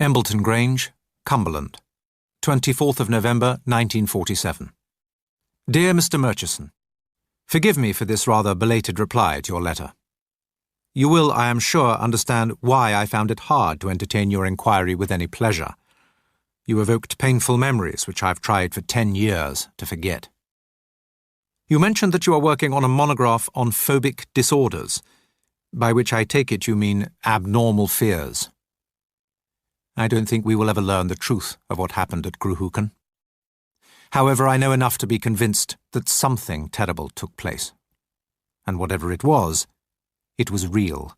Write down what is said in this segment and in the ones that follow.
Embleton Grange, Cumberland, 24th of November 1947. Dear Mr. Murchison, forgive me for this rather belated reply to your letter. You will, I am sure, understand why I found it hard to entertain your inquiry with any pleasure. You evoked painful memories which I have tried for 10 years to forget. You mentioned that you are working on a monograph on phobic disorders, by which I take it you mean abnormal fears. I don't think we will ever learn the truth of what happened at Gruhuken. However, I know enough to be convinced that something terrible took place. And whatever it was real.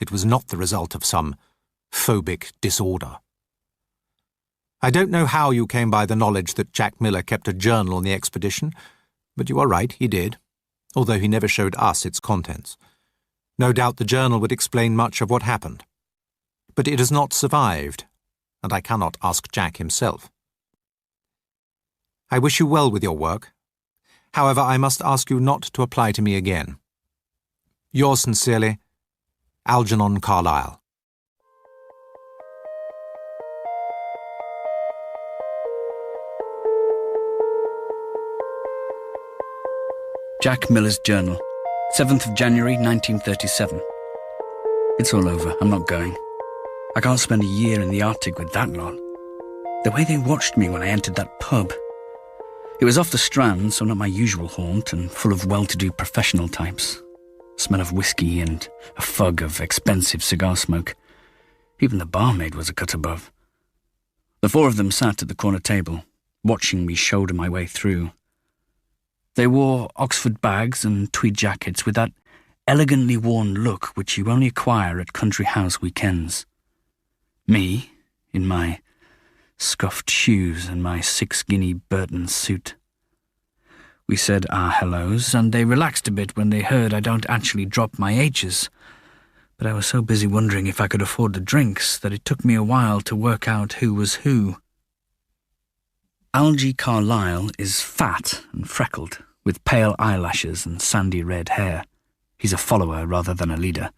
It was not the result of some phobic disorder. I don't know how you came by the knowledge that Jack Miller kept a journal on the expedition, but you are right, he did, although he never showed us its contents. No doubt the journal would explain much of what happened. But it has not survived, and I cannot ask Jack himself. I wish you well with your work. However, I must ask you not to apply to me again. Yours sincerely, Algernon Carlyle. Jack Miller's Journal, 7th of January 1937. It's all over, I'm not going. I can't spend a year in the Arctic with that lot. The way they watched me when I entered that pub. It was off the Strand, so not my usual haunt, and full of well-to-do professional types. Smell of whiskey and a fug of expensive cigar smoke. Even the barmaid was a cut above. The four of them sat at the corner table, watching me shoulder my way through. They wore Oxford bags and tweed jackets with that elegantly worn look which you only acquire at country house weekends. Me, in my scuffed shoes and my 6-guinea Burton suit. We said our hellos, and they relaxed a bit when they heard I don't actually drop my H's. But I was so busy wondering if I could afford the drinks that it took me a while to work out who was who. Algy Carlyle is fat and freckled, with pale eyelashes and sandy red hair. He's a follower rather than a leader.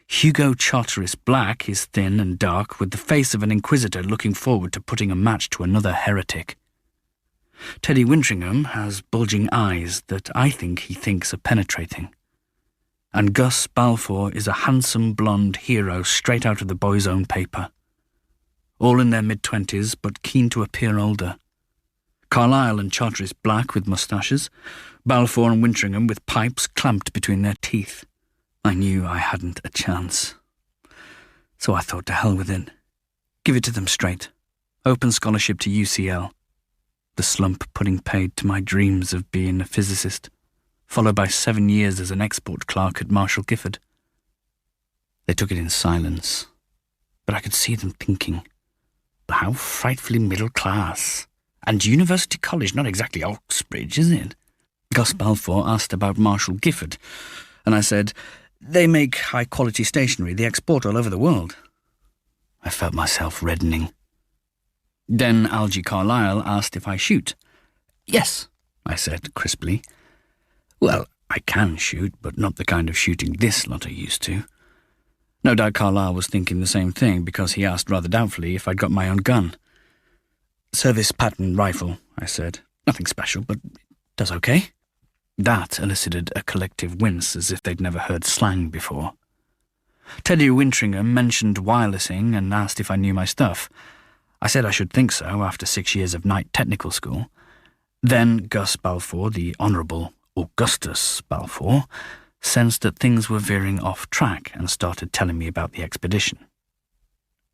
Hugo Charteris Black is thin and dark, with the face of an inquisitor looking forward to putting a match to another heretic. Teddy Wintringham has bulging eyes that I think he thinks are penetrating. And Gus Balfour is a handsome blonde hero straight out of the boys' own paper. All in their mid-20s, but keen to appear older. Carlyle and Charteris Black with moustaches, Balfour and Wintringham with pipes clamped between their teeth. I knew I hadn't a chance. So I thought, to hell with it. Give it to them straight. Open scholarship to UCL. The slump putting paid to my dreams of being a physicist, followed by 7 years as an export clerk at Marshall Gifford. They took it in silence, but I could see them thinking, how frightfully middle class. And University College, not exactly Oxbridge, is it? Gus Balfour asked about Marshall Gifford, and I said, they make high-quality stationery they export all over the world. I felt myself reddening. Then Algy Carlyle asked if I shoot. Yes, I said crisply. Well, I can shoot, but not the kind of shooting this lot are used to. No doubt Carlyle was thinking the same thing, because he asked rather doubtfully if I'd got my own gun. Service pattern rifle, I said. Nothing special, but it does okay. That elicited a collective wince, as if they'd never heard slang before. Teddy Wintringham mentioned wirelessing and asked if I knew my stuff. I said I should think so after 6 years of night technical school. Then Gus Balfour, the Honourable Augustus Balfour, sensed that things were veering off track and started telling me about the expedition.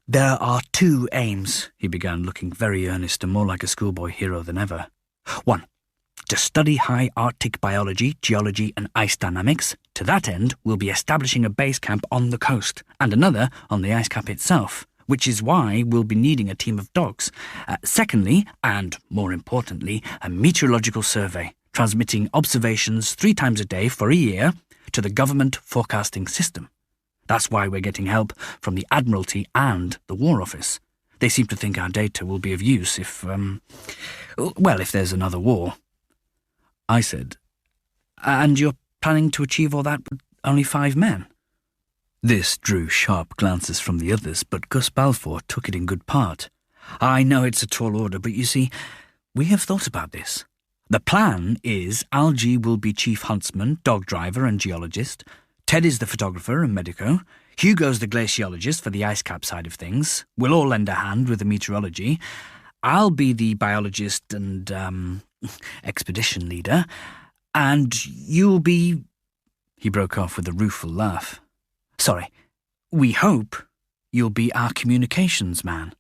There are 2 aims, he began, looking very earnest and more like a schoolboy hero than ever. 1. To study high Arctic biology, geology and ice dynamics. To that end, we'll be establishing a base camp on the coast, and another on the ice cap itself, which is why we'll be needing a team of dogs. Secondly, and more importantly, a meteorological survey, transmitting observations 3 times a day for a year to the government forecasting system. That's why we're getting help from the Admiralty and the War Office. They seem to think our data will be of use if there's another war. I said, and you're planning to achieve all that with only 5 men? This drew sharp glances from the others, but Gus Balfour took it in good part. I know it's a tall order, but you see, we have thought about this. The plan is Algie will be chief huntsman, dog driver and geologist. Ted is the photographer and medico. Hugo's the glaciologist for the ice cap side of things. We'll all lend a hand with the meteorology. I'll be the biologist and, expedition leader. And you'll be... He broke off with a rueful laugh. Sorry, we hope you'll be our communications man.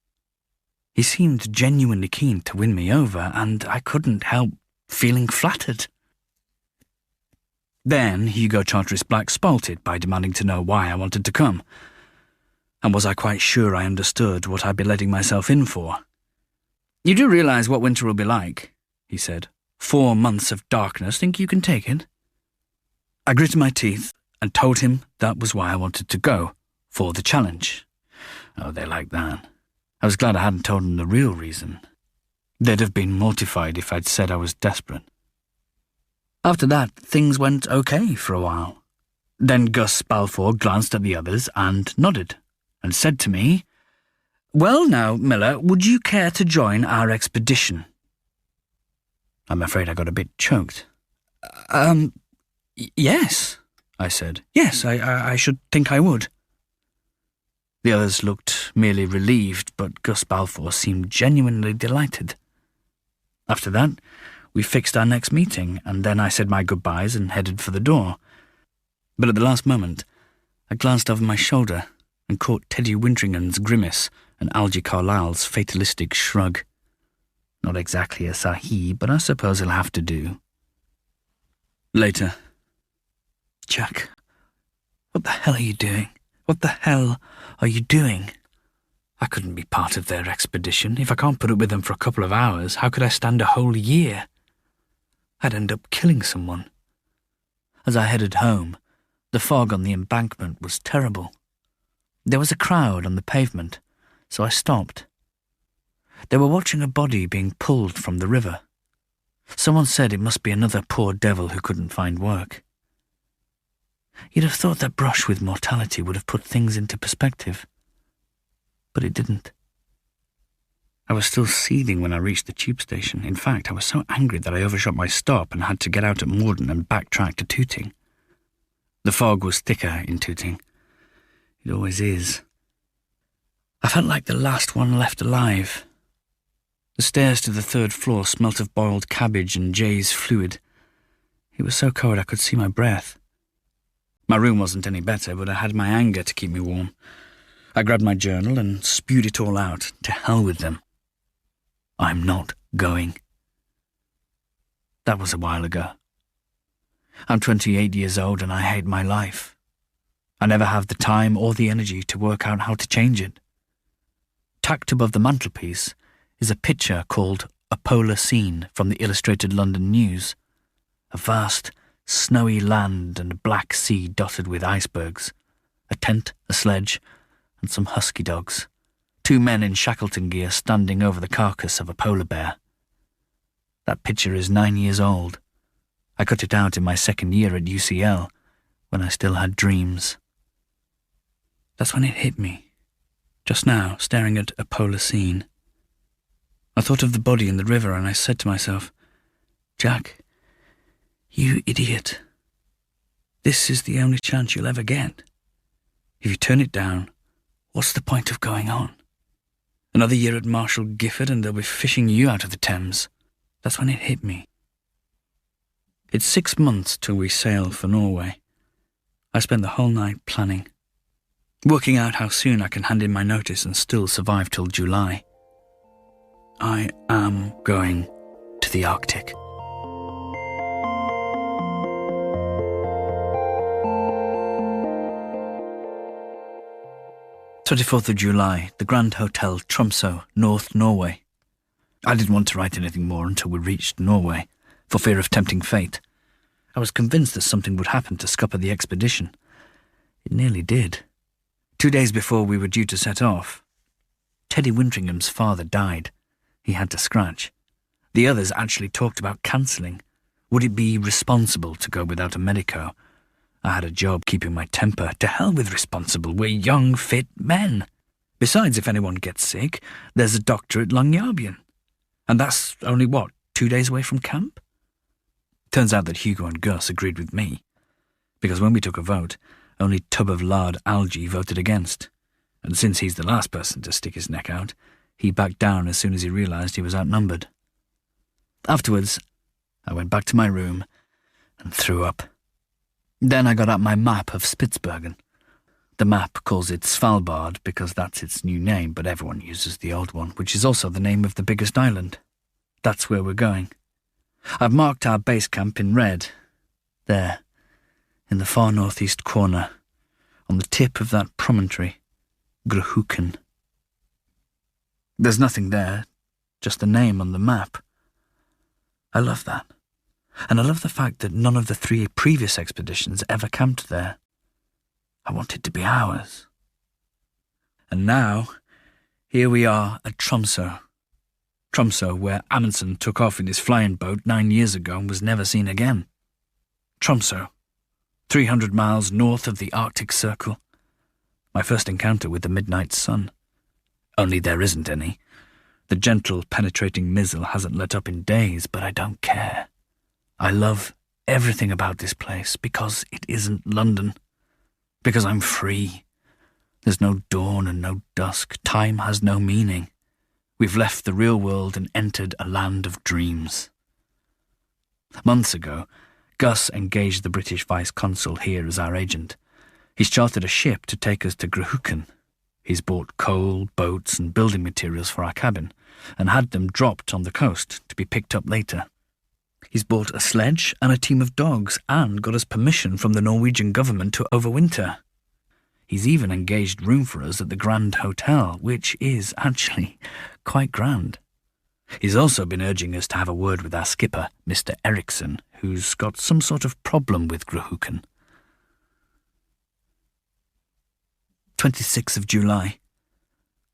He seemed genuinely keen to win me over, and I couldn't help feeling flattered. Then Hugo Charteris Black spoilt it by demanding to know why I wanted to come. And was I quite sure I understood what I'd be letting myself in for? You do realise what winter will be like, he said. 4 months of darkness, think you can take it? I gritted my teeth and told him that was why I wanted to go, for the challenge. Oh, they liked that. I was glad I hadn't told them the real reason. They'd have been mortified if I'd said I was desperate. After that, things went okay for a while. Then Gus Balfour glanced at the others and nodded, and said to me, "Well now, Miller, would you care to join our expedition?" I'm afraid I got a bit choked. Yes, I said. Yes, I should think I would. The others looked merely relieved, but Gus Balfour seemed genuinely delighted. After that, we fixed our next meeting, and then I said my goodbyes and headed for the door. But at the last moment, I glanced over my shoulder and caught Teddy Wintringham's grimace and Algie Carlyle's fatalistic shrug. Not exactly a sahib, but I suppose he'll have to do. Later. Jack, what the hell are you doing? What the hell are you doing? I couldn't be part of their expedition. If I can't put up with them for a couple of hours, how could I stand a whole year? I'd end up killing someone. As I headed home, the fog on the embankment was terrible. There was a crowd on the pavement, so I stopped. They were watching a body being pulled from the river. Someone said it must be another poor devil who couldn't find work. You'd have thought that brush with mortality would have put things into perspective, but it didn't. I was still seething when I reached the tube station. In fact, I was so angry that I overshot my stop and had to get out at Morden and backtrack to Tooting. The fog was thicker in Tooting. It always is. I felt like the last one left alive. The stairs to the 3rd floor smelt of boiled cabbage and Jay's fluid. It was so cold I could see my breath. My room wasn't any better, but I had my anger to keep me warm. I grabbed my journal and spewed it all out. To hell with them. I'm not going. That was a while ago. I'm 28 years old and I hate my life. I never have the time or the energy to work out how to change it. Tacked above the mantelpiece is a picture called A Polar Scene from the Illustrated London News. A vast, snowy land and a black sea dotted with icebergs. A tent, a sledge, and some husky dogs. 2 men in Shackleton gear standing over the carcass of a polar bear. That picture is 9 years old. I cut it out in my 2nd year at UCL, when I still had dreams. That's when it hit me. Just now, staring at A Polar Scene. I thought of the body in the river and I said to myself, Jack, you idiot. This is the only chance you'll ever get. If you turn it down, what's the point of going on? Another year at Marshall Gifford and they'll be fishing you out of the Thames. That's when it hit me. It's 6 months till we sail for Norway. I spent the whole night planning, working out how soon I can hand in my notice and still survive till July. I am going to the Arctic. July 24th, the Grand Hotel, Tromsø, North Norway. I didn't want to write anything more until we reached Norway, for fear of tempting fate. I was convinced that something would happen to scupper the expedition. It nearly did. 2 days before we were due to set off, Teddy Wintringham's father died. He had to scratch. The others actually talked about cancelling. Would it be responsible to go without a medico? I had a job keeping my temper. To hell with responsible. We're young, fit men. Besides, if anyone gets sick, there's a doctor at Longyearbyen. And that's only, 2 days away from camp? Turns out that Hugo and Gus agreed with me, because when we took a vote, only Tub of Lard Algae voted against, and since he's the last person to stick his neck out, he backed down as soon as he realised he was outnumbered. Afterwards, I went back to my room and threw up. Then I got out my map of Spitsbergen. The map calls it Svalbard because that's its new name, but everyone uses the old one, which is also the name of the biggest island. That's where we're going. I've marked our base camp in red. There, in the far northeast corner, on the tip of that promontory, Grhuken. There's nothing there, just the name on the map. I love that. And I love the fact that none of the 3 previous expeditions ever camped there. I want it to be ours. And now, here we are at Tromsø. Tromsø, where Amundsen took off in his flying boat 9 years ago and was never seen again. Tromsø, 300 miles north of the Arctic Circle. My first encounter with the midnight sun. Only there isn't any. The gentle, penetrating mizzle hasn't let up in days, but I don't care. I love everything about this place because it isn't London. Because I'm free. There's no dawn and no dusk. Time has no meaning. We've left the real world and entered a land of dreams. Months ago, Gus engaged the British vice-consul here as our agent. He's chartered a ship to take us to Grhuken. He's bought coal, boats and building materials for our cabin and had them dropped on the coast to be picked up later. He's bought a sledge and a team of dogs and got us permission from the Norwegian government to overwinter. He's even engaged room for us at the Grand Hotel, which is actually quite grand. He's also been urging us to have a word with our skipper, Mr. Eriksson, who's got some sort of problem with Grhuken. 26th of July.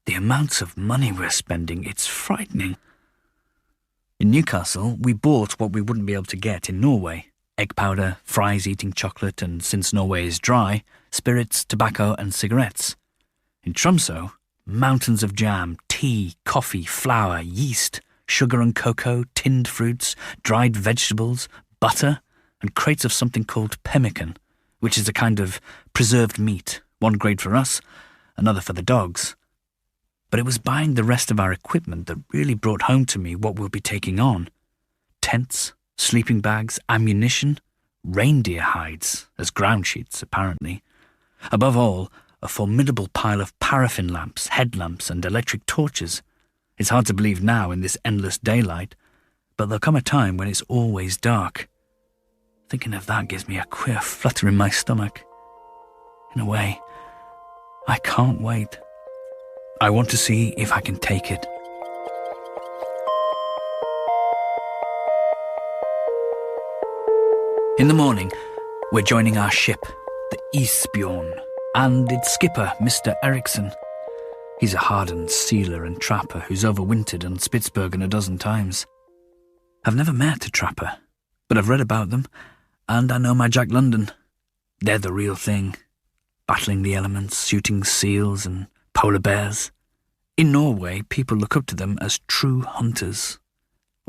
The amounts of money we're spending, it's frightening. In Newcastle, we bought what we wouldn't be able to get in Norway. Egg powder, fries eating chocolate, and since Norway is dry, spirits, tobacco and cigarettes. In Tromsø, mountains of jam, tea, coffee, flour, yeast, sugar and cocoa, tinned fruits, dried vegetables, butter, and crates of something called pemmican, which is a kind of preserved meat, one grade for us, another for the dogs. But it was buying the rest of our equipment that really brought home to me what we'll be taking on. Tents, sleeping bags, ammunition, reindeer hides, as ground sheets, apparently. Above all, a formidable pile of paraffin lamps, headlamps, and electric torches. It's hard to believe now in this endless daylight, but there'll come a time when it's always dark. Thinking of that gives me a queer flutter in my stomach. In a way, I can't wait. I want to see if I can take it. In the morning, we're joining our ship, the Isbjorn, and its skipper, Mr. Eriksson. He's a hardened sealer and trapper who's overwintered on Spitsbergen a dozen times. I've never met a trapper, but I've read about them, and I know my Jack London. They're the real thing, battling the elements, shooting seals and polar bears. In Norway, people look up to them as true hunters,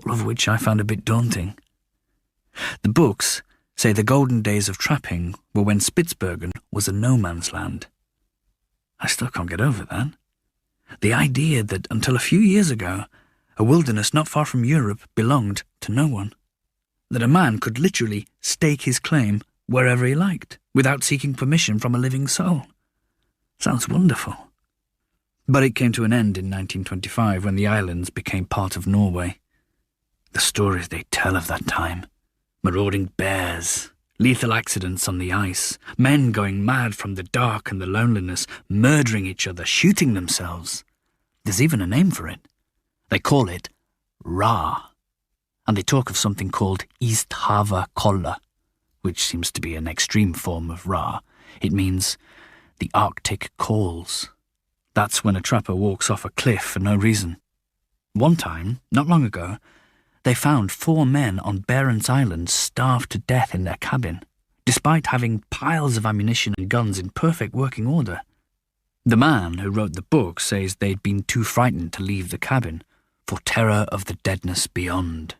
all of which I found a bit daunting. The books say the golden days of trapping were when Spitsbergen was a no-man's land. I still can't get over that. The idea that until a few years ago, a wilderness not far from Europe belonged to no one. That a man could literally stake his claim wherever he liked, without seeking permission from a living soul. Sounds wonderful. But it came to an end in 1925 when the islands became part of Norway. The stories they tell of that time. Marauding bears, lethal accidents on the ice, men going mad from the dark and the loneliness, murdering each other, shooting themselves. There's even a name for it. They call it Ra. And they talk of something called Isthavakolla, which seems to be an extreme form of Ra. It means the Arctic calls. That's when a trapper walks off a cliff for no reason. One time, not long ago, they found 4 men on Barents Island starved to death in their cabin, despite having piles of ammunition and guns in perfect working order. The man who wrote the book says they'd been too frightened to leave the cabin, for terror of the deadness beyond.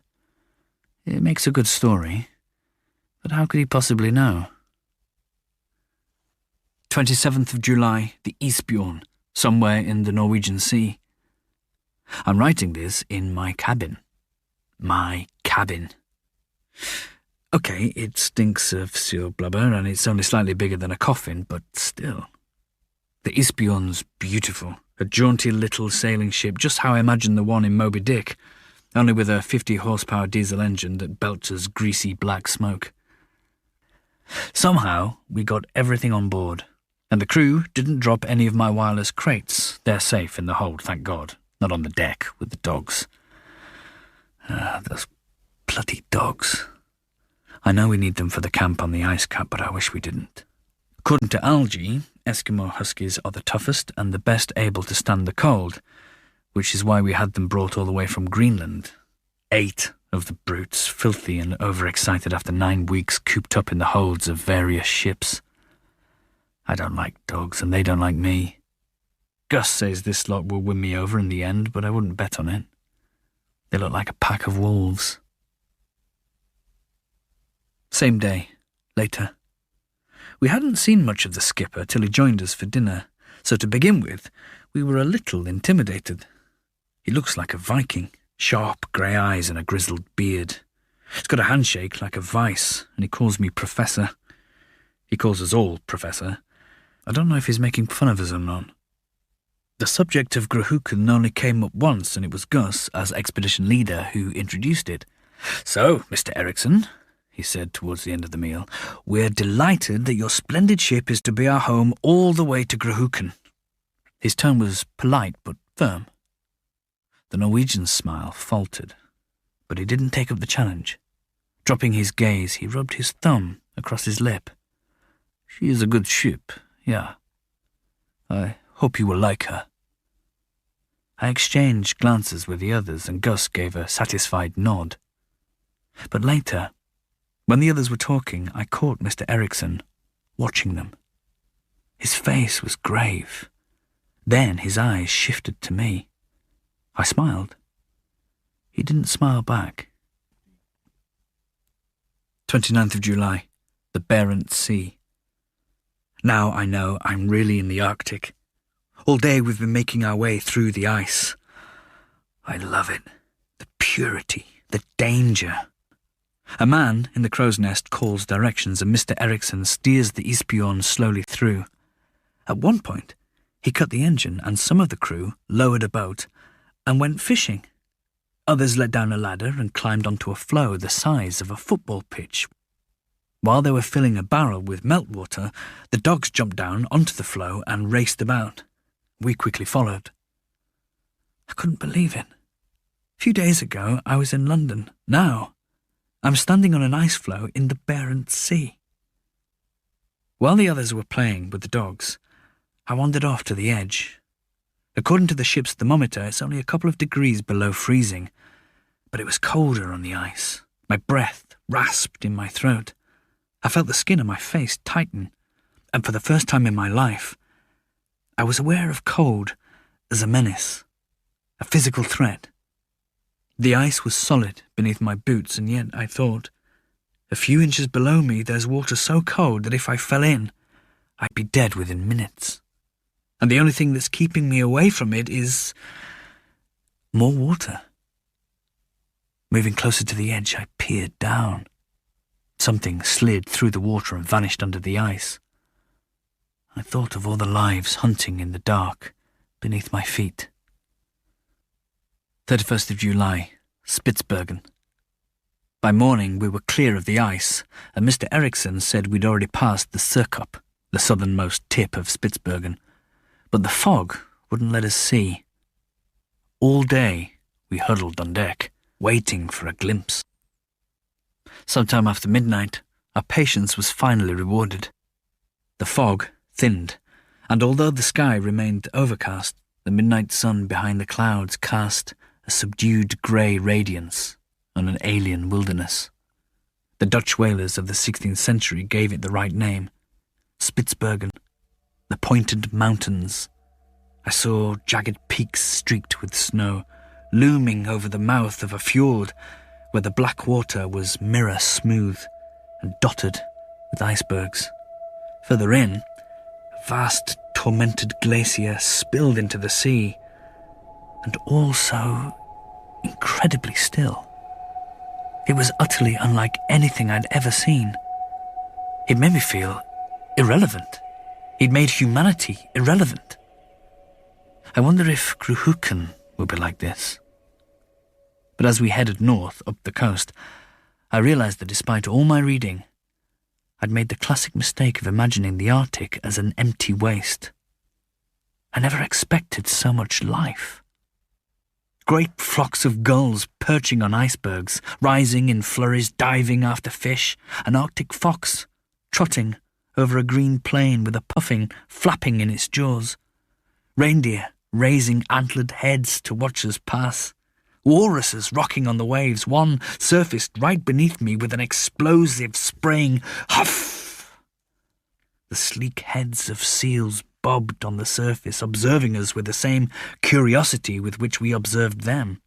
It makes a good story, but how could he possibly know? 27th of July, the Isbjorn, somewhere in the Norwegian Sea. I'm writing this in my cabin. My cabin. Okay, it stinks of seal blubber and it's only slightly bigger than a coffin, but still. The Isbjorn's beautiful. A jaunty little sailing ship, just how I imagine the one in Moby Dick, only with a 50-horsepower diesel engine that belches greasy black smoke. Somehow, we got everything on board, and the crew didn't drop any of my wireless crates. They're safe in the hold, thank God, not on the deck with the dogs. Those bloody dogs. I know we need them for the camp on the ice cap, but I wish we didn't. According to Algae, Eskimo huskies are the toughest and the best able to stand the cold, which is why we had them brought all the way from Greenland. 8 of the brutes, filthy and overexcited after 9 weeks cooped up in the holds of various ships. I don't like dogs, and they don't like me. Gus says this lot will win me over in the end, but I wouldn't bet on it. They look like a pack of wolves. Same day, later. We hadn't seen much of the skipper till he joined us for dinner, so to begin with, we were a little intimidated. He looks like a Viking, sharp grey eyes and a grizzled beard. He's got a handshake like a vice, and he calls me Professor. He calls us all Professor. I don't know if he's making fun of us or not. The subject of Grahooken only came up once, and it was Gus, as expedition leader, who introduced it. "So, Mr. Eriksson," he said towards the end of the meal, "we're delighted that your splendid ship is to be our home all the way to Grahooken." His tone was polite but firm. The Norwegian's smile faltered, but he didn't take up the challenge. Dropping his gaze, he rubbed his thumb across his lip. "She is a good ship, yeah. I hope you will like her." I exchanged glances with the others, and Gus gave a satisfied nod. But later, when the others were talking, I caught Mr. Eriksson watching them. His face was grave. Then his eyes shifted to me. I smiled. He didn't smile back. 29th of July, the Barents Sea. Now I know I'm really in the Arctic. All day we've been making our way through the ice. I love it. The purity, the danger. A man in the crow's nest calls directions, and Mr. Eriksson steers the Isbjorn slowly through. At one point, he cut the engine, and some of the crew lowered a boat and went fishing. Others let down a ladder and climbed onto a floe the size of a football pitch. While they were filling a barrel with meltwater, the dogs jumped down onto the floe and raced about. We quickly followed. I couldn't believe it. A few days ago, I was in London. Now, I'm standing on an ice floe in the Barents Sea. While the others were playing with the dogs, I wandered off to the edge. According to the ship's thermometer, it's only a couple of degrees below freezing, but it was colder on the ice. My breath rasped in my throat. I felt the skin on my face tighten, and for the first time in my life, I was aware of cold as a menace, a physical threat. The ice was solid beneath my boots, and yet I thought, a few inches below me there's water so cold that if I fell in, I'd be dead within minutes. And the only thing that's keeping me away from it is more water. Moving closer to the edge, I peered down. Something slid through the water and vanished under the ice. I thought of all the lives hunting in the dark beneath my feet. 31st of July, Spitsbergen. By morning we were clear of the ice, and Mr. Eriksson said we'd already passed the Sørkapp, the southernmost tip of Spitsbergen, but the fog wouldn't let us see. All day we huddled on deck, waiting for a glimpse. Sometime after midnight, our patience was finally rewarded. The fog thinned, and although the sky remained overcast, the midnight sun behind the clouds cast a subdued grey radiance on an alien wilderness. The Dutch whalers of the 16th century gave it the right name. Spitsbergen, the pointed mountains. I saw jagged peaks streaked with snow, looming over the mouth of a fjord where the black water was mirror smooth and dotted with icebergs. Further in, a vast tormented glacier spilled into the sea, and all so incredibly still. It was utterly unlike anything I'd ever seen. It made me feel irrelevant. He'd made humanity irrelevant. I wonder if Gruhuken will be like this. But as we headed north up the coast, I realised that despite all my reading, I'd made the classic mistake of imagining the Arctic as an empty waste. I never expected so much life. Great flocks of gulls perching on icebergs, rising in flurries, diving after fish, an Arctic fox trotting over a green plain with a puffing, flapping in its jaws, reindeer raising antlered heads to watch us pass, walruses rocking on the waves, one surfaced right beneath me with an explosive spraying huff. The sleek heads of seals bobbed on the surface, observing us with the same curiosity with which we observed them.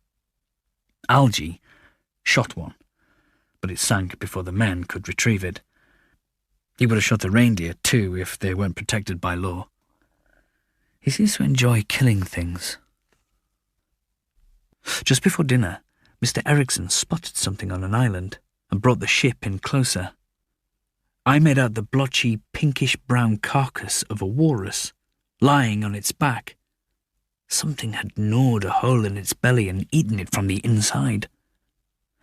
Algae shot one, but it sank before the men could retrieve it. He would have shot the reindeer too if they weren't protected by law. He seems to enjoy killing things. Just before dinner, Mr. Ericsson spotted something on an island and brought the ship in closer. I made out the blotchy, pinkish-brown carcass of a walrus, lying on its back. Something had gnawed a hole in its belly and eaten it from the inside.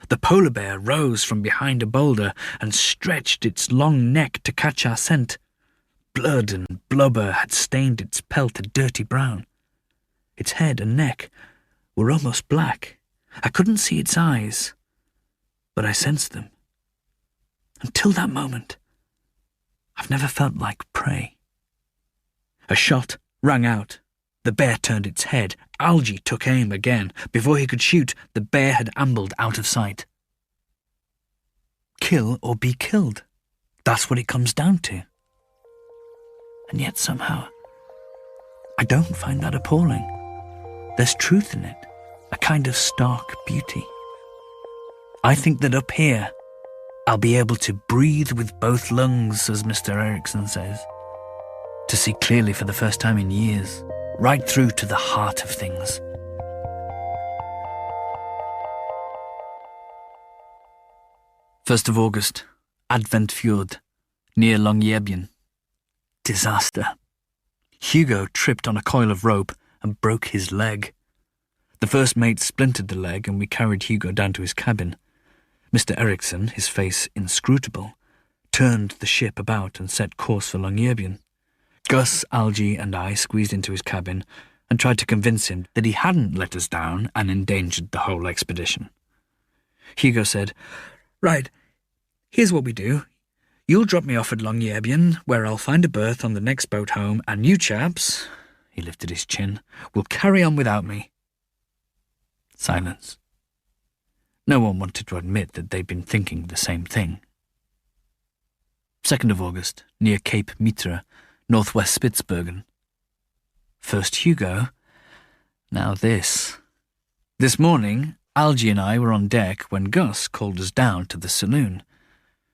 The polar bear rose from behind a boulder and stretched its long neck to catch our scent. Blood and blubber had stained its pelt a dirty brown. Its head and neck were almost black. I couldn't see its eyes, but I sensed them. Until that moment, I've never felt like prey. A shot rang out. The bear turned its head. Algae took aim again. Before he could shoot, the bear had ambled out of sight. Kill or be killed. That's what it comes down to. And yet somehow, I don't find that appalling. There's truth in it, a kind of stark beauty. I think that up here, I'll be able to breathe with both lungs, as Mr. Ericsson says, to see clearly for the first time in years, right through to the heart of things. First of August, Advent Fjord, near Longyearbyen. Disaster. Hugo tripped on a coil of rope and broke his leg. The first mate splintered the leg and we carried Hugo down to his cabin. Mr. Ericsson, his face inscrutable, turned the ship about and set course for Longyearbyen. Gus, Algae and I squeezed into his cabin and tried to convince him that he hadn't let us down and endangered the whole expedition. Hugo said, "Right, here's what we do. You'll drop me off at Longyearbyen, where I'll find a berth on the next boat home, and you chaps," he lifted his chin, "will carry on without me." Silence. No one wanted to admit that they'd been thinking the same thing. 2nd of August, near Cape Mitra, northwest Spitsbergen. First Hugo, now this. This morning, Algae and I were on deck when Gus called us down to the saloon.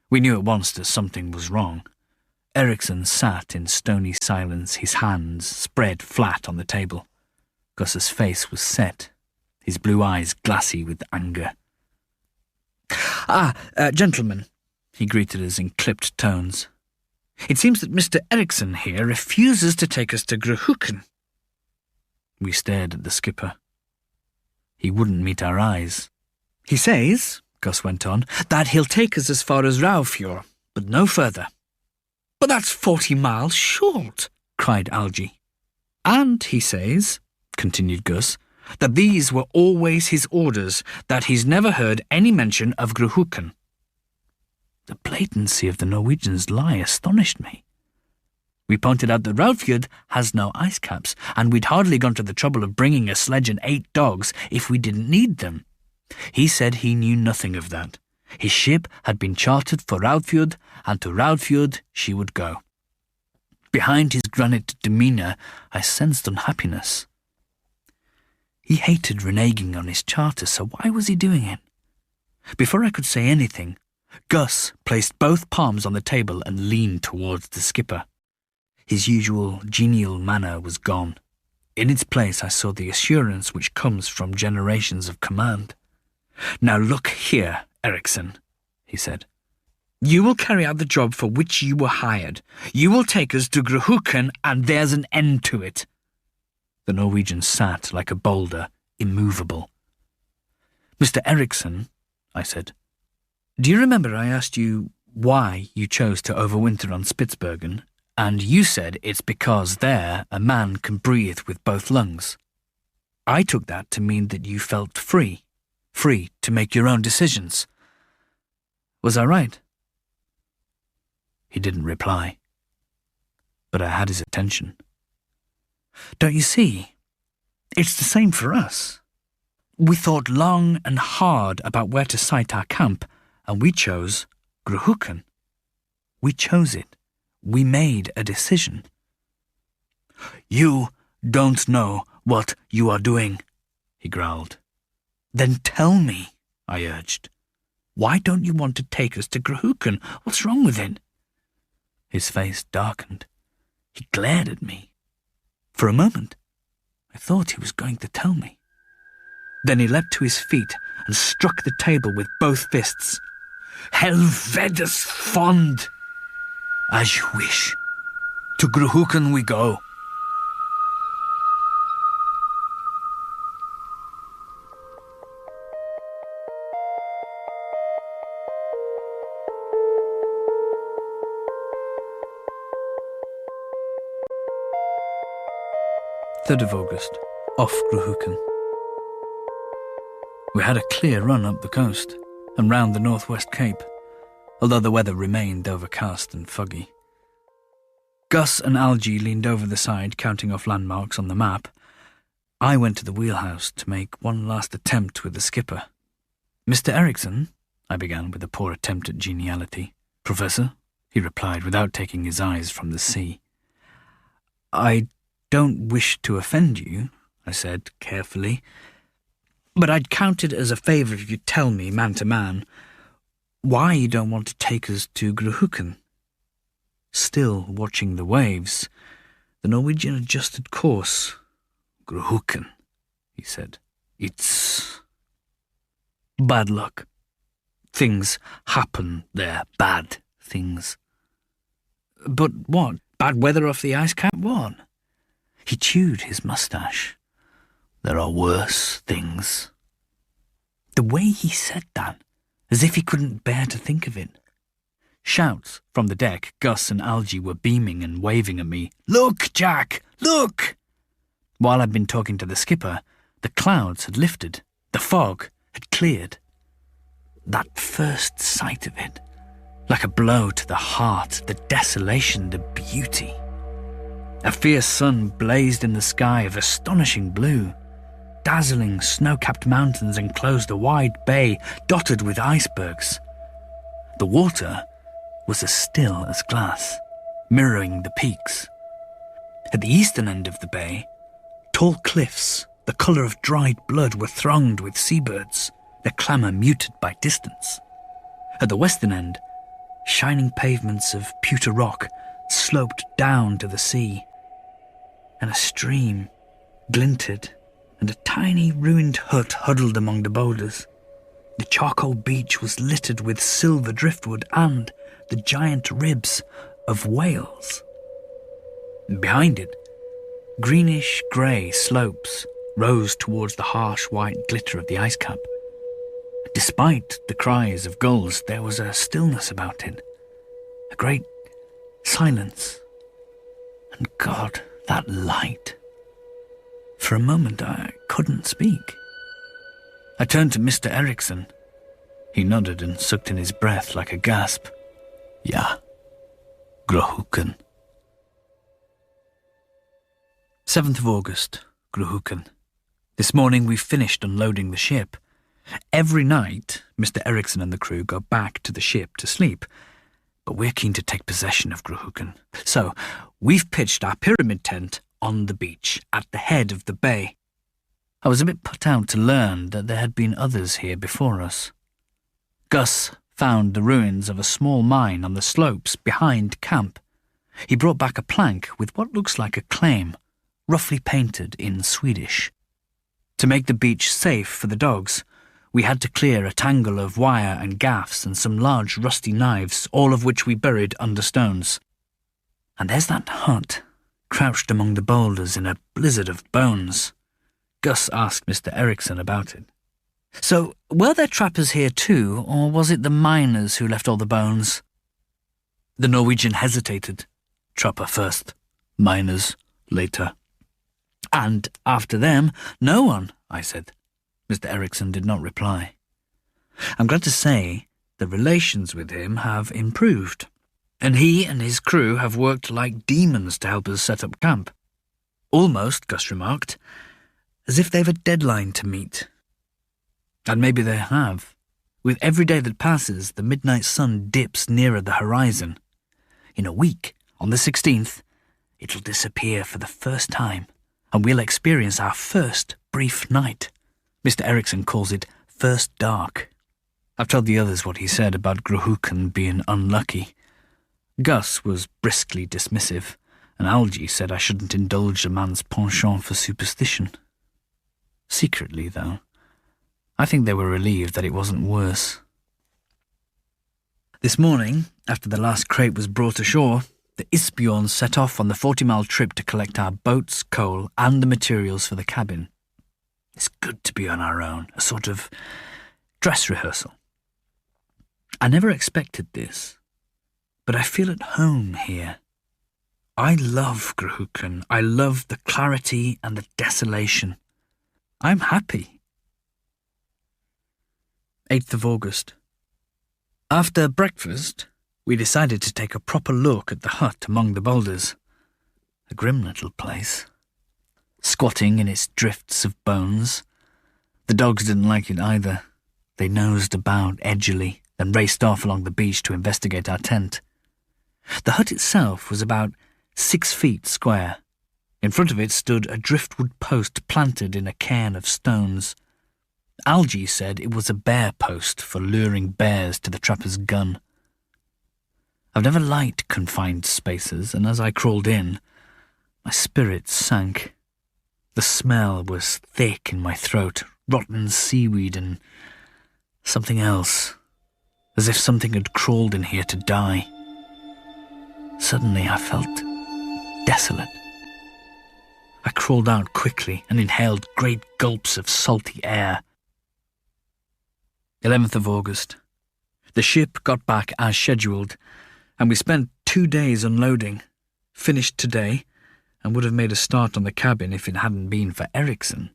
We knew at once that something was wrong. Ericsson sat in stony silence, his hands spread flat on the table. Gus's face was set, his blue eyes glassy with anger. Gentlemen," he greeted us in clipped tones. "It seems that Mr. Ericsson here refuses to take us to Gruhuken." We stared at the skipper. He wouldn't meet our eyes. "He says," Gus went on, "that he'll take us as far as Raufjord, but no further." "But that's 40 miles short," cried Algae. "And he says," continued Gus, "that these were always his orders, that he's never heard any mention of Gruhuken." The blatancy of the Norwegian's lie astonished me. We pointed out that Raufjord has no ice caps, and we'd hardly gone to the trouble of bringing a sledge and 8 dogs if we didn't need them. He said he knew nothing of that. His ship had been chartered for Raudfjord, and to Raudfjord she would go. Behind his granite demeanour I sensed unhappiness. He hated reneging on his charter, so why was he doing it? Before I could say anything, Gus placed both palms on the table and leaned towards the skipper. His usual genial manner was gone. In its place I saw the assurance which comes from generations of command. "Now look here, Eriksson," he said. "You will carry out the job for which you were hired. You will take us to Gruhuken, and there's an end to it." The Norwegian sat like a boulder, immovable. "Mr. Eriksson," I said, "do you remember I asked you why you chose to overwinter on Spitsbergen, and you said it's because there a man can breathe with both lungs? I took that to mean that you felt free to make your own decisions. Was I right?" He didn't reply, but I had his attention. "Don't you see? It's the same for us. We thought long and hard about where to site our camp, and we chose Gruhuken. We chose it. We made a decision." "You don't know what you are doing," he growled. "Then tell me," I urged. "Why don't you want to take us to Gruhuken? What's wrong with it?" His face darkened. He glared at me. For a moment, I thought he was going to tell me. Then he leapt to his feet and struck the table with both fists. "Helvetes fond! As you wish. To Gruhuken we go." August 3rd, off Gruhuken. We had a clear run up the coast and round the northwest cape, although the weather remained overcast and foggy. Gus and Algie leaned over the side, counting off landmarks on the map. I went to the wheelhouse to make one last attempt with the skipper. "Mr. Eriksson," I began with a poor attempt at geniality. "Professor," he replied without taking his eyes from the sea. "I don't wish to offend you," I said carefully, "but I'd count it as a favour if you'd tell me, man to man, why you don't want to take us to Gruhuken." Still watching the waves, the Norwegian adjusted course. "Gruhuken," he said. "It's bad luck. Things happen there, bad things." "But what? Bad weather off the ice cap? What?" He chewed his moustache. "There are worse things." The way he said that, as if he couldn't bear to think of it. Shouts from the deck. Gus and Algie were beaming and waving at me. "Look, Jack, look!" While I'd been talking to the skipper, the clouds had lifted. The fog had cleared. That first sight of it, like a blow to the heart, the desolation, the beauty. A fierce sun blazed in the sky of astonishing blue. Dazzling snow-capped mountains enclosed a wide bay dotted with icebergs. The water was as still as glass, mirroring the peaks. At the eastern end of the bay, tall cliffs, the colour of dried blood, were thronged with seabirds, their clamour muted by distance. At the western end, shining pavements of pewter rock sloped down to the sea, and a stream glinted, and a tiny ruined hut huddled among the boulders. The charcoal beach was littered with silver driftwood and the giant ribs of whales. Behind it, greenish-grey slopes rose towards the harsh white glitter of the ice cap. Despite the cries of gulls, there was a stillness about it, a great silence. And God, that light. For a moment I couldn't speak. I turned to Mr. Eriksson. He nodded and sucked in his breath like a gasp. "Ja, Gruhuken." 7th of August, Gruhuken. This morning we finished unloading the ship. Every night, Mr. Eriksson and the crew go back to the ship to sleep, but we're keen to take possession of Gruhuken. So, we've pitched our pyramid tent on the beach at the head of the bay. I was a bit put out to learn that there had been others here before us. Gus found the ruins of a small mine on the slopes behind camp. He brought back a plank with what looks like a claim, roughly painted in Swedish. To make the beach safe for the dogs, we had to clear a tangle of wire and gaffs and some large rusty knives, all of which we buried under stones. And there's that hut, crouched among the boulders in a blizzard of bones. Gus asked Mr. Eriksson about it. So, were there trappers here too, or was it the miners who left all the bones? The Norwegian hesitated. Trapper first, miners later. And after them, no one, I said. Mr. Eriksson did not reply. I'm glad to say the relations with him have improved, and he and his crew have worked like demons to help us set up camp. Almost, Gus remarked, as if they've a deadline to meet. And maybe they have. With every day that passes, the midnight sun dips nearer the horizon. In a week, on the 16th, it'll disappear for the first time, and we'll experience our first brief night. Mr. Eriksson calls it first dark. I've told the others what he said about Gruhuken being unlucky. Gus was briskly dismissive, and Algie said I shouldn't indulge a man's penchant for superstition. Secretly, though, I think they were relieved that it wasn't worse. This morning, after the last crate was brought ashore, the Isbjorn set off on the 40-mile trip to collect our boats, coal, and the materials for the cabin. It's good to be on our own, a sort of dress rehearsal. I never expected this, but I feel at home here. I love Gruhuken. I love the clarity and the desolation. I'm happy. 8th of August. After breakfast, we decided to take a proper look at the hut among the boulders. A grim little place. Squatting in its drifts of bones. The dogs didn't like it either. They nosed about edgily, then raced off along the beach to investigate our tent. The hut itself was about 6 feet square. In front of it stood a driftwood post planted in a cairn of stones. Algie said it was a bear post for luring bears to the trapper's gun. I've never liked confined spaces, and as I crawled in, my spirits sank. The smell was thick in my throat, rotten seaweed and something else, as if something had crawled in here to die. Suddenly I felt desolate. I crawled out quickly and inhaled great gulps of salty air. 11th of August. The ship got back as scheduled, and we spent 2 days unloading, finished today, and would have made a start on the cabin if it hadn't been for Eriksson.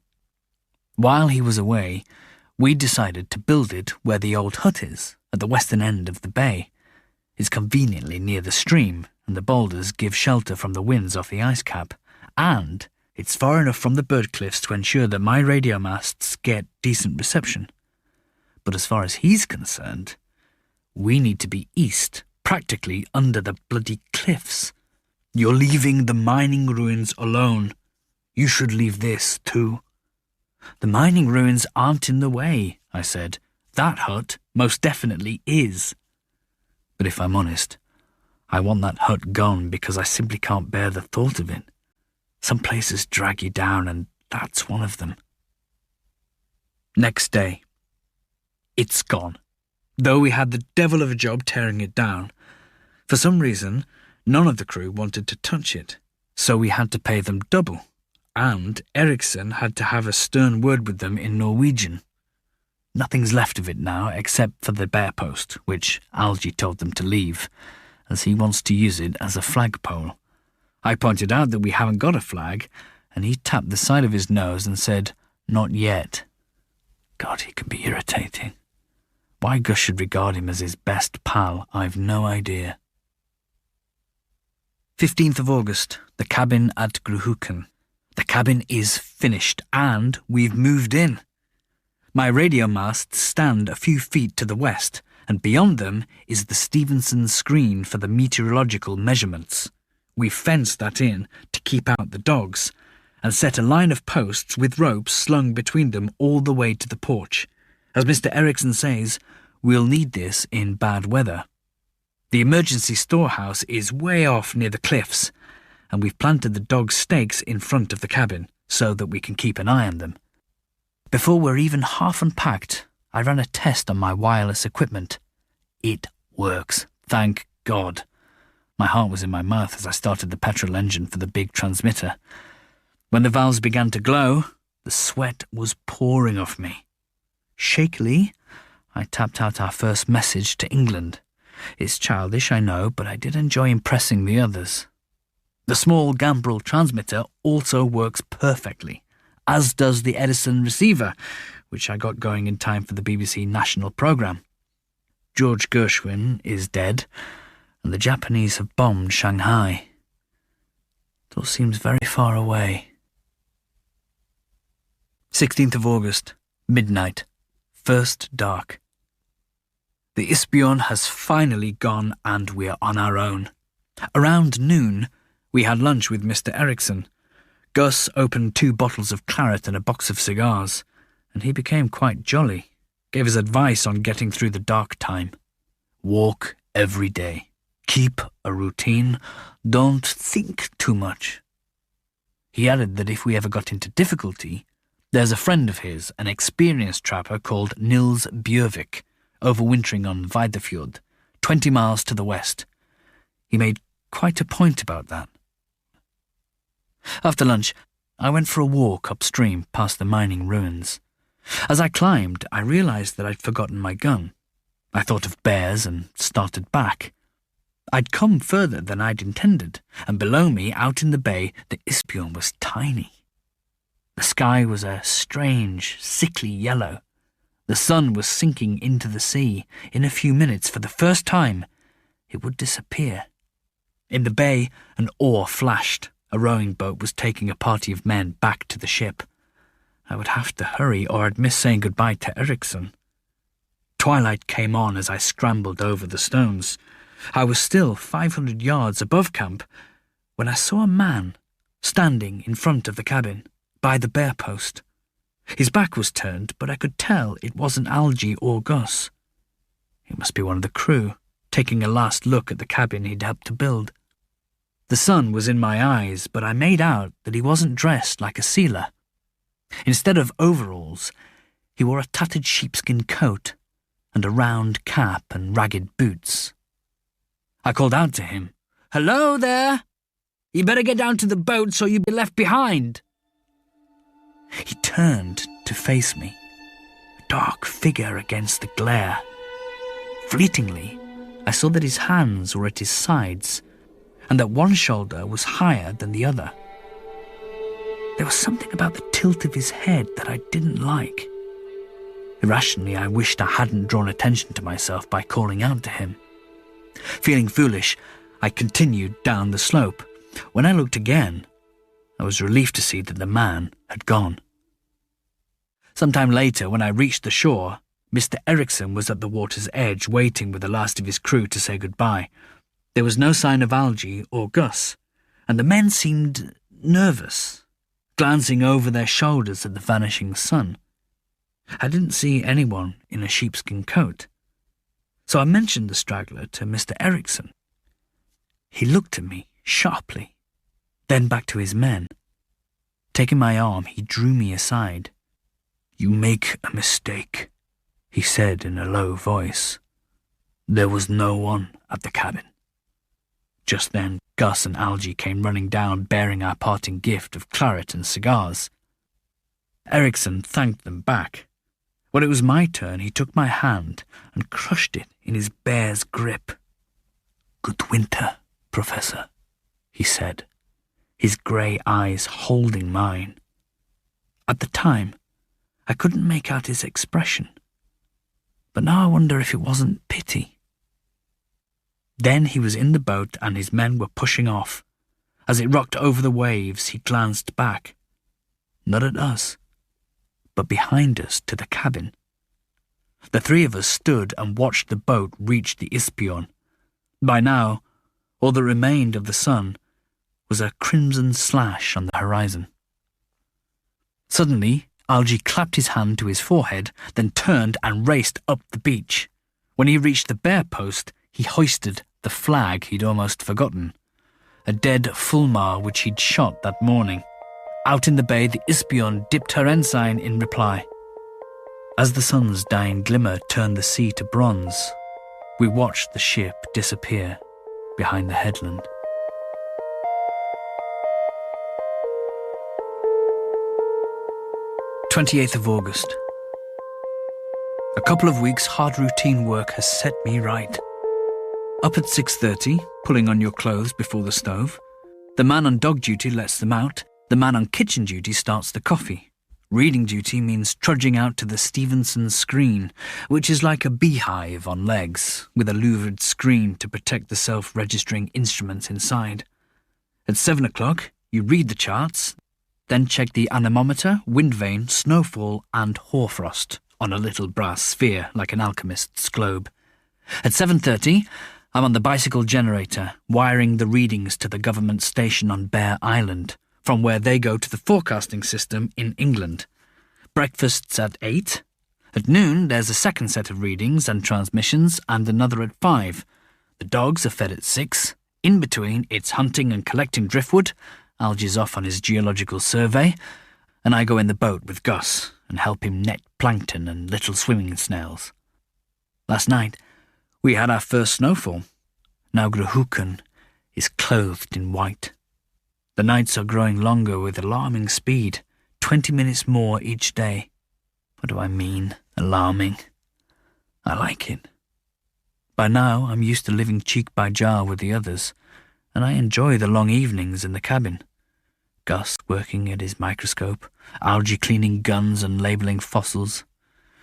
While he was away, we decided to build it where the old hut is, at the western end of the bay. It's conveniently near the stream, and the boulders give shelter from the winds off the ice cap, and it's far enough from the bird cliffs to ensure that my radio masts get decent reception. But as far as he's concerned, we need to be east, practically under the bloody cliffs. You're leaving the mining ruins alone. You should leave this too. The mining ruins aren't in the way, I said. That hut most definitely is. But if I'm honest, I want that hut gone because I simply can't bear the thought of it. Some places drag you down, and that's one of them. Next day. It's gone. Though we had the devil of a job tearing it down. For some reason, none of the crew wanted to touch it, so we had to pay them double, and Eriksson had to have a stern word with them in Norwegian. Nothing's left of it now except for the bear post, which Algie told them to leave, as he wants to use it as a flagpole. I pointed out that we haven't got a flag, and he tapped the side of his nose and said, "Not yet." God, he can be irritating. Why Gus should regard him as his best pal, I've no idea. 15th of August, the cabin at Gruhuken. The cabin is finished, and we've moved in. My radio masts stand a few feet to the west, and beyond them is the Stevenson screen for the meteorological measurements. We've fenced that in to keep out the dogs, and set a line of posts with ropes slung between them all the way to the porch. As Mr. Erickson says, we'll need this in bad weather. The emergency storehouse is way off near the cliffs, and we've planted the dog stakes in front of the cabin so that we can keep an eye on them. Before we're even half unpacked, I ran a test on my wireless equipment. It works, thank God. My heart was in my mouth as I started the petrol engine for the big transmitter. When the valves began to glow, the sweat was pouring off me. Shakily, I tapped out our first message to England. It's childish, I know, but I did enjoy impressing the others. The small Gambrel transmitter also works perfectly, as does the Edison receiver, which I got going in time for the BBC national programme. George Gershwin is dead, and the Japanese have bombed Shanghai. It all seems very far away. 16th of August, midnight, first dark. The Ispion has finally gone and we're on our own. Around noon, we had lunch with Mr. Erickson. Gus opened 2 bottles of claret and a box of cigars, and he became quite jolly. Gave us advice on getting through the dark time. Walk every day. Keep a routine. Don't think too much. He added that if we ever got into difficulty, there's a friend of his, an experienced trapper called Nils Bjørvik, overwintering on Videfjord, 20 miles to the west. He made quite a point about that. After lunch, I went for a walk upstream past the mining ruins. As I climbed, I realised that I'd forgotten my gun. I thought of bears and started back. I'd come further than I'd intended, and below me, out in the bay, the Ispion was tiny. The sky was a strange, sickly yellow. The sun was sinking into the sea. In a few minutes, for the first time, it would disappear. In the bay, an oar flashed. A rowing boat was taking a party of men back to the ship. I would have to hurry or I'd miss saying goodbye to Erickson. Twilight came on as I scrambled over the stones. I was still 500 yards above camp when I saw a man standing in front of the cabin, by the bear post. His back was turned, but I could tell it wasn't Algy or Gus. It must be one of the crew, taking a last look at the cabin he'd helped to build. The sun was in my eyes, but I made out that he wasn't dressed like a sealer. Instead of overalls, he wore a tattered sheepskin coat and a round cap and ragged boots. I called out to him, "Hello there! You better get down to the boat so you'll be left behind." He turned to face me, a dark figure against the glare. Fleetingly, I saw that his hands were at his sides, and that one shoulder was higher than the other. There was something about the tilt of his head that I didn't like. Irrationally, I wished I hadn't drawn attention to myself by calling out to him. Feeling foolish, I continued down the slope. When I looked again, I was relieved to see that the man had gone. Sometime later, when I reached the shore, Mr. Erickson was at the water's edge waiting with the last of his crew to say goodbye. There was no sign of Algy or Gus, and the men seemed nervous, glancing over their shoulders at the vanishing sun. I didn't see anyone in a sheepskin coat, so I mentioned the straggler to Mr. Erickson. He looked at me sharply, then back to his men. Taking my arm, he drew me aside. "You make a mistake," he said in a low voice. "There was no one at the cabin." Just then, Gus and Algy came running down, bearing our parting gift of claret and cigars. Erickson thanked them back. When it was my turn, he took my hand and crushed it in his bear's grip. "Good winter, Professor," he said, his grey eyes holding mine. At the time, I couldn't make out his expression, but now I wonder if it wasn't pity. Then he was in the boat and his men were pushing off. As it rocked over the waves, he glanced back. Not at us, but behind us to the cabin. The three of us stood and watched the boat reach the Ispion. By now, all that remained of the sun was a crimson slash on the horizon. Suddenly, Algy clapped his hand to his forehead, then turned and raced up the beach. When he reached the bear post, he hoisted the flag he'd almost forgotten, a dead fulmar which he'd shot that morning. Out in the bay, the Ispion dipped her ensign in reply. As the sun's dying glimmer turned the sea to bronze, we watched the ship disappear behind the headland. 28th of August. A couple of weeks' hard routine work has set me right. Up at 6:30, pulling on your clothes before the stove. The man on dog duty lets them out. The man on kitchen duty starts the coffee. Reading duty means trudging out to the Stevenson screen, which is like a beehive on legs, with a louvered screen to protect the self-registering instruments inside. At 7 o'clock, you read the charts, then check the anemometer, wind vane, snowfall and hoarfrost on a little brass sphere like an alchemist's globe. At 7:30, I'm on the bicycle generator, wiring the readings to the government station on Bear Island, from where they go to the forecasting system in England. Breakfast's at 8. At noon, there's a second set of readings and transmissions and another at 5. The dogs are fed at 6. In between, it's hunting and collecting driftwood. Algy's off on his geological survey, and I go in the boat with Gus and help him net plankton and little swimming snails. Last night, we had our first snowfall. Now Grahookan is clothed in white. The nights are growing longer with alarming speed, 20 minutes more each day. What do I mean, alarming? I like it. By now, I'm used to living cheek by jar with the others, and I enjoy the long evenings in the cabin. Gus working at his microscope, Algy cleaning guns and labelling fossils.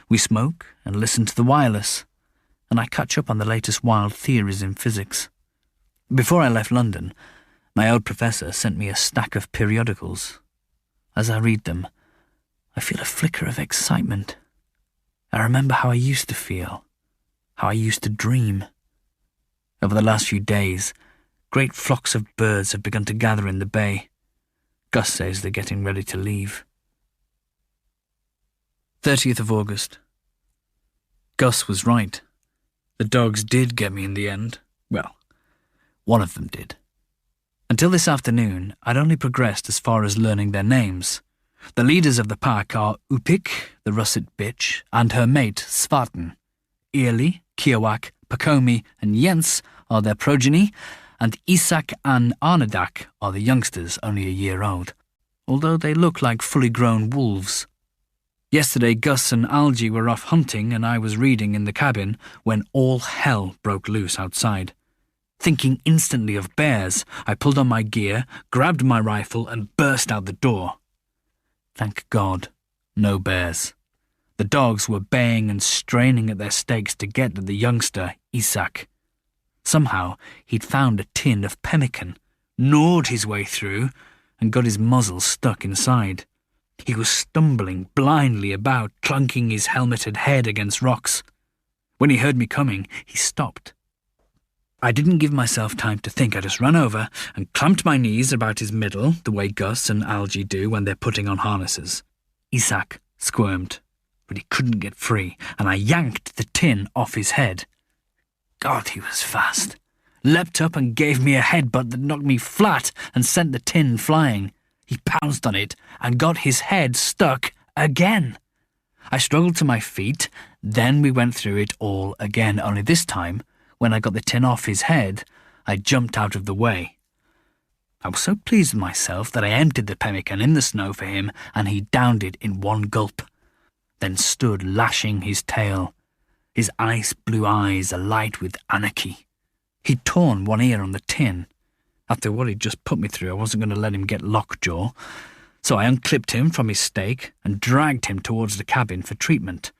We smoke and listen to the wireless, and I catch up on the latest wild theories in physics. Before I left London, my old professor sent me a stack of periodicals. As I read them, I feel a flicker of excitement. I remember how I used to feel, how I used to dream. Over the last few days, great flocks of birds have begun to gather in the bay. Gus says they're getting ready to leave. 30th of August. Gus was right. The dogs did get me in the end. Well, one of them did. Until this afternoon, I'd only progressed as far as learning their names. The leaders of the pack are Upik, the russet bitch, and her mate, Svarten. Early, Kiawak, Pakomi, and Jens are their progeny, and Isak and Arnedak are the youngsters, only a year old, although they look like fully grown wolves. Yesterday, Gus and Algy were off hunting and I was reading in the cabin when all hell broke loose outside. Thinking instantly of bears, I pulled on my gear, grabbed my rifle and burst out the door. Thank God, no bears. The dogs were baying and straining at their stakes to get at the youngster, Isak. Somehow, he'd found a tin of pemmican, gnawed his way through, and got his muzzle stuck inside. He was stumbling blindly about, clunking his helmeted head against rocks. When he heard me coming, he stopped. I didn't give myself time to think. I just ran over and clamped my knees about his middle, the way Gus and Algy do when they're putting on harnesses. Isak squirmed, but he couldn't get free, and I yanked the tin off his head. God, he was fast. Leapt up and gave me a headbutt that knocked me flat and sent the tin flying. He pounced on it and got his head stuck again. I struggled to my feet, then we went through it all again, only this time, when I got the tin off his head, I jumped out of the way. I was so pleased with myself that I emptied the pemmican in the snow for him and he downed it in one gulp, then stood lashing his tail, his ice blue eyes alight with anarchy. He'd torn one ear on the tin. After what he'd just put me through, I wasn't going to let him get lockjaw, so I unclipped him from his stake and dragged him towards the cabin for treatment.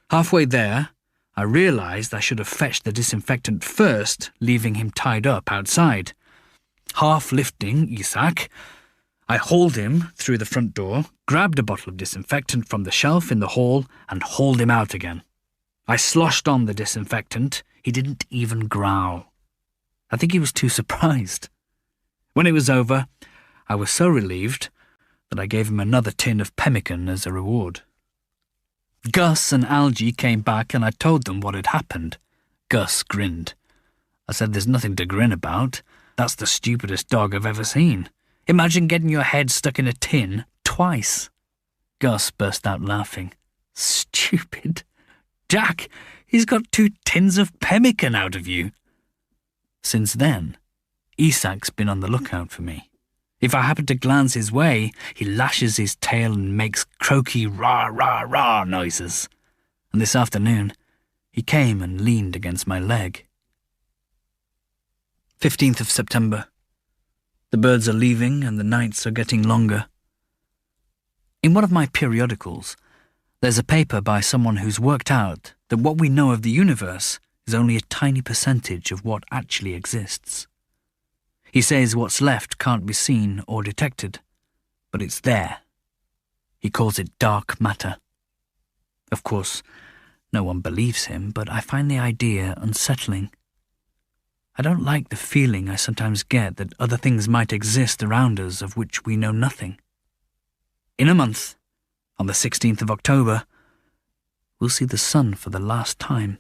Halfway there, I realised I should have fetched the disinfectant first, leaving him tied up outside. Half lifting Isak, I hauled him through the front door, grabbed a bottle of disinfectant from the shelf in the hall, and hauled him out again. I sloshed on the disinfectant. He didn't even growl. I think he was too surprised. When it was over, I was so relieved that I gave him another tin of pemmican as a reward. Gus and Algie came back and I told them what had happened. Gus grinned. I said, "There's nothing to grin about. That's the stupidest dog I've ever seen. Imagine getting your head stuck in a tin twice." Gus burst out laughing. "Stupid? Jack, he's got 2 tins of pemmican out of you." Since then, Isak's been on the lookout for me. If I happen to glance his way, he lashes his tail and makes croaky rah-rah-rah noises. And this afternoon, he came and leaned against my leg. 15th of September. The birds are leaving and the nights are getting longer. In one of my periodicals, there's a paper by someone who's worked out that what we know of the universe is only a tiny percentage of what actually exists. He says what's left can't be seen or detected, but it's there. He calls it dark matter. Of course, no one believes him, but I find the idea unsettling. I don't like the feeling I sometimes get that other things might exist around us of which we know nothing. In a month, on the 16th of October, we'll see the sun for the last time.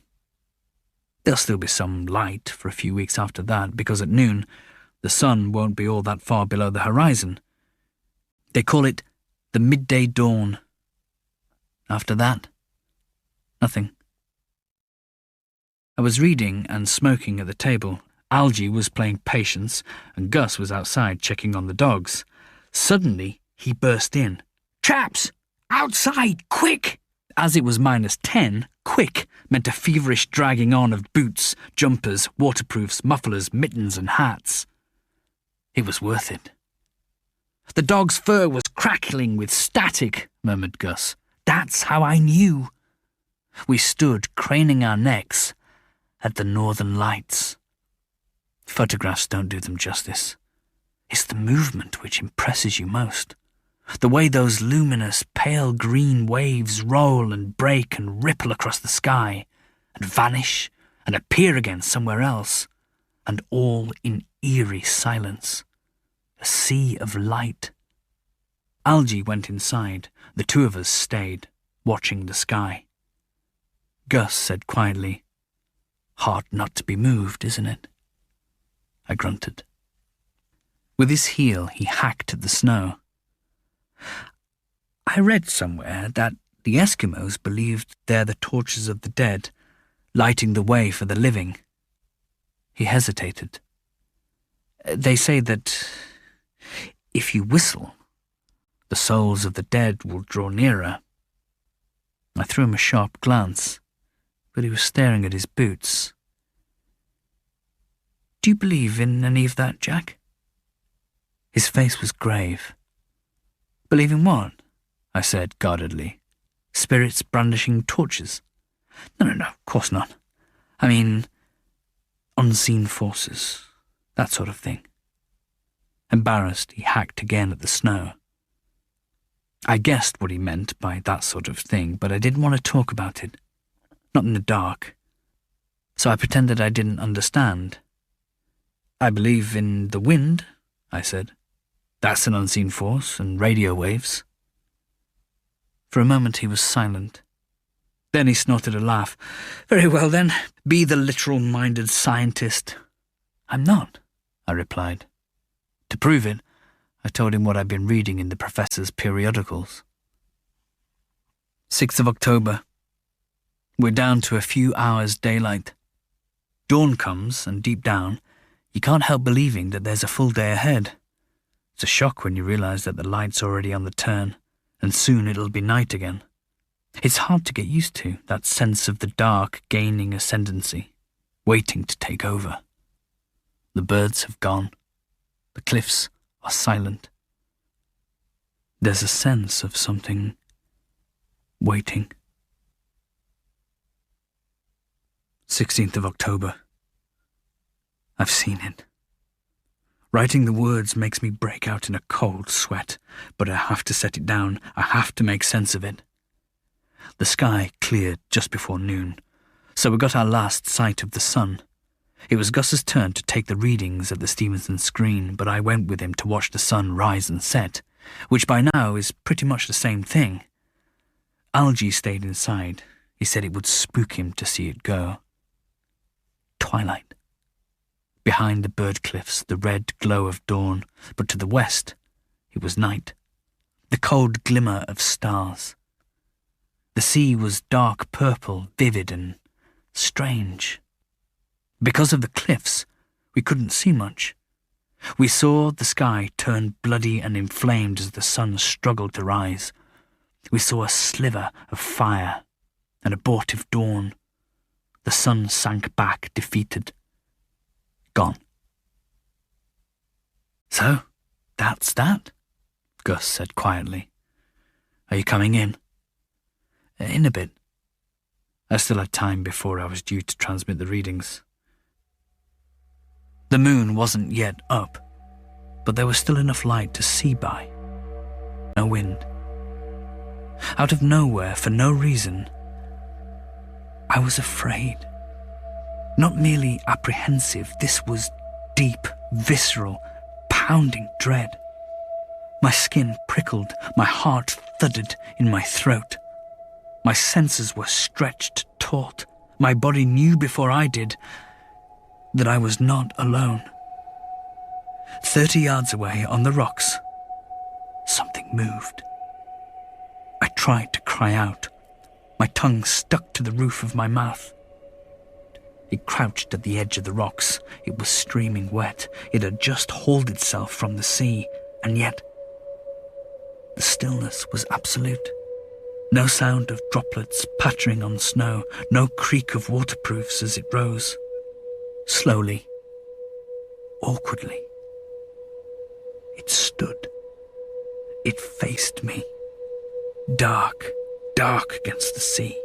There'll still be some light for a few weeks after that, because at noon, the sun won't be all that far below the horizon. They call it the midday dawn. After that, nothing. I was reading and smoking at the table. Algie was playing patience, and Gus was outside checking on the dogs. Suddenly, he burst in. "Chaps! Outside! Quick!" As it was -10, quick meant a feverish dragging on of boots, jumpers, waterproofs, mufflers, mittens, and hats. It was worth it. "The dog's fur was crackling with static," murmured Gus. "That's how I knew." We stood, craning our necks, at the northern lights. Photographs don't do them justice. It's the movement which impresses you most. The way those luminous, pale green waves roll and break and ripple across the sky, and vanish and appear again somewhere else, and all in eerie silence. A sea of light. Algie went inside. The 2 of us stayed, watching the sky. Gus said quietly, "Hard not to be moved, isn't it?" I grunted. With his heel, he hacked at the snow. I read somewhere that the Eskimos believed they're the torches of the dead, lighting the way for the living. He hesitated. They say that if you whistle, the souls of the dead will draw nearer. I threw him a sharp glance, but he was staring at his boots. "Do you believe in any of that, Jack?" His face was grave. "Believe in what?" I said guardedly. "Spirits brandishing torches?" No, of course not. I mean, unseen forces, that sort of thing." Embarrassed, he hacked again at the snow. I guessed what he meant by that sort of thing, but I didn't want to talk about it. Not in the dark. So I pretended I didn't understand. "I believe in the wind," I said. "That's an unseen force, and radio waves." For a moment he was silent. Then he snorted a laugh. "Very well then, be the literal-minded scientist." "I'm not," I replied. To prove it, I told him what I'd been reading in the professor's periodicals. 6th of October. We're down to a few hours daylight. Dawn comes, and deep down, you can't help believing that there's a full day ahead. It's a shock when you realise that the light's already on the turn, and soon it'll be night again. It's hard to get used to, that sense of the dark gaining ascendancy, waiting to take over. The birds have gone. The cliffs are silent. There's a sense of something waiting. 16th of October. I've seen it. Writing the words makes me break out in a cold sweat, but I have to set it down. I have to make sense of it. The sky cleared just before noon, so we got our last sight of the sun. It was Gus's turn to take the readings at the Stevenson screen, but I went with him to watch the sun rise and set, which by now is pretty much the same thing. Algie stayed inside. He said it would spook him to see it go. Twilight. Behind the bird cliffs, the red glow of dawn, but to the west, it was night. The cold glimmer of stars. The sea was dark purple, vivid and strange. Because of the cliffs, we couldn't see much. We saw the sky turn bloody and inflamed as the sun struggled to rise. We saw a sliver of fire, an abortive dawn. The sun sank back, defeated. Gone. So, that's that, Gus said quietly. Are you coming in? In a bit. I still had time before I was due to transmit the readings. The moon wasn't yet up, but there was still enough light to see by. No wind. Out of nowhere, for no reason, I was afraid. Not merely apprehensive, this was deep, visceral, pounding dread. My skin prickled, my heart thudded in my throat. My senses were stretched taut. My body knew before I did that I was not alone. 30 yards away on the rocks, something moved. I tried to cry out. My tongue stuck to the roof of my mouth. It crouched at the edge of the rocks. It was streaming wet. It had just hauled itself from the sea, and yet the stillness was absolute. No sound of droplets pattering on snow, no creak of waterproofs as it rose. Slowly, awkwardly, it stood. It faced me. Dark, dark against the sea.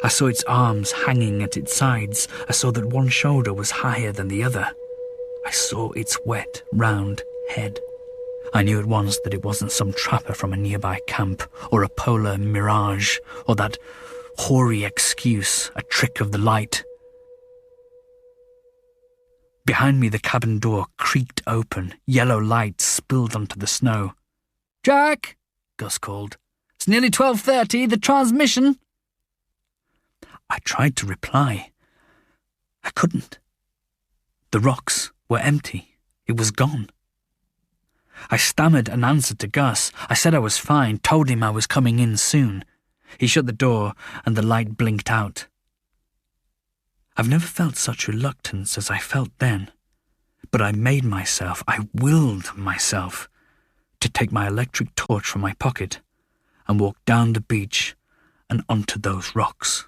I saw its arms hanging at its sides. I saw that one shoulder was higher than the other. I saw its wet, round head. I knew at once that it wasn't some trapper from a nearby camp, or a polar mirage, or that hoary excuse, a trick of the light. Behind me, the cabin door creaked open. Yellow light spilled onto the snow. "Jack!" Gus called. "It's nearly 12:30, the transmission!" I tried to reply. I couldn't. The rocks were empty. It was gone. I stammered an answer to Gus. I said I was fine, told him I was coming in soon. He shut the door and the light blinked out. I've never felt such reluctance as I felt then, but I willed myself to take my electric torch from my pocket and walk down the beach and onto those rocks.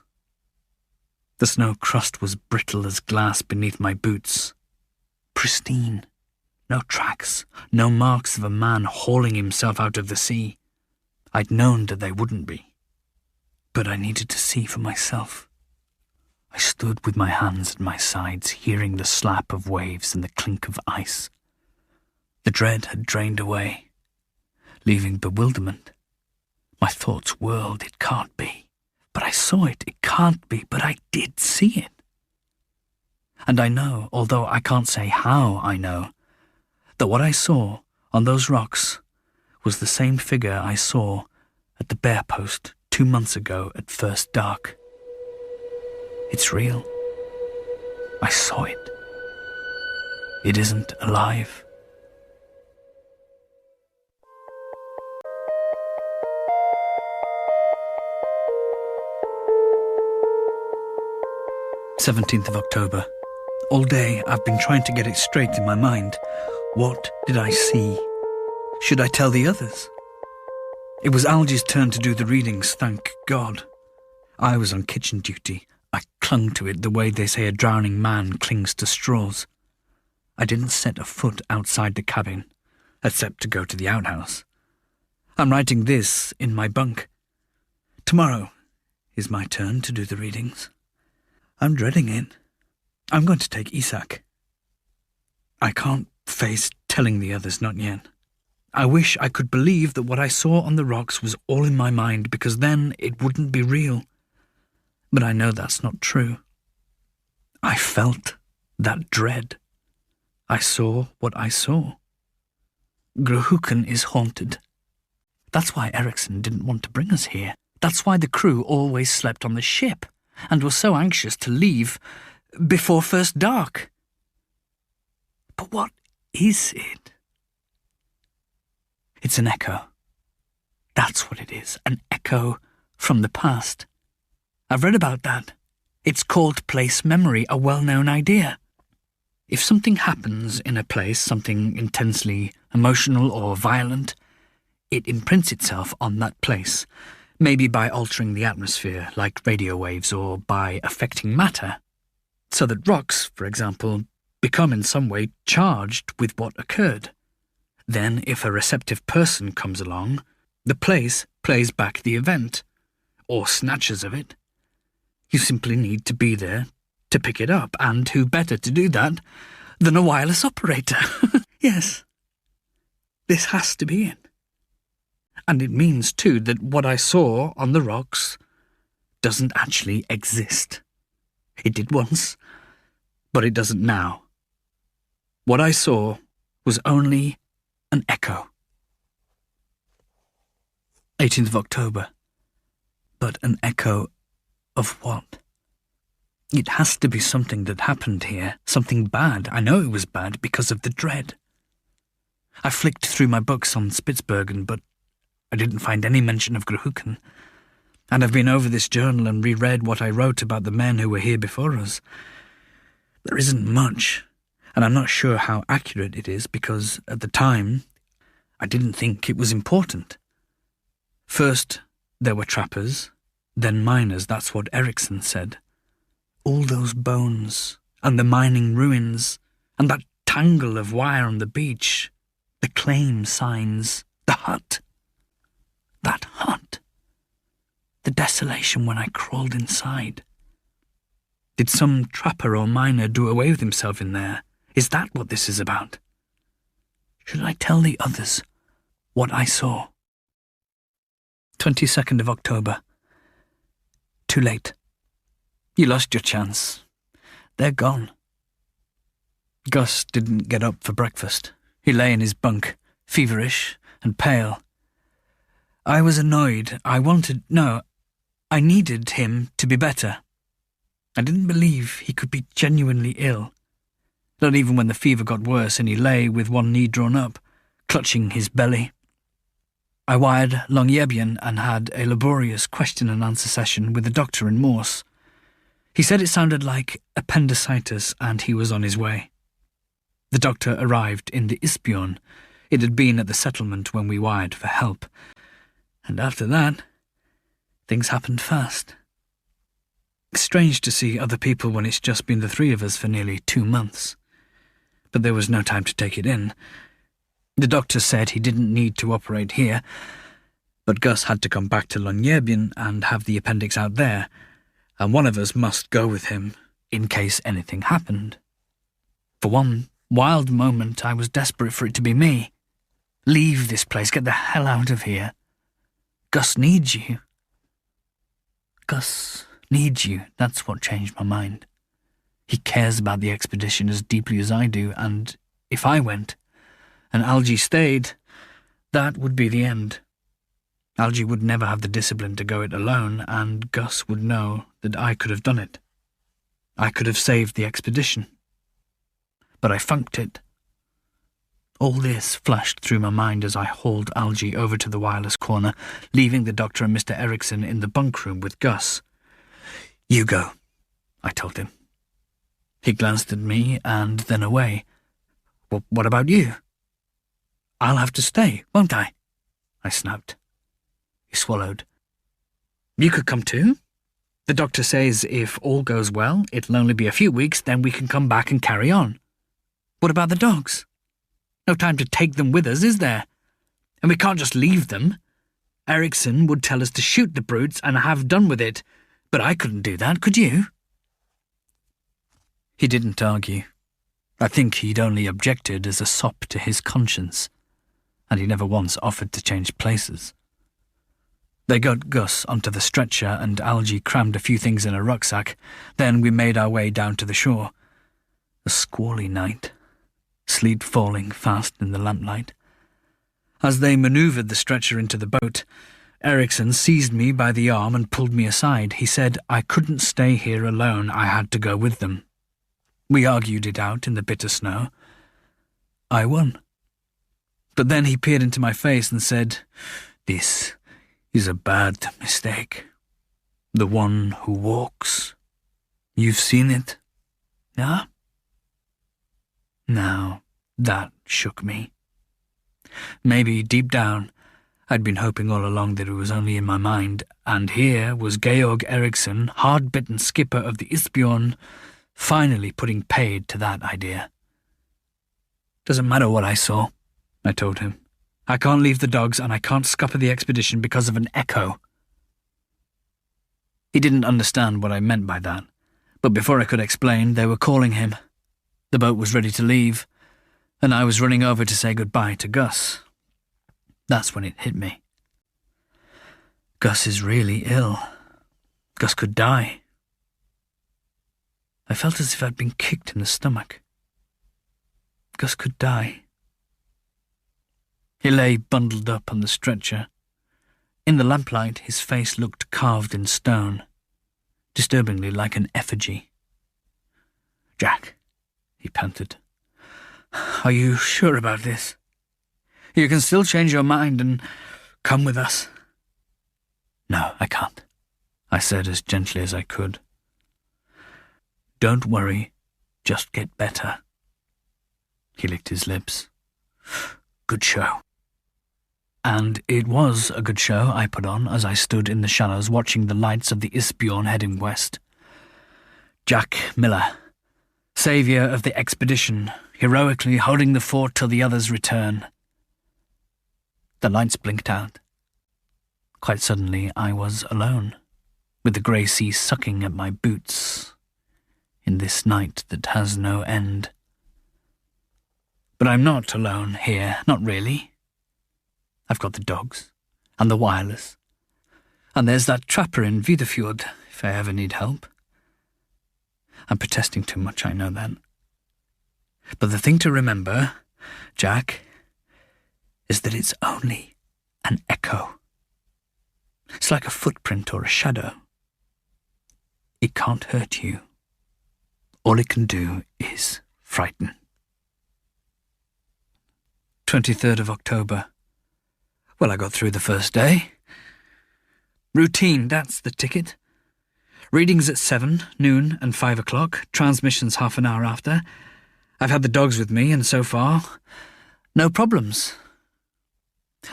The snow crust was brittle as glass beneath my boots. Pristine. No tracks, no marks of a man hauling himself out of the sea. I'd known that they wouldn't be, but I needed to see for myself. I stood with my hands at my sides, hearing the slap of waves and the clink of ice. The dread had drained away, leaving bewilderment. My thoughts whirled. It can't be. But I saw it. It can't be. But I did see it. And I know, although I can't say how I know, that what I saw on those rocks was the same figure I saw at the Bear Post 2 months ago at first dark. It's real. I saw it. It isn't alive. "17th of October. All day I've been trying to get it straight in my mind. What did I see? Should I tell the others? It was Algie's turn to do the readings, thank God. I was on kitchen duty. I clung to it the way they say a drowning man clings to straws. I didn't set a foot outside the cabin, except to go to the outhouse. I'm writing this in my bunk. Tomorrow is my turn to do the readings. I'm dreading it. I'm going to take Isaac. I can't face telling the others not yet. I wish I could believe that what I saw on the rocks was all in my mind, because then it wouldn't be real. But I know that's not true. I felt that dread. I saw what I saw. Grohuken is haunted. That's why Eriksson didn't want to bring us here. That's why the crew always slept on the ship and was so anxious to leave before first dark. But what is it? It's an echo. That's what it is, an echo from the past. I've read about that. It's called place memory, a well-known idea. If something happens in a place, something intensely emotional or violent, it imprints itself on that place, maybe by altering the atmosphere, like radio waves, or by affecting matter, so that rocks, for example, become in some way charged with what occurred. Then, if a receptive person comes along, the place plays back the event, or snatches of it. You simply need to be there to pick it up, and who better to do that than a wireless operator? Yes, this has to be it. And it means, too, that what I saw on the rocks doesn't actually exist. It did once, but it doesn't now. What I saw was only an echo. 18th of October. But an echo of what? It has to be something that happened here, something bad. I know it was bad because of the dread. I flicked through my books on Spitsbergen, but I didn't find any mention of Grohuken. And I've been over this journal and reread what I wrote about the men who were here before us. There isn't much, and I'm not sure how accurate it is because, at the time, I didn't think it was important. First, there were trappers, then miners, that's what Eriksson said. All those bones, and the mining ruins, and that tangle of wire on the beach, the claim signs, the hut. That hut. The desolation when I crawled inside. Did some trapper or miner do away with himself in there? Is that what this is about? Should I tell the others what I saw? 22nd of October. Too late. You lost your chance. They're gone. Gus didn't get up for breakfast. He lay in his bunk, feverish and pale. I was annoyed. I needed him to be better. I didn't believe he could be genuinely ill. Not even when the fever got worse and he lay with one knee drawn up, clutching his belly. I wired Longyearbyen and had a laborious question-and-answer session with the doctor in Morse. He said it sounded like appendicitis and he was on his way. The doctor arrived in the Isbjorn. It had been at the settlement when we wired for help. And after that, things happened fast. Strange to see other people when it's just been the three of us for nearly 2 months. But there was no time to take it in. The doctor said he didn't need to operate here, but Gus had to come back to Longyearbyen and have the appendix out there, and one of us must go with him in case anything happened. For one wild moment, I was desperate for it to be me. Leave this place, get the hell out of here. Gus needs you. Gus needs you. That's what changed my mind. He cares about the expedition as deeply as I do, and if I went, and Algie stayed, that would be the end. Algie would never have the discipline to go it alone, and Gus would know that I could have done it. I could have saved the expedition. But I funked it. All this flashed through my mind as I hauled Algie over to the wireless corner, leaving the doctor and Mr. Eriksson in the bunk room with Gus. "You go," I told him. He glanced at me and then away. What about you?" "I'll have to stay, won't I?" I snapped. He swallowed. "You could come too. The doctor says if all goes well, it'll only be a few weeks, then we can come back and carry on. What about the dogs? No time to take them with us, is there? And we can't just leave them. Eriksson would tell us to shoot the brutes and have done with it, but I couldn't do that, could you?" He didn't argue. I think he'd only objected as a sop to his conscience, and he never once offered to change places. They got Gus onto the stretcher and Algie crammed a few things in a rucksack. Then we made our way down to the shore. A squally night, sleet falling fast in the lamplight. As they manoeuvred the stretcher into the boat, Ericsson seized me by the arm and pulled me aside. He said I couldn't stay here alone, I had to go with them. We argued it out in the bitter snow. I won. But then he peered into my face and said, "This is a bad mistake. The one who walks. You've seen it? Yeah?" Now, that shook me. Maybe deep down, I'd been hoping all along that it was only in my mind, and here was Georg Ericsson, hard-bitten skipper of the Isbjorn, finally putting paid to that idea. "Doesn't matter what I saw," I told him. "I can't leave the dogs and I can't scupper the expedition because of an echo." He didn't understand what I meant by that, but before I could explain, they were calling him. The boat was ready to leave, and I was running over to say goodbye to Gus. That's when it hit me. Gus is really ill. Gus could die. I felt as if I'd been kicked in the stomach. Gus could die. He lay bundled up on the stretcher. In the lamplight, his face looked carved in stone, disturbingly like an effigy. "Jack," he panted, "are you sure about this? You can still change your mind and come with us." "No, I can't," I said as gently as I could. "Don't worry, just get better." He licked his lips. "Good show." And it was a good show I put on as I stood in the shallows watching the lights of the Isbjorn heading west. Jack Miller, saviour of the expedition, heroically holding the fort till the others return. The lights blinked out. Quite suddenly I was alone, with the grey sea sucking at my boots, in this night that has no end. But I'm not alone here, not really. I've got the dogs, and the wireless, and there's that trapper in Videfjord if I ever need help. I'm protesting too much, I know that. But the thing to remember, Jack, is that it's only an echo. It's like a footprint or a shadow. It can't hurt you. All it can do is frighten. 23rd of October. Well, I got through the first day. Routine, that's the ticket. Readings at 7, noon and 5 o'clock, transmissions half an hour after. I've had the dogs with me, and so far, no problems.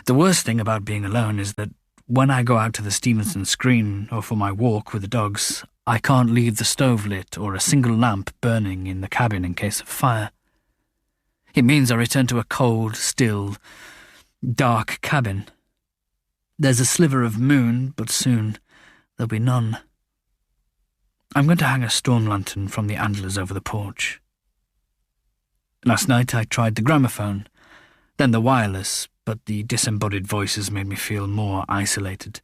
The worst thing about being alone is that when I go out to the Stevenson screen or for my walk with the dogs, I can't leave the stove lit or a single lamp burning in the cabin in case of fire. It means I return to a cold, still, dark cabin. There's a sliver of moon, but soon there'll be none. I'm going to hang a storm lantern from the antlers over the porch. Last night I tried the gramophone, then the wireless, but the disembodied voices made me feel more isolated.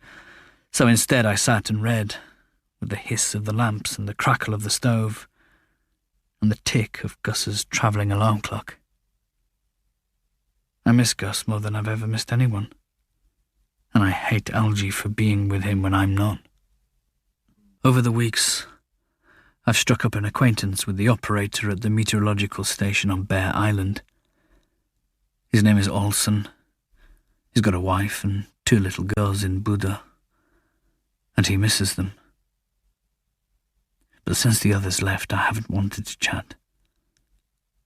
So instead I sat and read, with the hiss of the lamps and the crackle of the stove, and the tick of Gus's travelling alarm clock. I miss Gus more than I've ever missed anyone, and I hate Algie for being with him when I'm not. Over the weeks, I've struck up an acquaintance with the operator at the meteorological station on Bear Island. His name is Olsen. He's got a wife and 2 little girls in Buda, and he misses them. But since the others left, I haven't wanted to chat.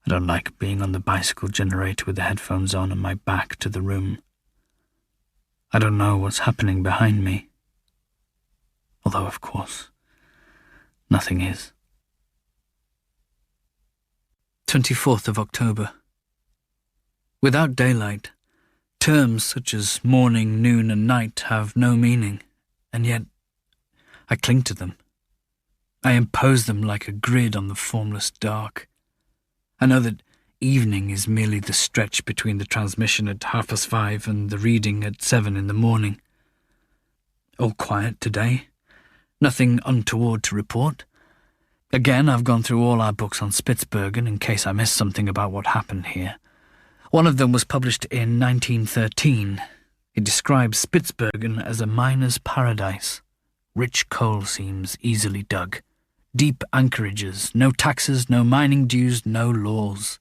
I don't like being on the bicycle generator with the headphones on and my back to the room. I don't know what's happening behind me. Although, of course, nothing is. 24th of October. Without daylight, terms such as morning, noon and night have no meaning, and yet I cling to them. I impose them like a grid on the formless dark. I know that evening is merely the stretch between the transmission at 5:30 and the reading at 7 in the morning. All quiet today. Nothing untoward to report. Again, I've gone through all our books on Spitsbergen in case I missed something about what happened here. One of them was published in 1913. It describes Spitsbergen as a miner's paradise. Rich coal seams easily dug. Deep anchorages, no taxes, no mining dues, no laws.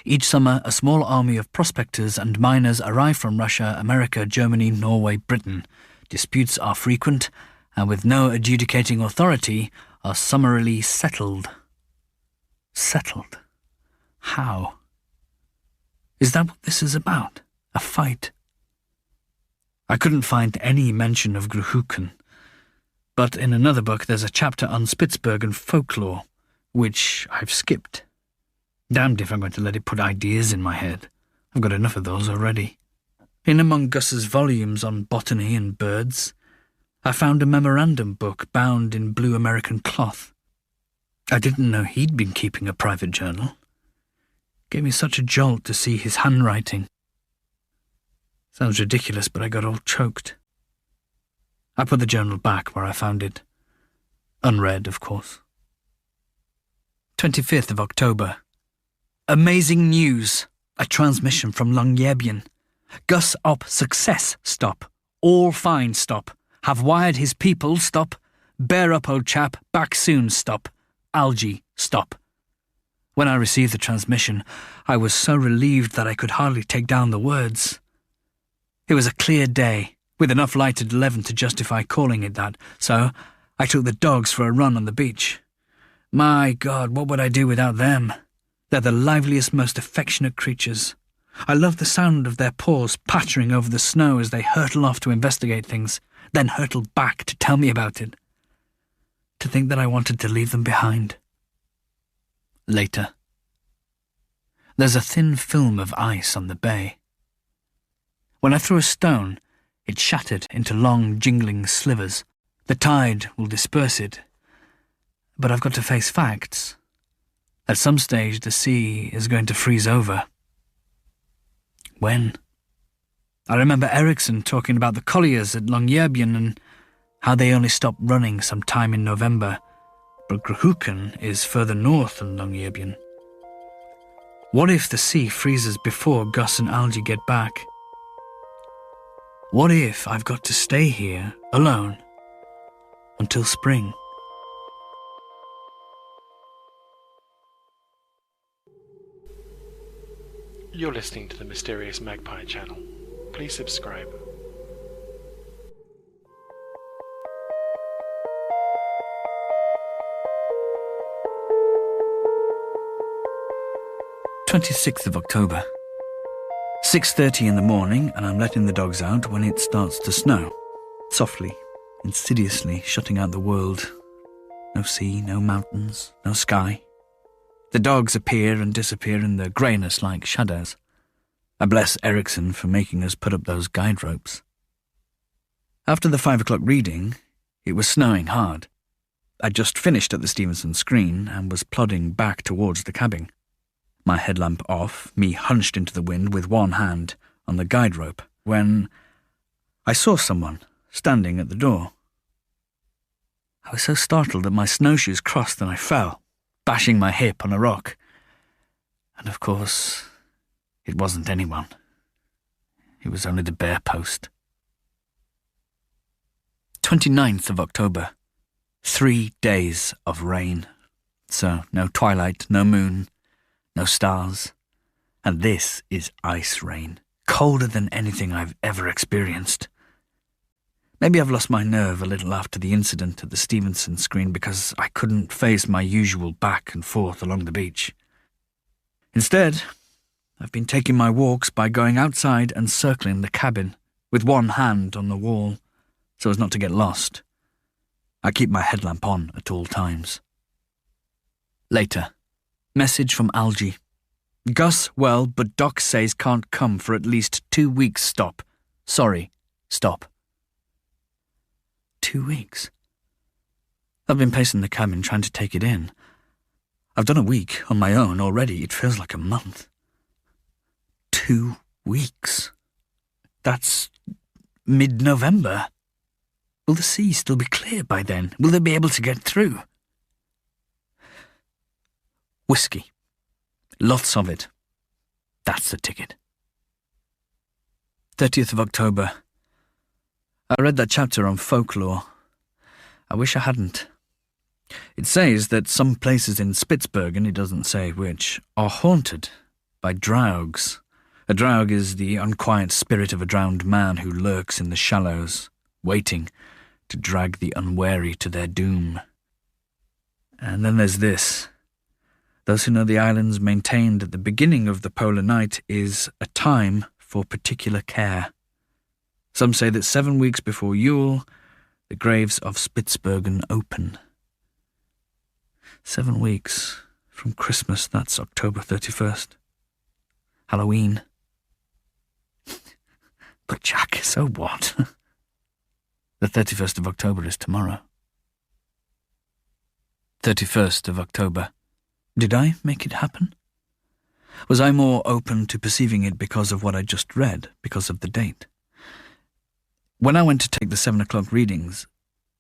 Each summer, a small army of prospectors and miners arrive from Russia, America, Germany, Norway, Britain. Disputes are frequent, and with no adjudicating authority, are summarily settled. Settled? How? Is that what this is about? A fight? I couldn't find any mention of Gruhuken, but in another book there's a chapter on Spitsbergen folklore, which I've skipped. Damned if I'm going to let it put ideas in my head. I've got enough of those already. In among Gus's volumes on botany and birds, I found a memorandum book bound in blue American cloth. I didn't know he'd been keeping a private journal. Gave me such a jolt to see his handwriting. Sounds ridiculous, but I got all choked. I put the journal back where I found it. Unread, of course. 25th of October. Amazing news. A transmission from Longyearbyen. Gus op success, stop. All fine, stop. Have wired his people, stop. Bear up, old chap, back soon, stop. Algae, stop. When I received the transmission, I was so relieved that I could hardly take down the words. It was a clear day, with enough light at 11 to justify calling it that, so I took the dogs for a run on the beach. My God, what would I do without them? They're the liveliest, most affectionate creatures. I love the sound of their paws pattering over the snow as they hurtle off to investigate things, then hurtle back to tell me about it. To think that I wanted to leave them behind. Later. There's a thin film of ice on the bay. When I threw a stone, it shattered into long, jingling slivers. The tide will disperse it. But I've got to face facts. At some stage, the sea is going to freeze over. When? I remember Ericsson talking about the colliers at Longyearbyen and how they only stopped running sometime in November, but Gruhuken is further north than Longyearbyen. What if the sea freezes before Gus and Algae get back? What if I've got to stay here, alone, until spring? You're listening to the Mysterious Magpie channel. Please subscribe. October. 6:30 in the morning, and I'm letting the dogs out when it starts to snow. Softly, insidiously shutting out the world. No sea, no mountains, no sky. The dogs appear and disappear in the greyness like shadows. I bless Ericsson for making us put up those guide ropes. After the 5 o'clock reading, it was snowing hard. I'd just finished at the Stevenson screen and was plodding back towards the cabin. My headlamp off, me hunched into the wind with one hand on the guide rope, when I saw someone standing at the door. I was so startled that my snowshoes crossed and I fell, bashing my hip on a rock. And of course, it wasn't anyone. It was only the bare post. 29th of October. 3 days of rain. So no twilight, no moon, no stars. And this is ice rain, colder than anything I've ever experienced. Maybe I've lost my nerve a little after the incident at the Stevenson screen because I couldn't face my usual back and forth along the beach. Instead, I've been taking my walks by going outside and circling the cabin with one hand on the wall so as not to get lost. I keep my headlamp on at all times. Later. Message from Algae. Gus well, but Doc says can't come for at least 2 weeks, stop. Sorry, stop. 2 weeks? I've been pacing the cabin trying to take it in. I've done a week on my own already. It feels like a month. 2 weeks. That's mid-November. Will the sea still be clear by then? Will they be able to get through? Whiskey. Lots of it. That's the ticket. 30th of October. I read that chapter on folklore. I wish I hadn't. It says that some places in Spitsbergen, it doesn't say which, are haunted by draugs. A draug is the unquiet spirit of a drowned man who lurks in the shallows, waiting to drag the unwary to their doom. And then there's this. Those who know the islands maintained at the beginning of the polar night is a time for particular care. Some say that 7 weeks before Yule, the graves of Spitsbergen open. 7 weeks from Christmas, that's October 31st. Halloween. But Jack, so what? The 31st of October is tomorrow. 31st of October. Did I make it happen? Was I more open to perceiving it because of what I just read, because of the date? When I went to take the 7 o'clock readings,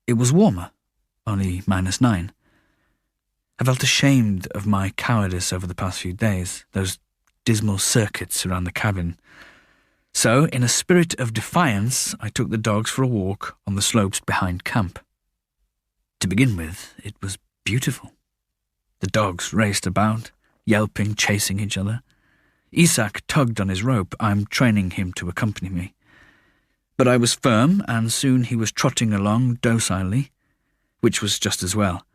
it was warmer, only -9. I felt ashamed of my cowardice over the past few days, those dismal circuits around the cabin. So, in a spirit of defiance, I took the dogs for a walk on the slopes behind camp. To begin with, it was beautiful. The dogs raced about, yelping, chasing each other. Isak tugged on his rope. I'm training him to accompany me. But I was firm, and soon he was trotting along docilely, which was just as well,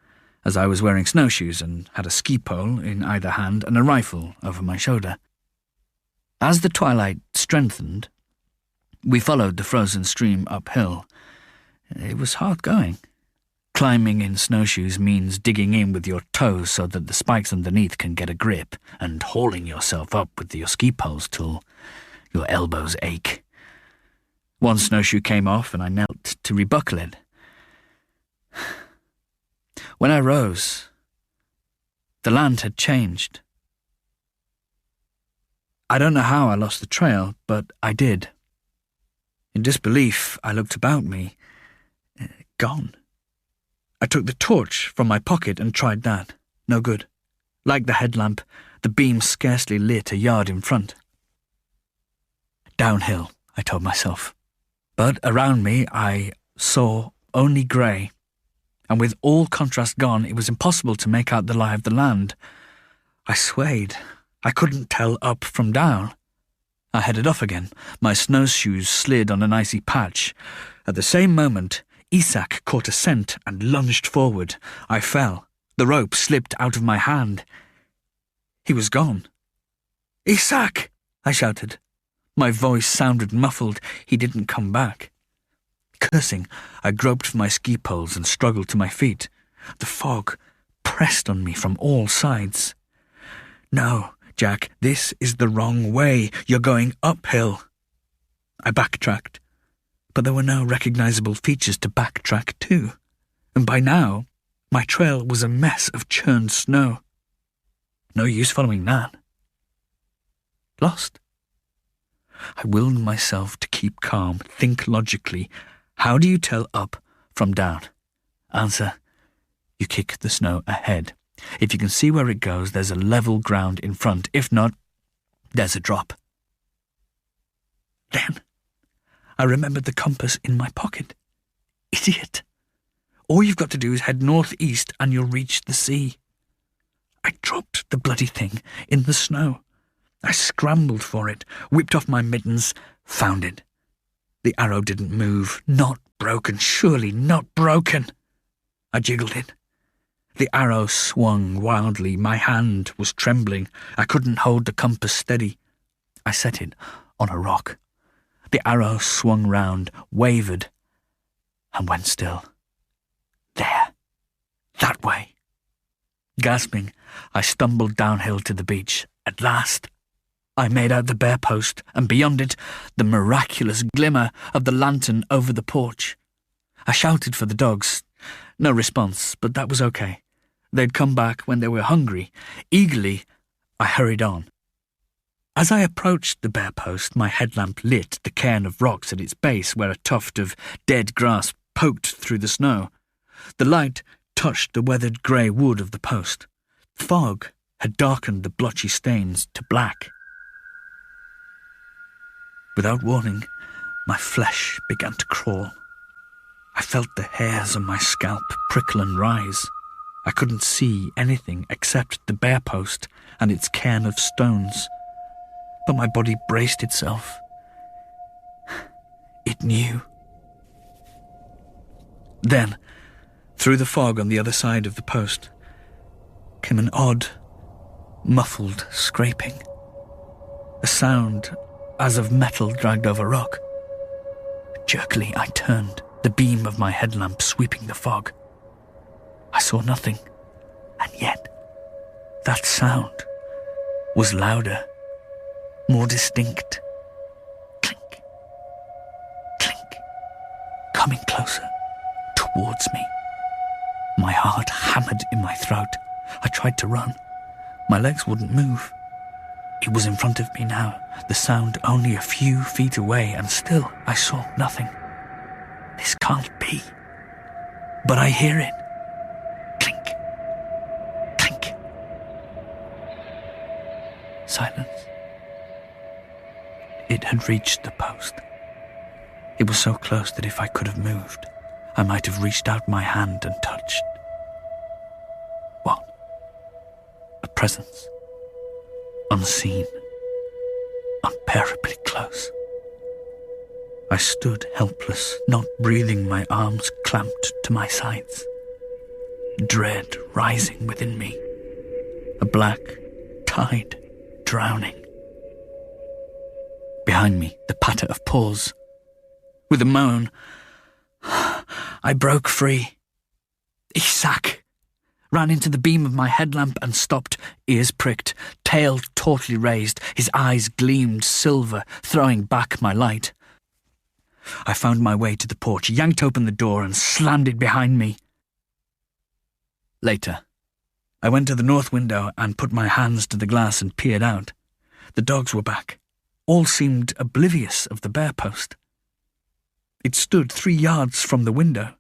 as I was wearing snowshoes and had a ski pole in either hand and a rifle over my shoulder. As the twilight strengthened, we followed the frozen stream uphill. It was hard going. Climbing in snowshoes means digging in with your toes so that the spikes underneath can get a grip and hauling yourself up with your ski poles till your elbows ache. One snowshoe came off and I knelt to rebuckle it. When I rose, the land had changed. I don't know how I lost the trail, but I did. In disbelief, I looked about me. Gone. I took the torch from my pocket and tried that. No good. Like the headlamp, the beam scarcely lit a yard in front. Downhill, I told myself. But around me I saw only grey, and with all contrast gone, it was impossible to make out the lie of the land. I swayed. I couldn't tell up from down. I headed off again. My snowshoes slid on an icy patch. At the same moment, Isak caught a scent and lunged forward. I fell. The rope slipped out of my hand. He was gone. "Isak!" I shouted. My voice sounded muffled. He didn't come back. Cursing, I groped for my ski poles and struggled to my feet. The fog pressed on me from all sides. "No, Jack, this is the wrong way. You're going uphill." I backtracked, but there were no recognizable features to backtrack to, and by now my trail was a mess of churned snow. No use following that. Lost. I willed myself to keep calm, think logically. How do you tell up from down? Answer, you kick the snow ahead. If you can see where it goes, there's a level ground in front. If not, there's a drop. Then I remembered the compass in my pocket. Idiot. All you've got to do is head northeast and you'll reach the sea. I dropped the bloody thing in the snow. I scrambled for it, whipped off my mittens, found it. The arrow didn't move. Not broken, surely not broken. I jiggled it. The arrow swung wildly. My hand was trembling. I couldn't hold the compass steady. I set it on a rock. The arrow swung round, wavered, and went still. There. That way. Gasping, I stumbled downhill to the beach. At last, I made out the bare post, and beyond it, the miraculous glimmer of the lantern over the porch. I shouted for the dogs. No response, but that was okay. They'd come back when they were hungry. Eagerly, I hurried on. As I approached the bare post, my headlamp lit the cairn of rocks at its base where a tuft of dead grass poked through the snow. The light touched the weathered grey wood of the post. Fog had darkened the blotchy stains to black. Without warning, my flesh began to crawl. I felt the hairs on my scalp prickle and rise. I couldn't see anything except the bare post and its cairn of stones. But my body braced itself. It knew. Then, through the fog on the other side of the post, came an odd, muffled scraping. A sound as of metal dragged over rock. Jerkily, I turned, the beam of my headlamp sweeping the fog. I saw nothing, and yet that sound was louder, more distinct. Clink, clink, coming closer, towards me. My heart hammered in my throat. I tried to run. My legs wouldn't move. It was in front of me now, the sound only a few feet away, and still I saw nothing. This can't be. But I hear it. Clink, clink. Silence. It had reached the post. It was so close that if I could have moved, I might have reached out my hand and touched. What? A presence. Unseen. Unbearably close. I stood helpless, not breathing, my arms clamped to my sides. Dread rising within me. A black tide drowning. Behind me, the patter of paws. With a moan, I broke free. Isak! Ran into the beam of my headlamp and stopped, ears pricked, tail tautly raised, his eyes gleamed silver, throwing back my light. I found my way to the porch, yanked open the door and slammed it behind me. Later, I went to the north window and put my hands to the glass and peered out. The dogs were back. All seemed oblivious of the bare post. It stood 3 yards from the window.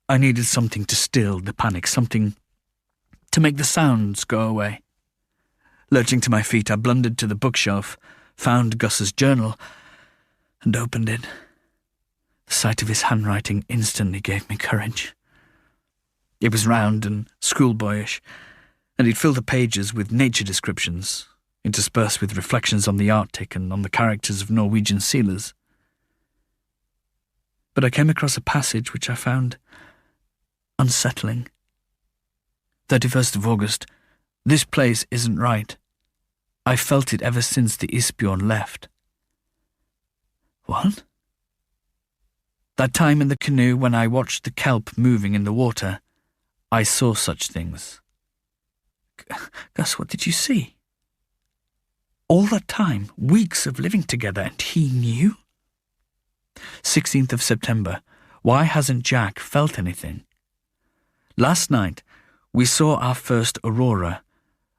I needed something to still the panic, something to make the sounds go away. Lurching to my feet, I blundered to the bookshelf, found Gus's journal, and opened it. The sight of his handwriting instantly gave me courage. It was round and schoolboyish, and he'd filled the pages with nature descriptions, interspersed with reflections on the Arctic and on the characters of Norwegian sealers. But I came across a passage which I found unsettling. 31st of August. This place isn't right. I've felt it ever since the Isbjorn left. What? That time in the canoe when I watched the kelp moving in the water, I saw such things. Gus, what did you see? All that time, weeks of living together, and he knew? 16th of September. Why hasn't Jack felt anything? Last night, we saw our first aurora.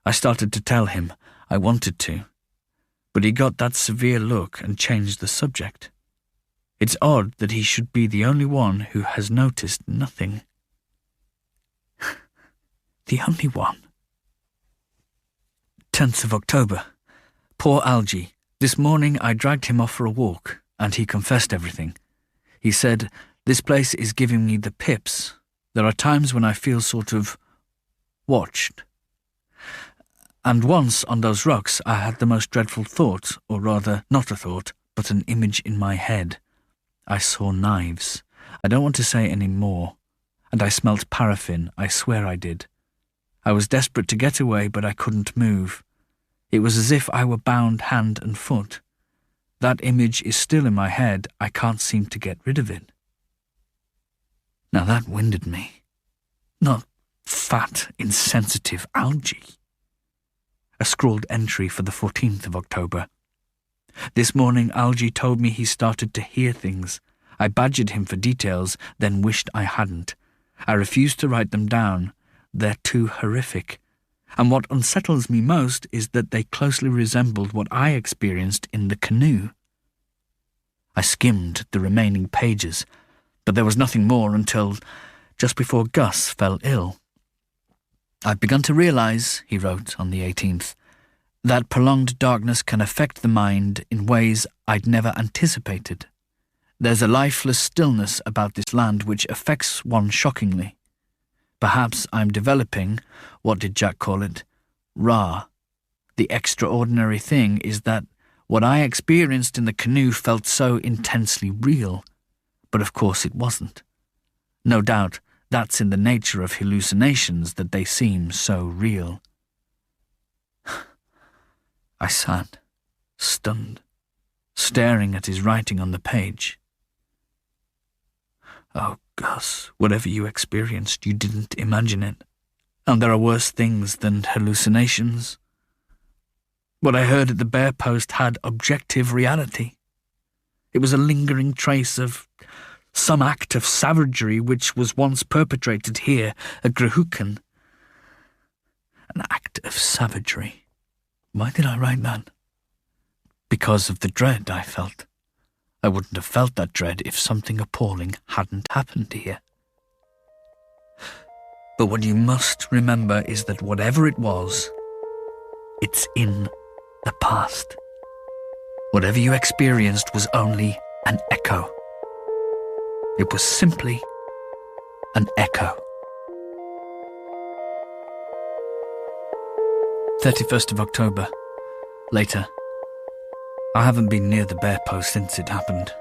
I started to tell him I wanted to, but he got that severe look and changed the subject. It's odd that he should be the only one who has noticed nothing. The only one. 10th of October. Poor Algie. This morning I dragged him off for a walk, and he confessed everything. He said, "This place is giving me the pips. There are times when I feel sort of watched. And once on those rocks I had the most dreadful thought, or rather not a thought, but an image in my head. I saw knives. I don't want to say any more. And I smelt paraffin, I swear I did. I was desperate to get away, but I couldn't move. It was as if I were bound hand and foot. That image is still in my head. I can't seem to get rid of it." Now that winded me. Not fat, insensitive Algie. A scrawled entry for the 14th of October. This morning Algie told me he started to hear things. I badgered him for details, then wished I hadn't. I refused to write them down, they're too horrific. And what unsettles me most is that they closely resembled what I experienced in the canoe. I skimmed the remaining pages, but there was nothing more until just before Gus fell ill. "I've begun to realise," he wrote on the 18th, "that prolonged darkness can affect the mind in ways I'd never anticipated. There's a lifeless stillness about this land which affects one shockingly. Perhaps I'm developing, what did Jack call it? Ra. The extraordinary thing is that what I experienced in the canoe felt so intensely real, but of course it wasn't. No doubt that's in the nature of hallucinations that they seem so real." I sat, stunned, staring at his writing on the page. "Oh, Gus, whatever you experienced, you didn't imagine it. And there are worse things than hallucinations. What I heard at the Bear Post had objective reality. It was a lingering trace of some act of savagery which was once perpetrated here at Grahuken. An act of savagery. Why did I write that? Because of the dread I felt. I wouldn't have felt that dread if something appalling hadn't happened here. But what you must remember is that whatever it was, it's in the past. Whatever you experienced was only an echo. It was simply an echo." 31st of October. Later. I haven't been near the Bear Post since it happened.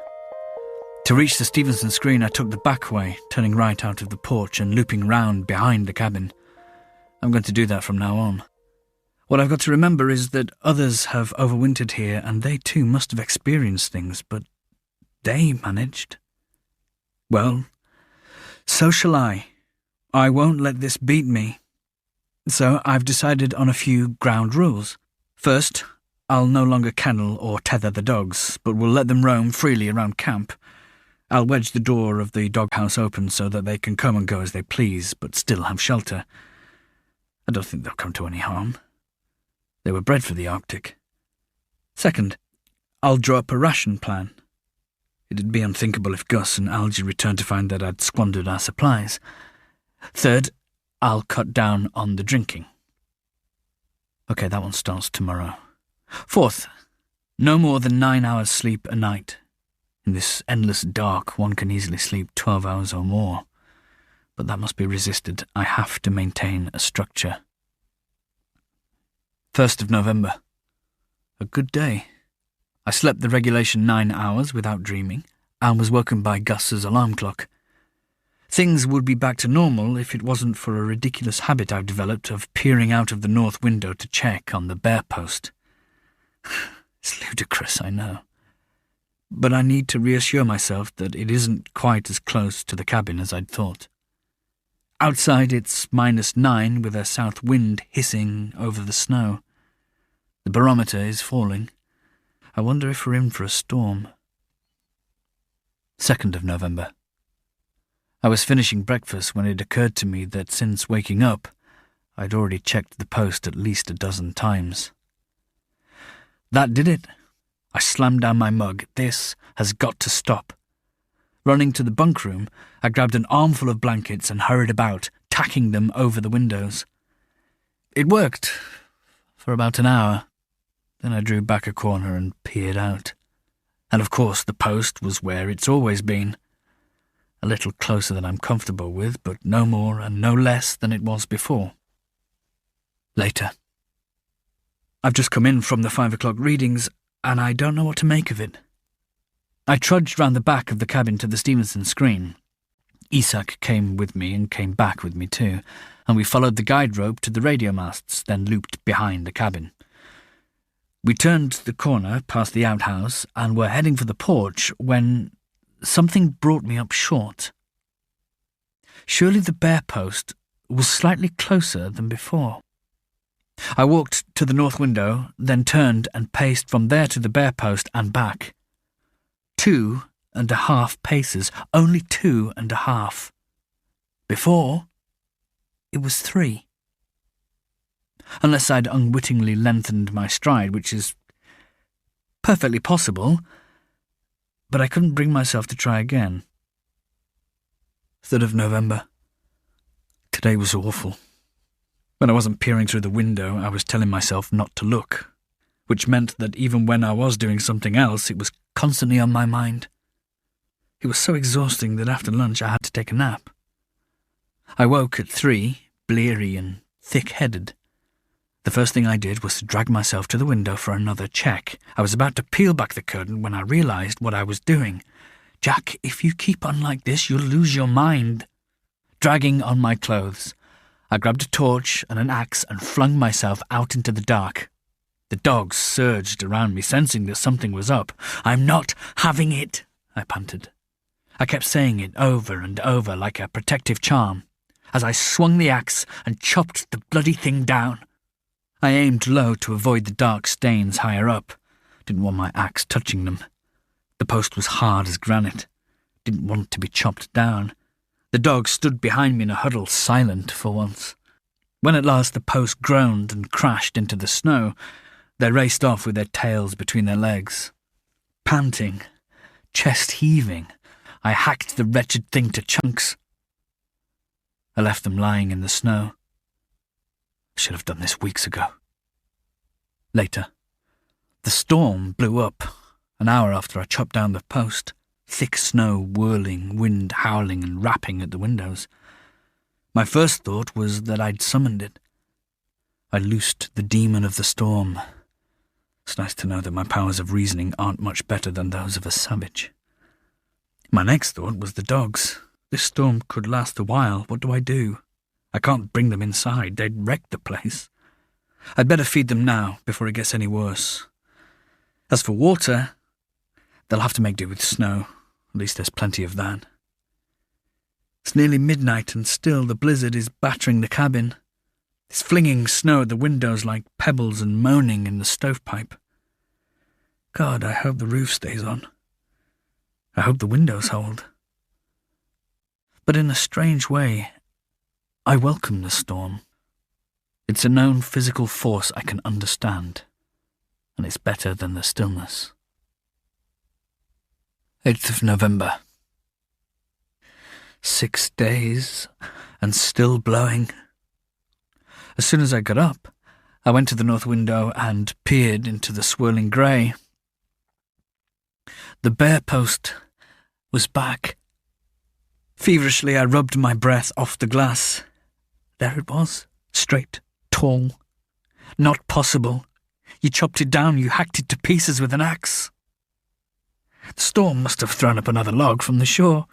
To reach the Stevenson screen, I took the back way, turning right out of the porch and looping round behind the cabin. I'm going to do that from now on. What I've got to remember is that others have overwintered here and they too must have experienced things, but they managed. Well, so shall I. I won't let this beat me. So I've decided on a few ground rules. First, I'll no longer kennel or tether the dogs, but will let them roam freely around camp. I'll wedge the door of the doghouse open so that they can come and go as they please, but still have shelter. I don't think they'll come to any harm. They were bred for the Arctic. Second, I'll draw up a ration plan. It'd be unthinkable if Gus and Algie returned to find that I'd squandered our supplies. Third, I'll cut down on the drinking. Okay, that one starts tomorrow. Fourth, no more than 9 hours sleep a night. In this endless dark, one can easily sleep 12 hours or more. But that must be resisted. I have to maintain a structure. 1st of November. A good day. I slept the regulation 9 hours without dreaming, and was woken by Gus's alarm clock. Things would be back to normal if it wasn't for a ridiculous habit I've developed of peering out of the north window to check on the Bear Post. It's ludicrous, I know. But I need to reassure myself that it isn't quite as close to the cabin as I'd thought. Outside it's -9 with a south wind hissing over the snow. The barometer is falling. I wonder if we're in for a storm. 2nd of November. I was finishing breakfast when it occurred to me that since waking up, I'd already checked the post at least a dozen times. That did it. I slammed down my mug. This has got to stop. Running to the bunk room, I grabbed an armful of blankets and hurried about, tacking them over the windows. It worked for about an hour. Then I drew back a corner and peered out. And of course the post was where it's always been. A little closer than I'm comfortable with, but no more and no less than it was before. Later. I've just come in from the 5 o'clock readings, and I don't know what to make of it. I trudged round the back of the cabin to the Stevenson screen. Isak came with me and came back with me too, and we followed the guide rope to the radio masts, then looped behind the cabin. We turned the corner past the outhouse and were heading for the porch when something brought me up short. Surely the Bear Post was slightly closer than before. I walked to the north window, then turned and paced from there to the Bear Post and back. 2.5 paces, only 2.5. Before, it was 3. Unless I'd unwittingly lengthened my stride, which is perfectly possible, but I couldn't bring myself to try again. 3rd of November. Today was awful. When I wasn't peering through the window, I was telling myself not to look, which meant that even when I was doing something else, it was constantly on my mind. It was so exhausting that after lunch I had to take a nap. I woke at 3, bleary and thick-headed. The first thing I did was to drag myself to the window for another check. I was about to peel back the curtain when I realised what I was doing. "Jack, if you keep on like this, you'll lose your mind." Dragging on my clothes, I grabbed a torch and an axe and flung myself out into the dark. The dogs surged around me, sensing that something was up. "I'm not having it," I panted. I kept saying it over and over like a protective charm, as I swung the axe and chopped the bloody thing down. I aimed low to avoid the dark stains higher up. Didn't want my axe touching them. The post was hard as granite. Didn't want to be chopped down. The dogs stood behind me in a huddle, silent for once. When at last the post groaned and crashed into the snow, they raced off with their tails between their legs. Panting, chest heaving, I hacked the wretched thing to chunks. I left them lying in the snow. I should have done this weeks ago. Later, the storm blew up an hour after I chopped down the post. Thick snow whirling, wind howling and rapping at the windows. My first thought was that I'd summoned it. I loosed the demon of the storm. It's nice to know that my powers of reasoning aren't much better than those of a savage. My next thought was the dogs. This storm could last a while. What do I do? I can't bring them inside. They'd wreck the place. I'd better feed them now, before it gets any worse. As for water, they'll have to make do with snow. At least there's plenty of that. It's nearly midnight and still the blizzard is battering the cabin. It's flinging snow at the windows like pebbles and moaning in the stovepipe. God, I hope the roof stays on. I hope the windows hold. But in a strange way, I welcome the storm. It's a known physical force I can understand, and it's better than the stillness. 8th of November. 6 days, and still blowing. As soon as I got up, I went to the north window and peered into the swirling grey. The bare post was back. Feverishly I rubbed my breath off the glass. There it was, straight, tall. Not possible. You chopped it down, you hacked it to pieces with an axe. The storm must have thrown up another log from the shore.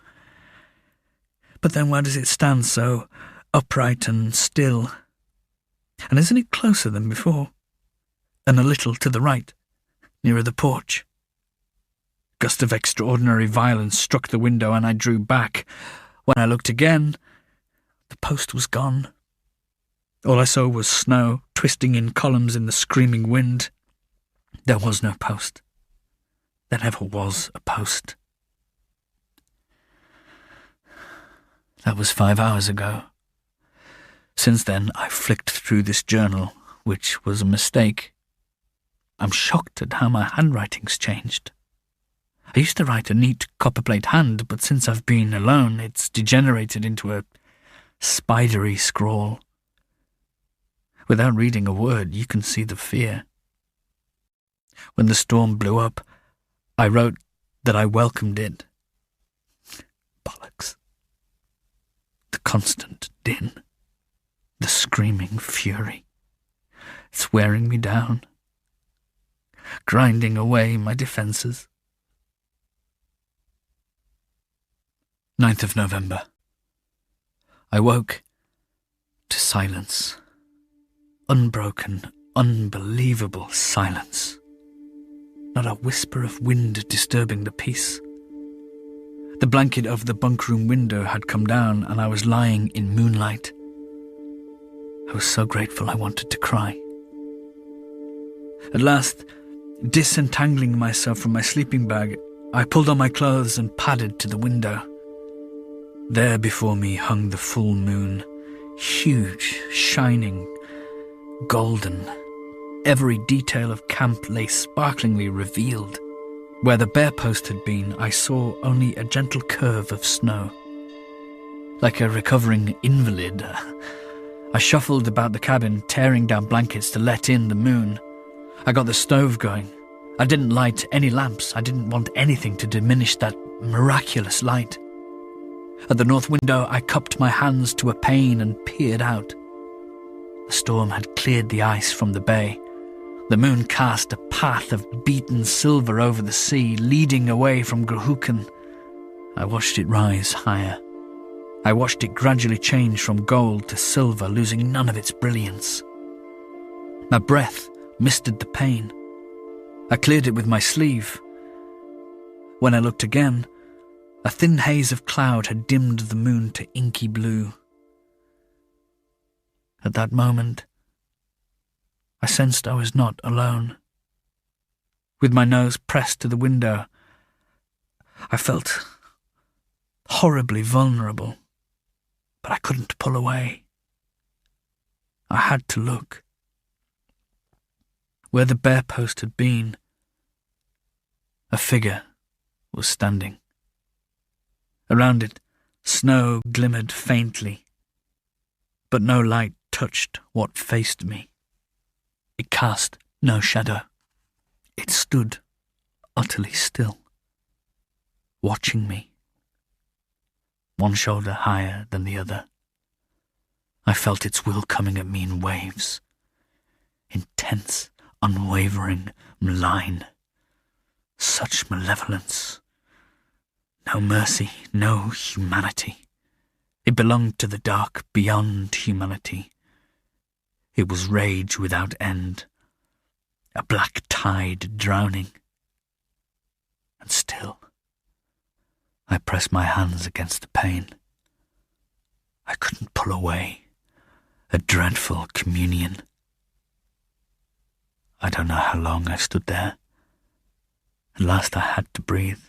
But then why does it stand so upright and still? And isn't it closer than before? And a little to the right, nearer the porch. A gust of extraordinary violence struck the window and I drew back. When I looked again, the post was gone. All I saw was snow, twisting in columns in the screaming wind. There was no post. There never was a post. That was 5 hours ago. Since then, I flicked through this journal, which was a mistake. I'm shocked at how my handwriting's changed. I used to write a neat copperplate hand, but since I've been alone, it's degenerated into a spidery scrawl. Without reading a word, you can see the fear. When the storm blew up, I wrote that I welcomed it. Bollocks. The constant din. The screaming fury. It's wearing me down. Grinding away my defences. 9th of November. I woke to silence. Unbroken, unbelievable silence. Not a whisper of wind disturbing the peace. The blanket over the bunk room window had come down and I was lying in moonlight. I was so grateful I wanted to cry. At last, disentangling myself from my sleeping bag, I pulled on my clothes and padded to the window. There before me hung the full moon, Huge, shining, golden. Every detail of camp lay sparklingly revealed. Where the bear post had been, I saw only a gentle curve of snow. Like a recovering invalid, I shuffled about the cabin, tearing down blankets to let in the moon. I got the stove going. I didn't light any lamps. I didn't want anything to diminish that miraculous light. At the north window, I cupped my hands to a pane and peered out. The storm had cleared the ice from the bay. The moon cast a path of beaten silver over the sea, leading away from Grohuken. I watched it rise higher. I watched it gradually change from gold to silver, losing none of its brilliance. My breath misted the pane. I cleared it with my sleeve. When I looked again, a thin haze of cloud had dimmed the moon to inky blue. At that moment, I sensed I was not alone. With my nose pressed to the window, I felt horribly vulnerable, but I couldn't pull away. I had to look. Where the bear post had been, a figure was standing. Around it, snow glimmered faintly, but no light touched what faced me. It cast no shadow. It stood utterly still, watching me, one shoulder higher than the other. I felt its will coming at me in waves, intense, unwavering, malign. Such malevolence. No mercy, no humanity. It belonged to the dark beyond humanity. It was rage without end, a black tide drowning. And still, I pressed my hands against the pane. I couldn't pull away. A dreadful communion. I don't know how long I stood there. At last I had to breathe,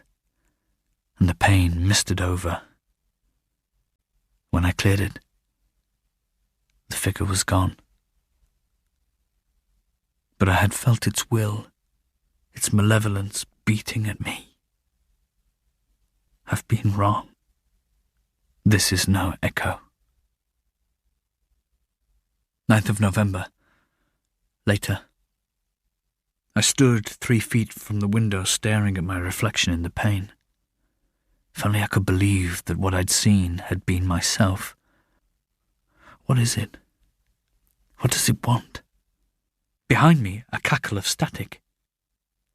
and the pain misted over. When I cleared it, the figure was gone. But I had felt its will, its malevolence beating at me. I've been wrong. This is no echo. 9th of November. Later. I stood 3 feet from the window staring at my reflection in the pane. If only I could believe that what I'd seen had been myself. What is it? What does it want? Behind me, a cackle of static.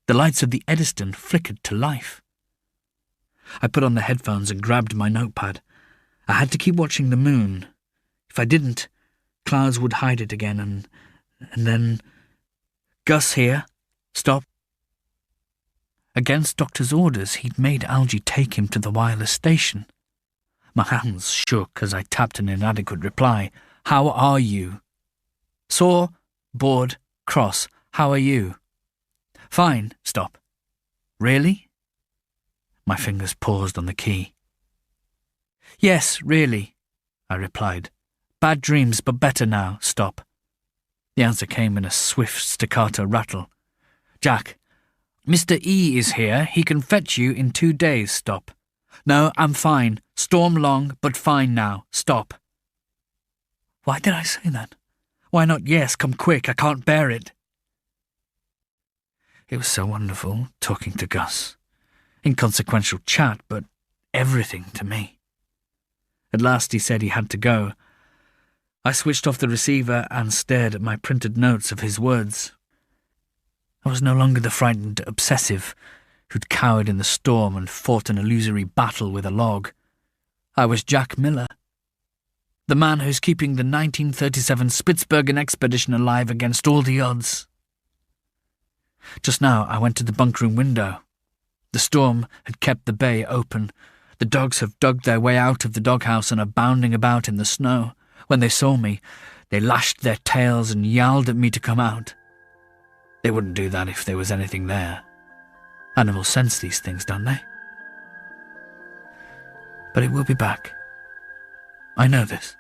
The lights of the Eddystone flickered to life. I put on the headphones and grabbed my notepad. I had to keep watching the moon. If I didn't, clouds would hide it again, and then... Gus here. Stop. Against Doctor's orders, he'd made Algie take him to the wireless station. My hands shook as I tapped an inadequate reply. How are you? Sore, bored, cross. How are you? Fine. Stop. Really? My fingers paused on the key. Yes, really, I replied. Bad dreams, but better now. Stop. The answer came in a swift staccato rattle. Jack, Mr. E is here. He can fetch you in 2 days. Stop. No, I'm fine. Storm long, but fine now. Stop. Why did I say that? Why not yes, come quick, I can't bear it. It was so wonderful talking to Gus. Inconsequential chat, but everything to me. At last he said he had to go. I switched off the receiver and stared at my printed notes of his words. I was no longer the frightened obsessive who'd cowered in the storm and fought an illusory battle with a log. I was Jack Miller, the man who's keeping the 1937 Spitsbergen expedition alive against all the odds. Just now I went to the bunkroom window. The storm had kept the bay open. The dogs have dug their way out of the doghouse and are bounding about in the snow. When they saw me, they lashed their tails and yowled at me to come out. They wouldn't do that if there was anything there. Animals sense these things, don't they? But it will be back. I know this.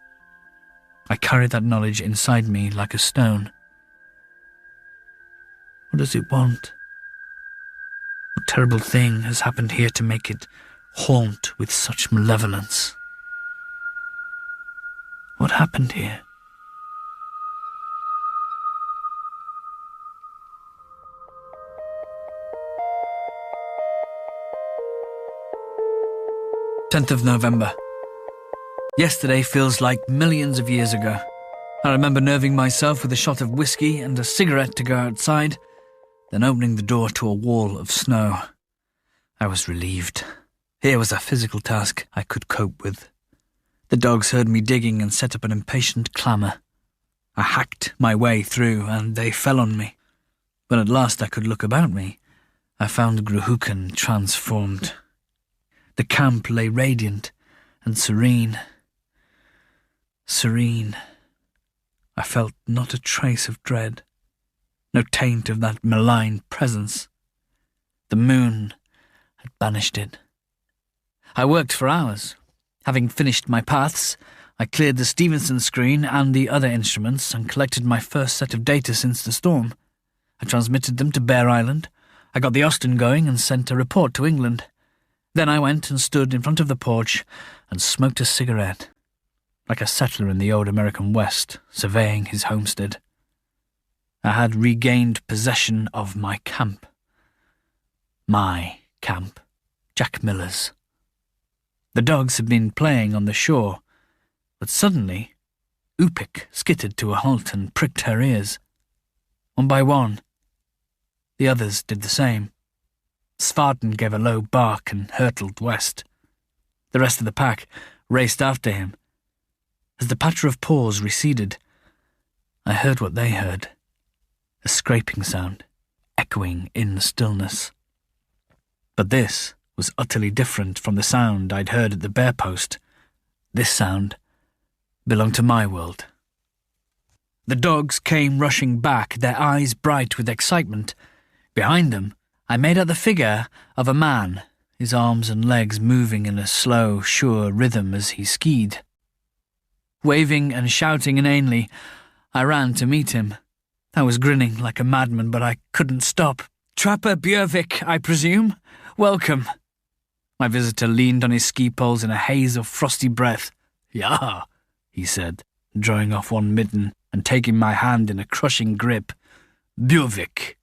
I carry that knowledge inside me like a stone. What does it want? What terrible thing has happened here to make it haunt with such malevolence? What happened here? November 10th. Yesterday feels like millions of years ago. I remember nerving myself with a shot of whiskey and a cigarette to go outside, then opening the door to a wall of snow. I was relieved. Here was a physical task I could cope with. The dogs heard me digging and set up an impatient clamour. I hacked my way through and they fell on me. When at last I could look about me, I found Gruhuken transformed. The camp lay radiant and serene. Serene. I felt not a trace of dread, no taint of that malign presence. The moon had banished it. I worked for hours. Having finished my paths, I cleared the Stevenson screen and the other instruments and collected my first set of data since the storm. I transmitted them to Bear Island. I got the Austin going and sent a report to England. Then I went and stood in front of the porch and smoked a cigarette, like a settler in the old American West, surveying his homestead. I had regained possession of my camp. My camp, Jack Miller's. The dogs had been playing on the shore, but suddenly Upik skittered to a halt and pricked her ears. One by one, the others did the same. Svarten gave a low bark and hurtled west. The rest of the pack raced after him. As the patter of paws receded, I heard what they heard, a scraping sound, echoing in the stillness. But this was utterly different from the sound I'd heard at the bear post. This sound belonged to my world. The dogs came rushing back, their eyes bright with excitement. Behind them, I made out the figure of a man, his arms and legs moving in a slow, sure rhythm as he skied. Waving and shouting inanely, I ran to meet him. I was grinning like a madman, but I couldn't stop. "Trapper Björvik, I presume? Welcome." My visitor leaned on his ski poles in a haze of frosty breath. "Ja," he said, drawing off one mitten and taking my hand in a crushing grip. "Björvik."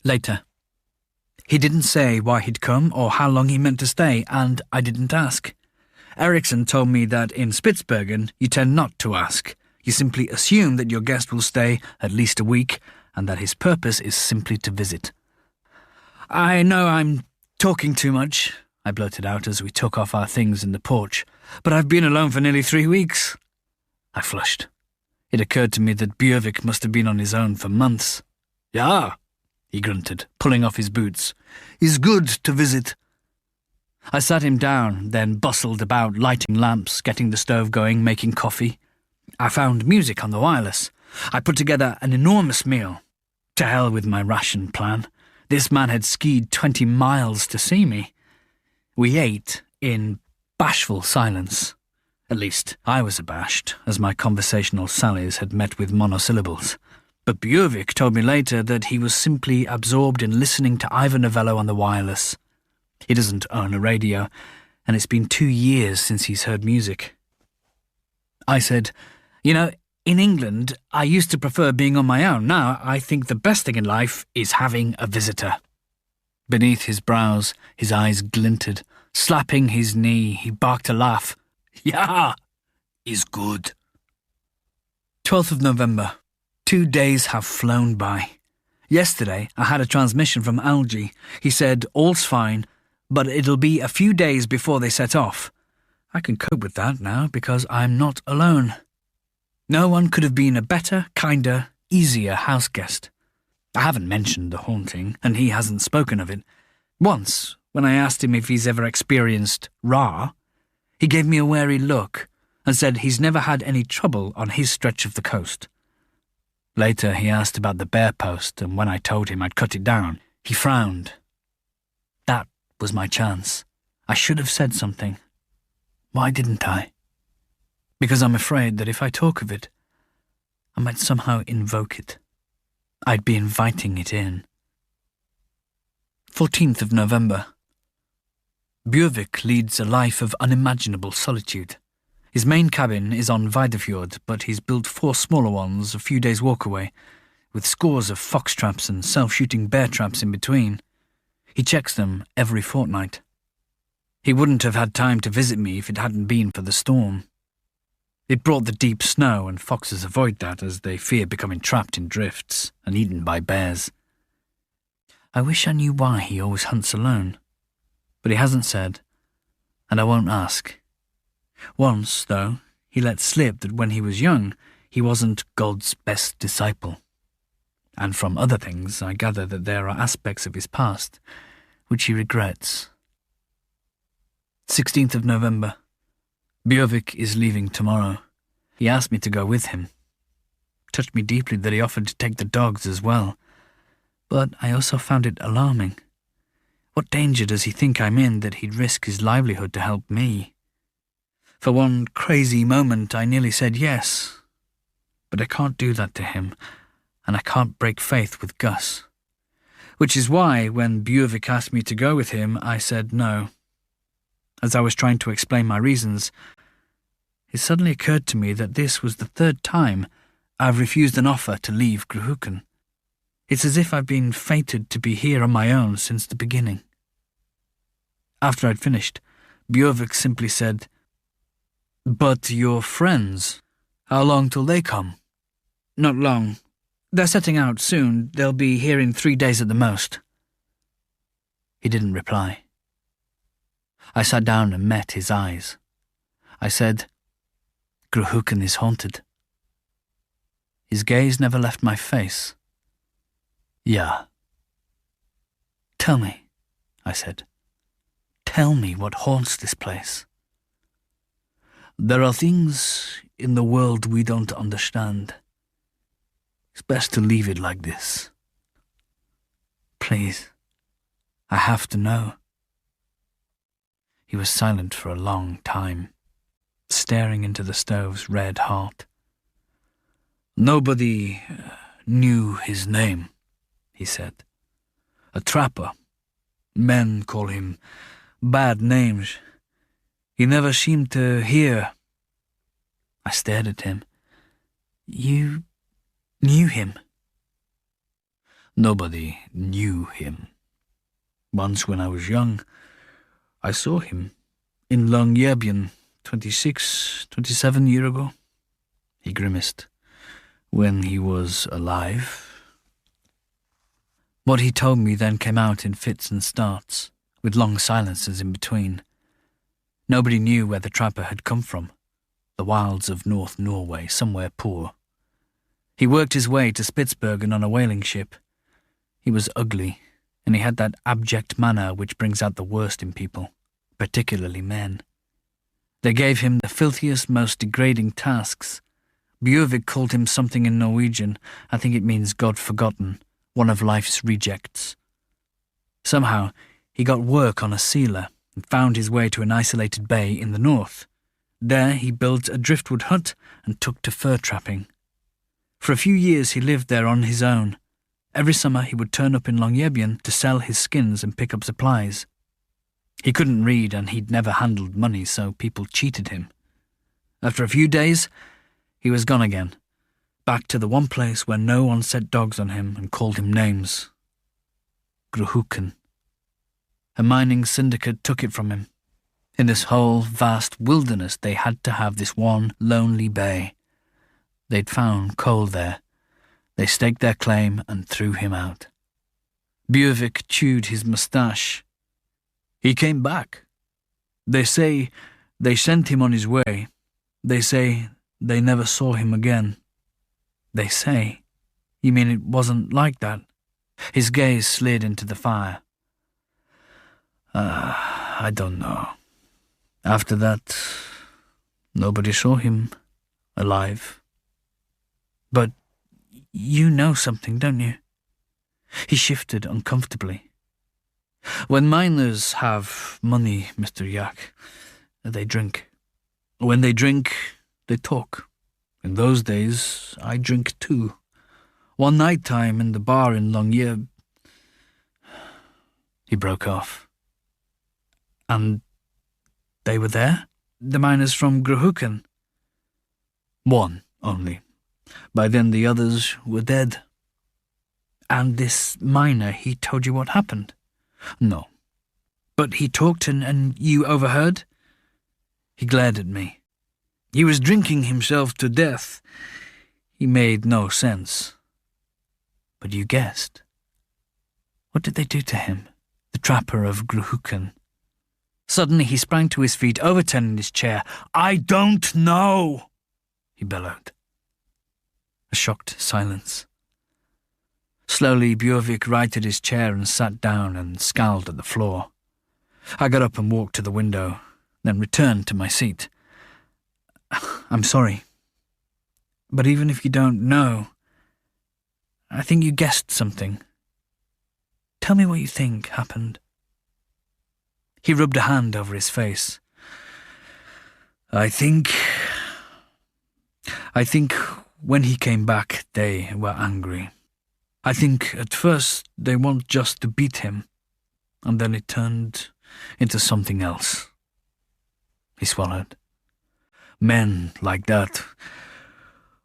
Later. He didn't say why he'd come or how long he meant to stay, and I didn't ask. Eriksson told me that in Spitsbergen you tend not to ask. You simply assume that your guest will stay at least a week and that his purpose is simply to visit. "I know I'm talking too much," I blurted out as we took off our things in the porch, "but I've been alone for nearly 3 weeks." I flushed. It occurred to me that Björvik must have been on his own for months. "Ja," he grunted, pulling off his boots. "It's good to visit." I sat him down, then bustled about, lighting lamps, getting the stove going, making coffee. I found music on the wireless. I put together an enormous meal. To hell with my ration plan. This man had skied 20 miles to see me. We ate in bashful silence. At least I was abashed, as my conversational sallies had met with monosyllables. But Björvik told me later that he was simply absorbed in listening to Ivor Novello on the wireless. He doesn't own a radio, and it's been 2 years since he's heard music. I said, "You know, in England, I used to prefer being on my own. Now I think the best thing in life is having a visitor." Beneath his brows, his eyes glinted. Slapping his knee, he barked a laugh. "Ja, is good." 12th of November. 2 days have flown by. Yesterday, I had a transmission from Algie. He said, "All's fine, but it'll be a few days before they set off." I can cope with that now because I'm not alone. No one could have been a better, kinder, easier house guest. I haven't mentioned the haunting, and he hasn't spoken of it. Once, when I asked him if he's ever experienced Ra, he gave me a wary look and said he's never had any trouble on his stretch of the coast. Later, he asked about the bear post, and when I told him I'd cut it down, he frowned. That was my chance. I should have said something. Why didn't I? because I'm afraid that if I talk of it, I might somehow invoke it. I'd be inviting it in. 14th of November. Bjørvik leads a life of unimaginable solitude. His main cabin is on Videfjord, but he's built 4 smaller ones a few days' walk away, with scores of fox traps and self-shooting bear traps in between. He checks them every fortnight. He wouldn't have had time to visit me if it hadn't been for the storm. It brought the deep snow, and foxes avoid that as they fear becoming trapped in drifts and eaten by bears. I wish I knew why he always hunts alone, but he hasn't said, and I won't ask. Once, though, he let slip that when he was young, he wasn't God's best disciple. And from other things, I gather that there are aspects of his past which he regrets. 16th of November. Bjørvik is leaving tomorrow. He asked me to go with him. It touched me deeply that he offered to take the dogs as well, but I also found it alarming. What danger does he think I'm in that he'd risk his livelihood to help me? For one crazy moment I nearly said yes, but I can't do that to him, and I can't break faith with Gus. Which is why, when Bjørvik asked me to go with him, I said no. As I was trying to explain my reasons, it suddenly occurred to me that this was the 3rd time I've refused an offer to leave Gruhuken. It's as if I've been fated to be here on my own since the beginning. After I'd finished, Bjørvik simply said, "But your friends, how long till they come?" "Not long. They're setting out soon. They'll be here in 3 days at the most." He didn't reply. I sat down and met his eyes. I said, "Gruhuken is haunted." His gaze never left my face. "Yeah." "Tell me," I said. "Tell me what haunts this place." "There are things in the world we don't understand. It's best to leave it like this." "Please, I have to know." He was silent for a long time, staring into the stove's red heart. "Nobody knew his name," he said. "A trapper. Men call him bad names. He never seemed to hear." I stared at him. "You knew him?" "Nobody knew him. Once when I was young, I saw him in Longyearbyen 27 years ago." He grimaced. "When he was alive." What he told me then came out in fits and starts, with long silences in between. Nobody knew where the trapper had come from, the wilds of North Norway, somewhere poor. He worked his way to Spitsbergen on a whaling ship. He was ugly, and he had that abject manner which brings out the worst in people, particularly men. They gave him the filthiest, most degrading tasks. Bjørvik called him something in Norwegian. I think it means God forgotten, one of life's rejects. Somehow, he got work on a sealer and found his way to an isolated bay in the north. There he built a driftwood hut and took to fur trapping. For a few years he lived there on his own. Every summer he would turn up in Longyearbyen to sell his skins and pick up supplies. He couldn't read and he'd never handled money, so people cheated him. After a few days, he was gone again, back to the one place where no one set dogs on him and called him names. Gruhuken. A mining syndicate took it from him. In this whole vast wilderness, they had to have this one lonely bay. They'd found coal there. They staked their claim and threw him out. Bjørvik chewed his moustache. "He came back. They say they sent him on his way. They say they never saw him again." "They say? You mean it wasn't like that?" His gaze slid into the fire. I don't know. After that, nobody saw him alive." "But you know something, don't you?" He shifted uncomfortably. "When miners have money, Mr. Yak, they drink. When they drink, they talk. In those days, I drink too. One night time in the bar in Longyear..." He broke off. "And they were there? The miners from Gruhuken?" "One only. By then the others were dead." "And this miner, he told you what happened?" "No." "But he talked and you overheard?" He glared at me. "He was drinking himself to death. He made no sense." "But you guessed. What did they do to him, the trapper of Gruhuken?" Suddenly he sprang to his feet, overturning his chair. "I don't know!" he bellowed. A shocked silence. Slowly Bjørvik righted his chair and sat down and scowled at the floor. I got up and walked to the window, then returned to my seat. "I'm sorry. But even if you don't know, I think you guessed something. Tell me what you think happened." He rubbed a hand over his face. I think when he came back, they were angry. I think at first they want just to beat him, and then it turned into something else." He swallowed. "Men like that,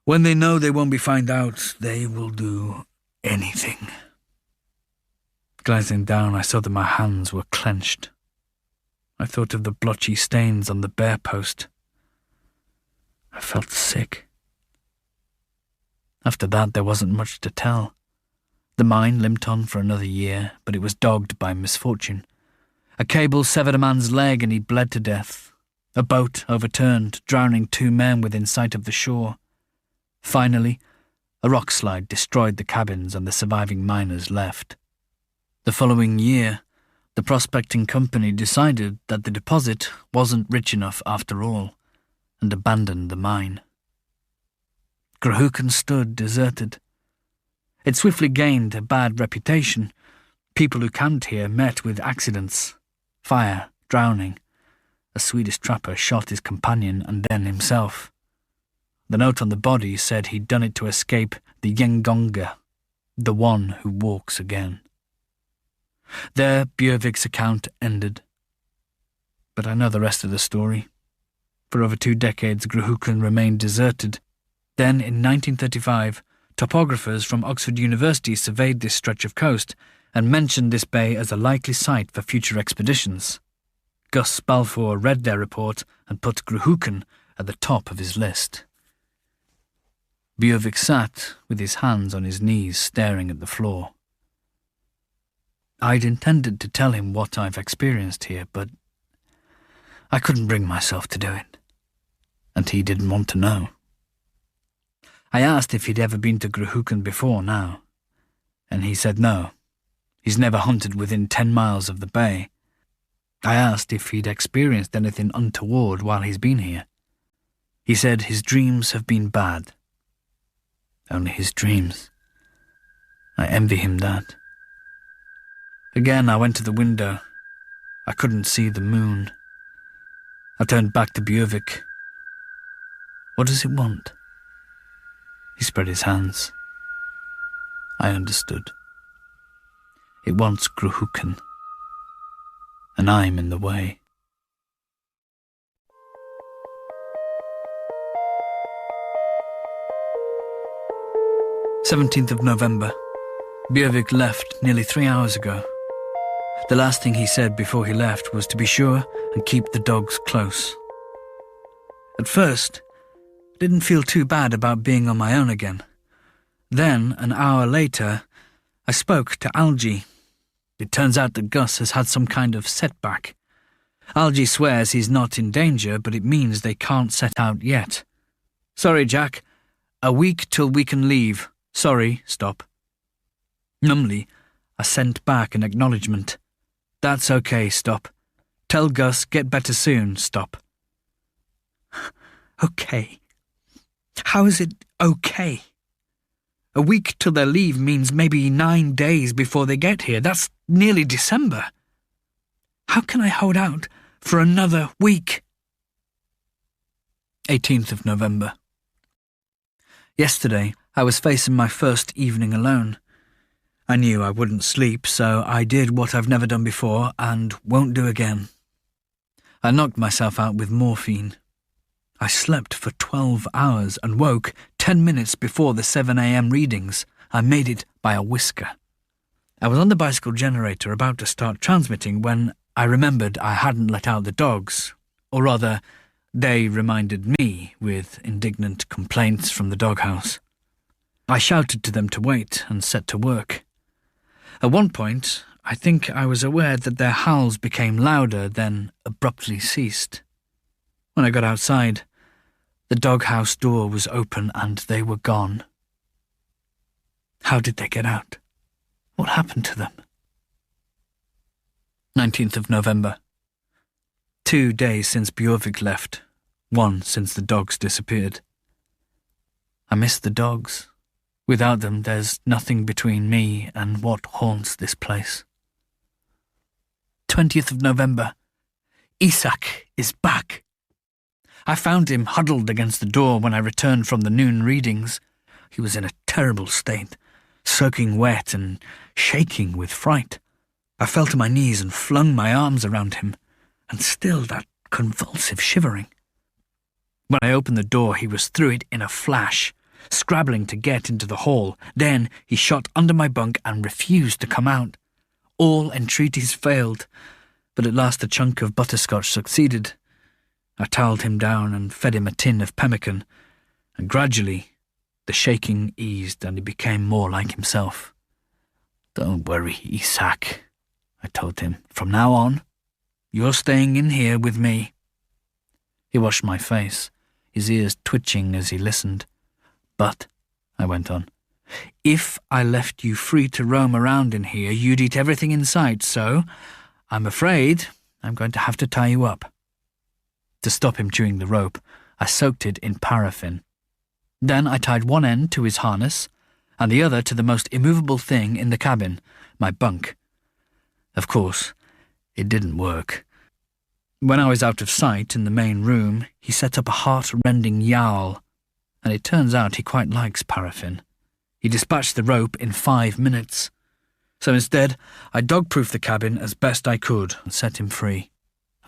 when they know they won't be found out, they will do anything." Glancing down, I saw that my hands were clenched. I thought of the blotchy stains on the bear post. I felt sick. After that, there wasn't much to tell. The mine limped on for another year, but it was dogged by misfortune. A cable severed a man's leg and he bled to death. A boat overturned, drowning 2 men within sight of the shore. Finally, a rock slide destroyed the cabins and the surviving miners left. The following year, the prospecting company decided that the deposit wasn't rich enough after all, and abandoned the mine. Gruhuken stood deserted. It swiftly gained a bad reputation. People who camped here met with accidents, fire, drowning. A Swedish trapper shot his companion and then himself. The note on the body said he'd done it to escape the Yengonga, the one who walks again. There, Bjørvik's account ended. But I know the rest of the story. For over 2 decades, Gruhuken remained deserted. Then, in 1935, topographers from Oxford University surveyed this stretch of coast and mentioned this bay as a likely site for future expeditions. Gus Balfour read their report and put Gruhuken at the top of his list. Bjørvik sat with his hands on his knees, staring at the floor. I'd intended to tell him what I've experienced here, but I couldn't bring myself to do it. And he didn't want to know. I asked if he'd ever been to Gruhuken before now, and he said no. He's never hunted within 10 miles of the bay. I asked if he'd experienced anything untoward while he's been here. He said his dreams have been bad. Only his dreams. I envy him that. Again, I went to the window. I couldn't see the moon. I turned back to Bjørvik. What does it want? He spread his hands. I understood. It wants Gruhuken. And I'm in the way. November 17th. Bjørvik left nearly 3 hours ago. The last thing he said before he left was to be sure and keep the dogs close. At first, I didn't feel too bad about being on my own again. Then, an hour later, I spoke to Algie. It turns out that Gus has had some kind of setback. Algie swears he's not in danger, but it means they can't set out yet. Sorry, Jack. A week till we can leave. Sorry, stop. Numbly, I sent back an acknowledgement. That's okay, stop. Tell Gus, get better soon, stop. Okay. How is it okay? A week till their leave means maybe 9 days before they get here. That's nearly December. How can I hold out for another week? 18th of November. Yesterday, I was facing my first evening alone. I knew I wouldn't sleep, so I did what I've never done before and won't do again. I knocked myself out with morphine. I slept for 12 hours and woke 10 minutes before the 7 a.m. readings. I made it by a whisker. I was on the bicycle generator about to start transmitting when I remembered I hadn't let out the dogs, or rather, they reminded me with indignant complaints from the doghouse. I shouted to them to wait and set to work. At one point, I think I was aware that their howls became louder, then abruptly ceased. When I got outside, the doghouse door was open and they were gone. How did they get out? What happened to them? 19th of November. 2 days since Bjørvik left, 1 since the dogs disappeared. I miss the dogs. Without them, there's nothing between me and what haunts this place. 20th of November. Isak is back. I found him huddled against the door when I returned from the noon readings. He was in a terrible state, soaking wet and shaking with fright. I fell to my knees and flung my arms around him, and still that convulsive shivering. When I opened the door, he was through it in a flash, scrabbling to get into the hall. Then he shot under my bunk and refused to come out. All entreaties failed, but at last a chunk of butterscotch succeeded. I towelled him down and fed him a tin of pemmican, and gradually the shaking eased and he became more like himself. "Don't worry, Isak," I told him. "From now on, you're staying in here with me." He washed my face, his ears twitching as he listened. "But," I went on, "if I left you free to roam around in here, you'd eat everything in sight, so I'm afraid I'm going to have to tie you up." To stop him chewing the rope, I soaked it in paraffin. Then I tied one end to his harness and the other to the most immovable thing in the cabin, my bunk. Of course, it didn't work. When I was out of sight in the main room, he set up a heart-rending yowl, and it turns out he quite likes paraffin. He dispatched the rope in 5 minutes. So instead, I dog-proofed the cabin as best I could and set him free.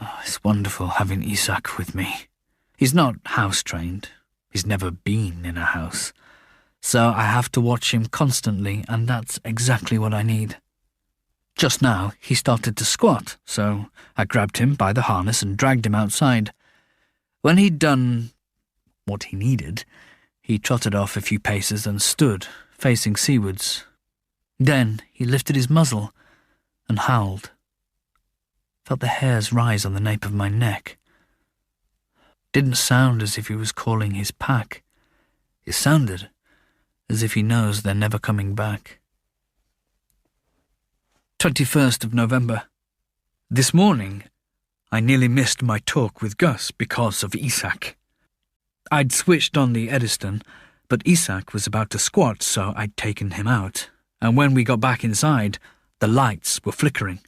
Oh, it's wonderful having Isak with me. He's not house-trained. He's never been in a house. So I have to watch him constantly, and that's exactly what I need. Just now, he started to squat, so I grabbed him by the harness and dragged him outside. When he'd done what he needed, he trotted off a few paces and stood, facing seawards. Then he lifted his muzzle and howled. Felt the hairs rise on the nape of my neck. Didn't sound as if he was calling his pack. It sounded as if he knows they're never coming back. 21st of November. This morning, I nearly missed my talk with Gus because of Isak. I'd switched on the Ediston, but Isak was about to squat, so I'd taken him out. And when we got back inside, the lights were flickering.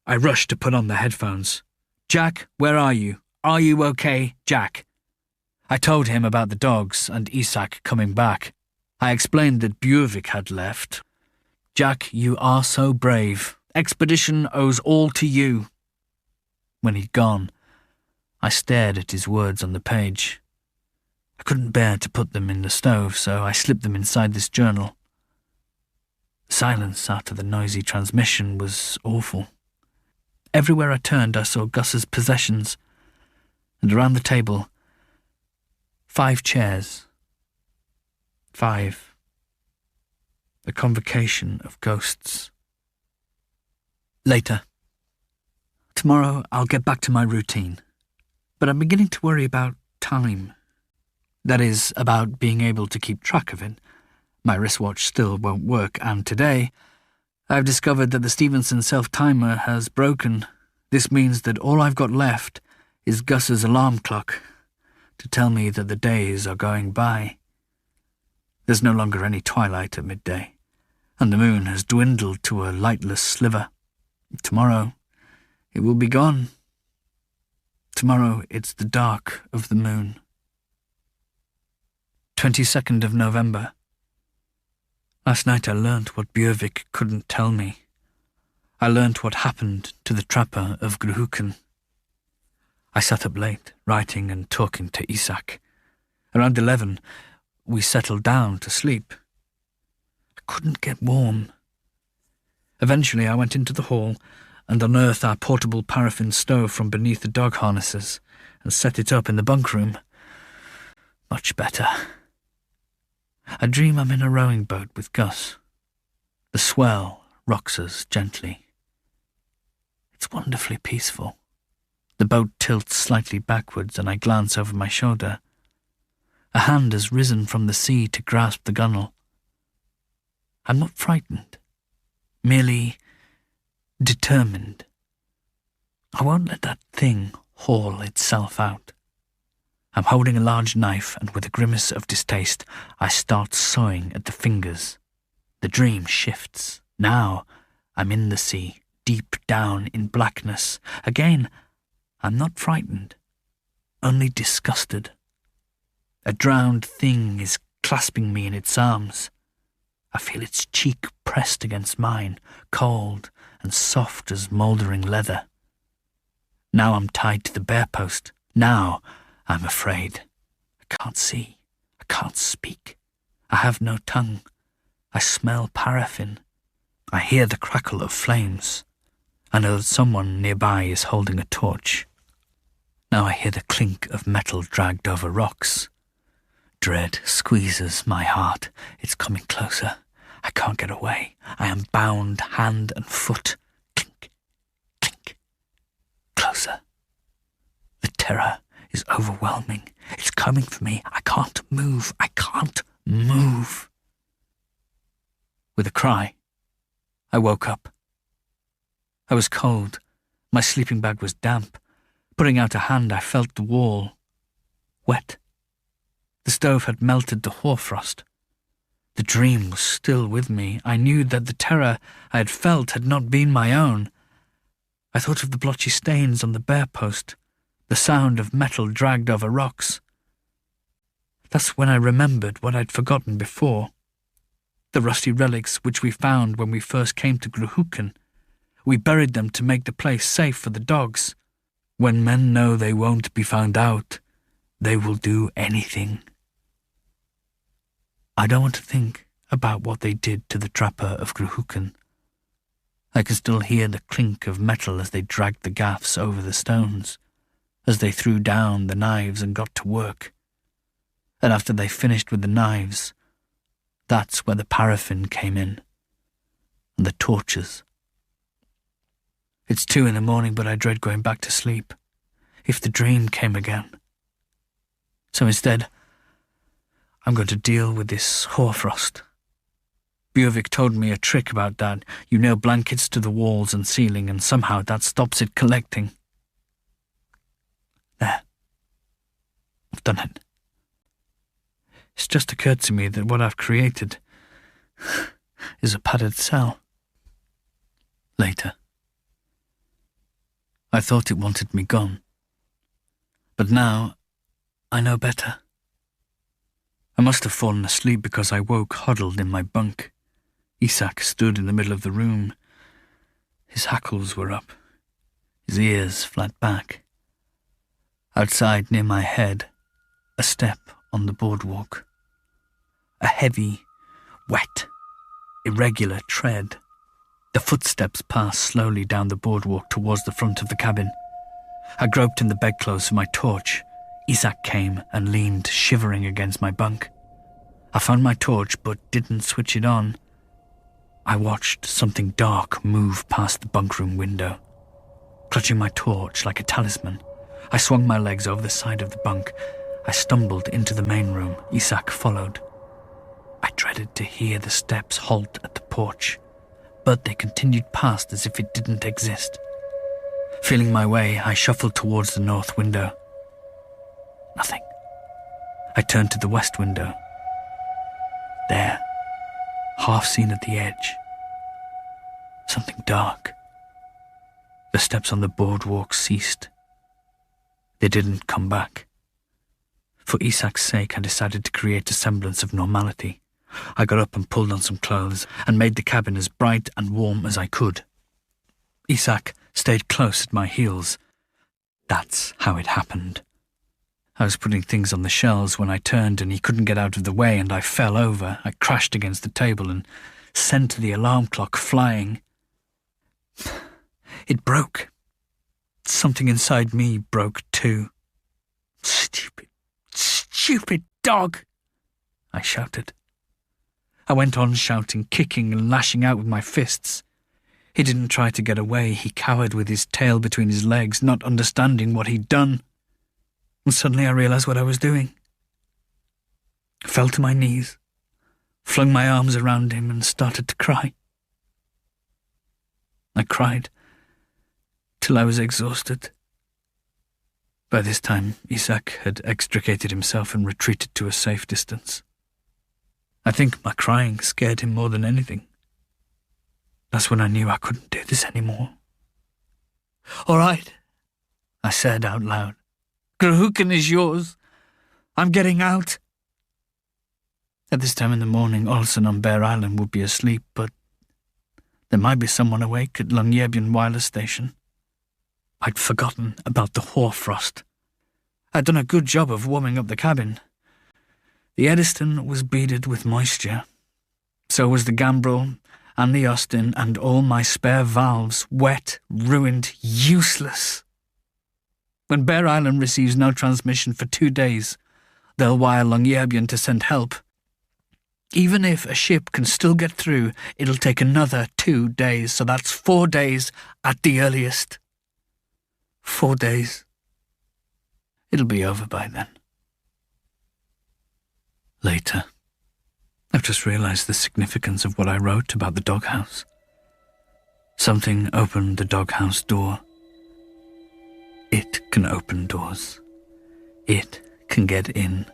I rushed to put on the headphones. "Jack, where are you? Are you okay, Jack?" I told him about the dogs and Isak coming back. I explained that Bjørvik had left. "Jack, you are so brave. Expedition owes all to you." When he'd gone, I stared at his words on the page. I couldn't bear to put them in the stove, so I slipped them inside this journal. The silence after the noisy transmission was awful. Everywhere I turned, I saw Gus's possessions, and around the table, 5 chairs. 5. A convocation of ghosts. Later. Tomorrow I'll get back to my routine, but I'm beginning to worry about time. That is, about being able to keep track of it. My wristwatch still won't work, and today I've discovered that the Stevenson self-timer has broken. This means that all I've got left is Gus's alarm clock to tell me that the days are going by. There's no longer any twilight at midday, and the moon has dwindled to a lightless sliver. Tomorrow it will be gone. Tomorrow it's the dark of the moon. 22nd of November. Last night I learnt what Björvik couldn't tell me. I learnt what happened to the trapper of Gruhuken. I sat up late, writing and talking to Isak. Around 11, we settled down to sleep. I couldn't get warm. Eventually I went into the hall and unearthed our portable paraffin stove from beneath the dog harnesses and set it up in the bunk room. Much better. I dream I'm in a rowing boat with Gus. The swell rocks us gently. It's wonderfully peaceful. The boat tilts slightly backwards and I glance over my shoulder. A hand has risen from the sea to grasp the gunwale. I'm not frightened, merely determined. I won't let that thing haul itself out. I'm holding a large knife and with a grimace of distaste, I start sawing at the fingers. The dream shifts. Now I'm in the sea, deep down in blackness. Again, I'm not frightened, only disgusted. A drowned thing is clasping me in its arms. I feel its cheek pressed against mine, cold and soft as mouldering leather. Now I'm tied to the bear post. Now I'm afraid. I can't see. I can't speak. I have no tongue. I smell paraffin. I hear the crackle of flames. I know that someone nearby is holding a torch. Now I hear the clink of metal dragged over rocks. Dread squeezes my heart. It's coming closer. I can't get away. I am bound hand and foot. Clink, clink. Closer. The terror is overwhelming. It's coming for me. I can't move. I can't move. With a cry, I woke up. I was cold. My sleeping bag was damp. Putting out a hand, I felt the wall wet. The stove had melted the hoarfrost. The dream was still with me. I knew that the terror I had felt had not been my own. I thought of the blotchy stains on the bear post, the sound of metal dragged over rocks. That's when I remembered what I'd forgotten before. The rusty relics which we found when we first came to Gruhuken. We buried them to make the place safe for the dogs. When men know they won't be found out, they will do anything. I don't want to think about what they did to the trapper of Gruhuken. I can still hear the clink of metal as they dragged the gaffs over the stones, as they threw down the knives and got to work. And after they finished with the knives, that's where the paraffin came in, and the torches. It's 2 a.m, but I dread going back to sleep, if the dream came again. So instead, I'm going to deal with this hoarfrost. Björvik told me a trick about that. You nail blankets to the walls and ceiling, and somehow that stops it collecting. There. I've done it. It's just occurred to me that what I've created is a padded cell. Later. I thought it wanted me gone. But now, I know better. I must have fallen asleep because I woke huddled in my bunk. Isak stood in the middle of the room. His hackles were up, his ears flat back. Outside near my head, a step on the boardwalk. A heavy, wet, irregular tread. The footsteps passed slowly down the boardwalk towards the front of the cabin. I groped in the bedclothes for my torch. Isak came and leaned shivering against my bunk. I found my torch but didn't switch it on. I watched something dark move past the bunkroom window. Clutching my torch like a talisman, I swung my legs over the side of the bunk. I stumbled into the main room. Isak followed. I dreaded to hear the steps halt at the porch, but they continued past as if it didn't exist. Feeling my way, I shuffled towards the north window. Nothing. I turned to the west window. There, half seen at the edge, something dark. The steps on the boardwalk ceased. They didn't come back. For Isaac's sake, I decided to create a semblance of normality. I got up and pulled on some clothes and made the cabin as bright and warm as I could. Isaac stayed close at my heels. That's how it happened. I was putting things on the shelves when I turned and he couldn't get out of the way and I fell over. I crashed against the table and sent the alarm clock flying. It broke. Something inside me broke too. Stupid dog, I shouted. I went on shouting, kicking and lashing out with my fists. He didn't try to get away. He cowered with his tail between his legs, not understanding what he'd done. And suddenly I realised what I was doing. I fell to my knees, flung my arms around him and started to cry. I cried till I was exhausted. By this time, Isaac had extricated himself and retreated to a safe distance. I think my crying scared him more than anything. That's when I knew I couldn't do this anymore. "All right," I said out loud. "Grahuken is yours. I'm getting out." At this time in the morning, Olsen on Bear Island would be asleep, but there might be someone awake at Longyearbyen Wireless Station. I'd forgotten about the hoarfrost. I'd done a good job of warming up the cabin. The Eddystone was beaded with moisture. So was the gambrel and the Austin and all my spare valves, wet, ruined, useless. When Bear Island receives no transmission for 2 days, they'll wire Longyearbyen to send help. Even if a ship can still get through, it'll take another 2 days, so that's 4 days at the earliest. 4 days. It'll be over by then. Later, I've just realised the significance of what I wrote about the doghouse. Something opened the doghouse door. It can open doors. It can get in.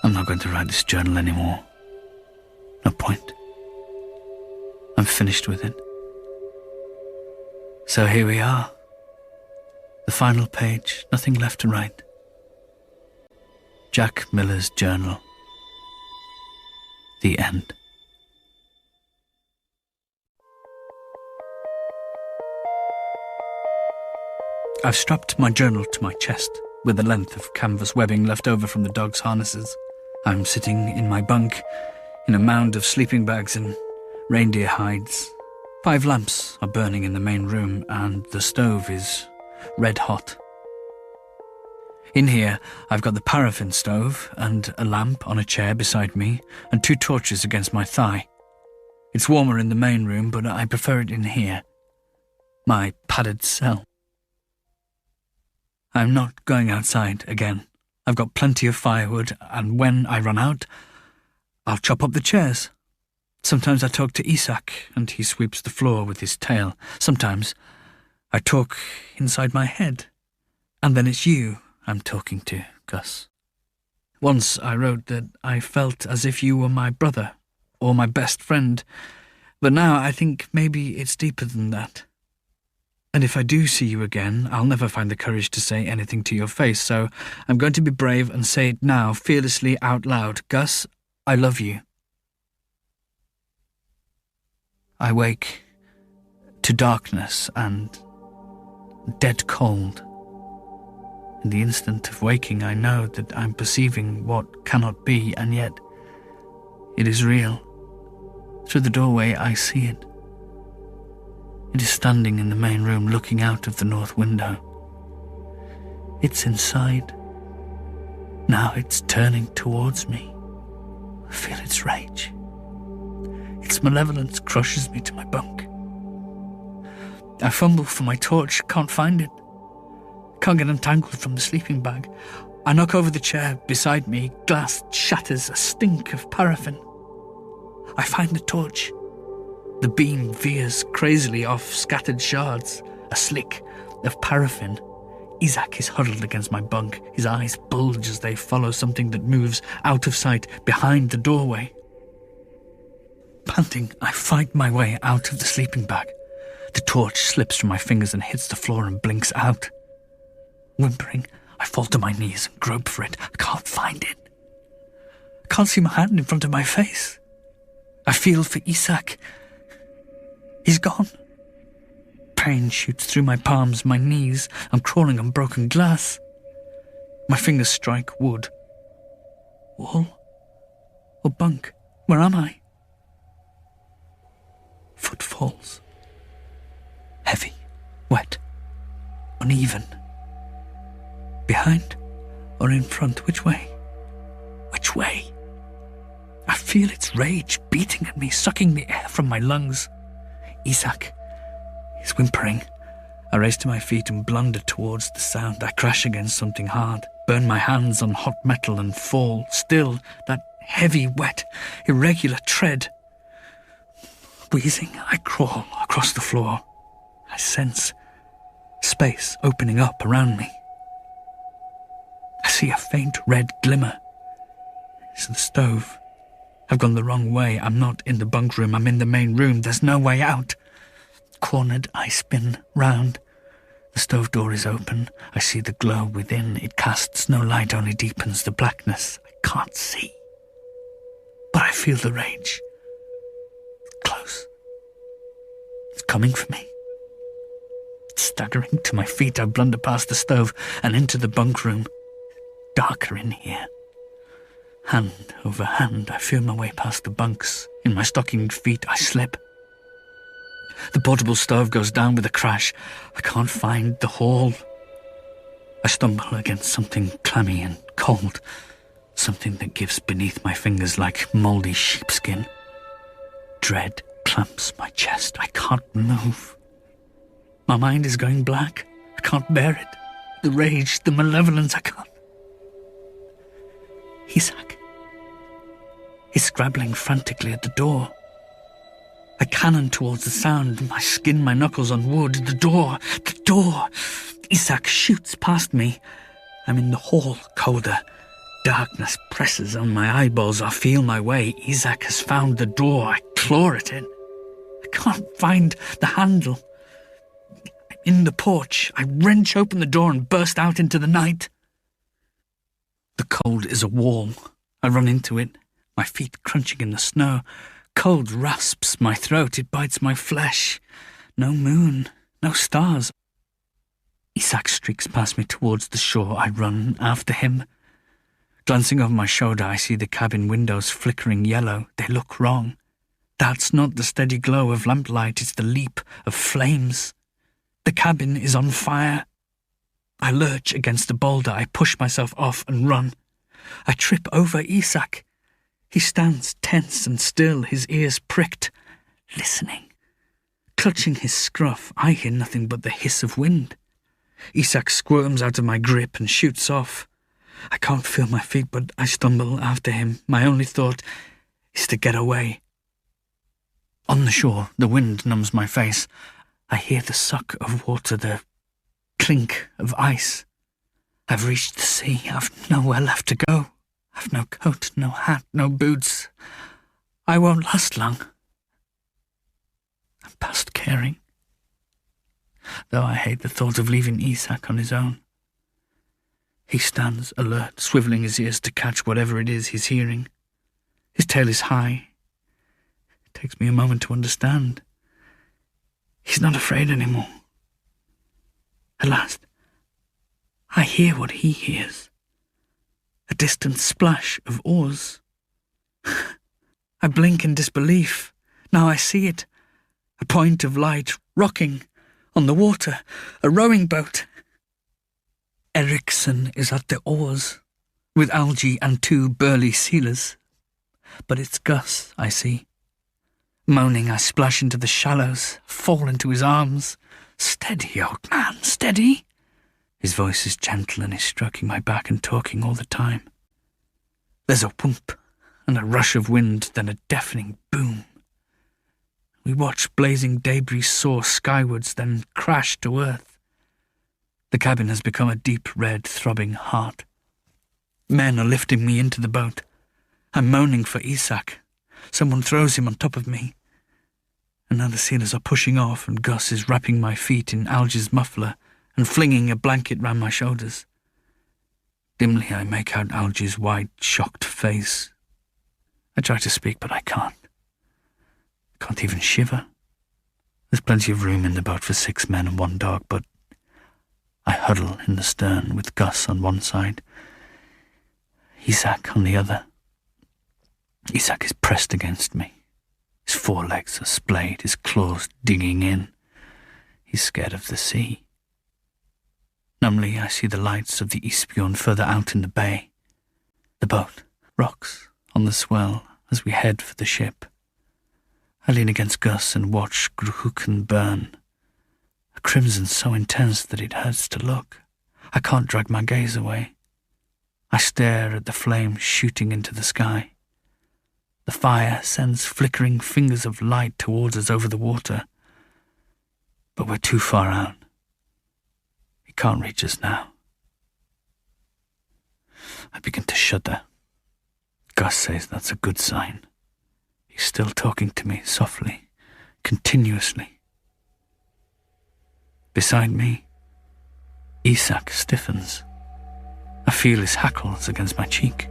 I'm not going to write this journal anymore. No point. I'm finished with it. So here we are. The final page, nothing left to write. Jack Miller's journal. The end. I've strapped my journal to my chest with a length of canvas webbing left over from the dog's harnesses. I'm sitting in my bunk in a mound of sleeping bags and reindeer hides. 5 lamps are burning in the main room and the stove is red hot. In here, I've got the paraffin stove and a lamp on a chair beside me and 2 torches against my thigh. It's warmer in the main room, but I prefer it in here, my padded cell. I'm not going outside again. I've got plenty of firewood, and when I run out, I'll chop up the chairs. Sometimes I talk to Isaac, and he sweeps the floor with his tail. Sometimes I talk inside my head, and then it's you I'm talking to, Gus. Once I wrote that I felt as if you were my brother, or my best friend, but now I think maybe it's deeper than that. And if I do see you again, I'll never find the courage to say anything to your face, so I'm going to be brave and say it now, fearlessly out loud. Gus, I love you. I wake to darkness and dead cold. In the instant of waking, I know that I'm perceiving what cannot be, and yet it is real. Through the doorway, I see it. It is standing in the main room, looking out of the north window. It's inside. Now it's turning towards me. I feel its rage. Its malevolence crushes me to my bunk. I fumble for my torch, can't find it. Can't get untangled from the sleeping bag. I knock over the chair beside me. Glass shatters, a stink of paraffin. I find the torch. The beam veers crazily off scattered shards, a slick of paraffin. Isaac is huddled against my bunk. His eyes bulge as they follow something that moves out of sight behind the doorway. Panting, I fight my way out of the sleeping bag. The torch slips from my fingers and hits the floor and blinks out. Whimpering, I fall to my knees and grope for it. I can't find it. I can't see my hand in front of my face. I feel for Isaac. He's gone. Pain shoots through my palms, my knees. I'm crawling on broken glass. My fingers strike wood. Wall? Or bunk? Where am I? Footfalls. Heavy, wet, uneven. Behind or in front? Which way? Which way? I feel its rage beating at me, sucking the air from my lungs. Isaac. He's whimpering. I race to my feet and blunder towards the sound. I crash against something hard, burn my hands on hot metal and fall. Still, that heavy, wet, irregular tread. Wheezing, I crawl across the floor. I sense space opening up around me. I see a faint red glimmer. It's the stove. I've gone the wrong way. I'm not in the bunk room. I'm in the main room. There's no way out. Cornered, I spin round. The stove door is open. I see the glow within. It casts no light, only deepens the blackness. I can't see. But I feel the rage. Close. It's coming for me. Staggering to my feet, I blunder past the stove and into the bunk room. Darker in here. Hand over hand, I feel my way past the bunks. In my stockinged feet, I slip. The portable stove goes down with a crash. I can't find the hall. I stumble against something clammy and cold. Something that gives beneath my fingers like mouldy sheepskin. Dread clamps my chest. I can't move. My mind is going black. I can't bear it. The rage, the malevolence, I can't. Isaac. He's scrabbling frantically at the door. I cannon towards the sound, my skin, my knuckles on wood. The door! Isaac shoots past me. I'm in the hall, colder. Darkness presses on my eyeballs. I feel my way. Isaac has found the door. I claw at it. I can't find the handle. I'm in the porch. I wrench open the door and burst out into the night. The cold is a wall. I run into it, my feet crunching in the snow. Cold rasps my throat, it bites my flesh. No moon, no stars. Isaac streaks past me towards the shore. I run after him. Glancing over my shoulder, I see the cabin windows flickering yellow. They look wrong. That's not the steady glow of lamplight, it's the leap of flames. The cabin is on fire. I lurch against a boulder. I push myself off and run. I trip over Isaac. He stands tense and still, his ears pricked, listening. Clutching his scruff, I hear nothing but the hiss of wind. Isaac squirms out of my grip and shoots off. I can't feel my feet, but I stumble after him. My only thought is to get away. On the shore, the wind numbs my face. I hear the suck of water, the clink of ice. I've reached the sea. I've nowhere left to go. I've no coat, no hat, no boots. I won't last long. I'm past caring. Though I hate the thought of leaving Isaac on his own. He stands alert, swiveling his ears to catch whatever it is he's hearing. His tail is high. It takes me a moment to understand. He's not afraid anymore. At last, I hear what he hears. A distant splash of oars. I blink in disbelief. Now I see it. A point of light rocking on the water. A rowing boat. Ericsson is at the oars, with Algie and 2 burly sealers. But it's Gus, I see. Moaning, I splash into the shallows, fall into his arms. Steady, old man, steady. His voice is gentle and he's stroking my back and talking all the time. There's a whoomp and a rush of wind, then a deafening boom. We watch blazing debris soar skywards, then crash to earth. The cabin has become a deep red, throbbing heart. Men are lifting me into the boat. I'm moaning for Isaac. Someone throws him on top of me. And now the sailors are pushing off and Gus is wrapping my feet in Algie's muffler and flinging a blanket round my shoulders. Dimly I make out Algy's white, shocked face. I try to speak, but I can't. I can't even shiver. There's plenty of room in the boat for 6 men and 1 dog, but I huddle in the stern with Gus on one side, Isaac on the other. Isaac is pressed against me. His forelegs are splayed, his claws digging in. He's scared of the sea. Numbly, I see the lights of the Eastbjorn further out in the bay. The boat rocks on the swell as we head for the ship. I lean against Gus and watch Gruhuken burn, a crimson so intense that it hurts to look. I can't drag my gaze away. I stare at the flame shooting into the sky. The fire sends flickering fingers of light towards us over the water, but we're too far out. It can't reach us now. I begin to shudder. Gus says that's a good sign. He's still talking to me softly, continuously. Beside me, Isaac stiffens. I feel his hackles against my cheek.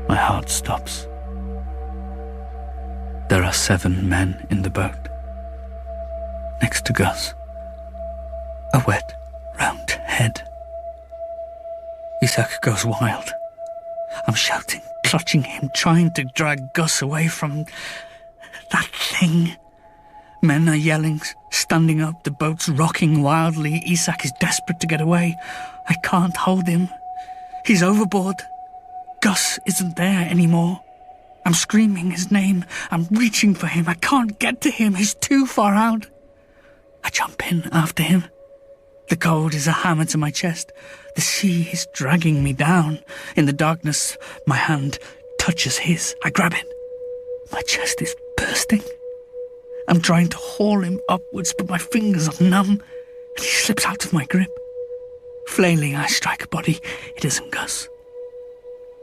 My heart stops. There are 7 men in the boat. Next to Gus, a wet, round head. Isaac goes wild. I'm shouting, clutching him, trying to drag Gus away from that thing. Men are yelling, standing up, the boat's rocking wildly. Isaac is desperate to get away. I can't hold him. He's overboard. Gus isn't there anymore. I'm screaming his name. I'm reaching for him. I can't get to him. He's too far out. I jump in after him. The cold is a hammer to my chest. The sea is dragging me down. In the darkness, my hand touches his. I grab it. My chest is bursting. I'm trying to haul him upwards, but my fingers are numb, and he slips out of my grip. Flailing, I strike a body. It isn't Gus.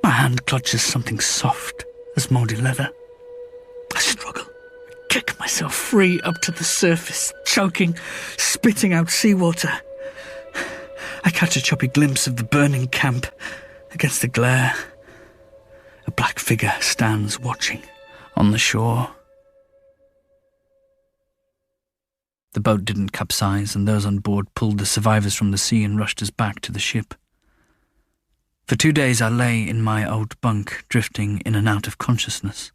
My hand clutches something soft as moldy leather. I struggle. I kick myself free up to the surface, choking, spitting out seawater. I catch a choppy glimpse of the burning camp against the glare. A black figure stands watching on the shore. The boat didn't capsize, and those on board pulled the survivors from the sea and rushed us back to the ship. For 2 days I lay in my old bunk, drifting in and out of consciousness.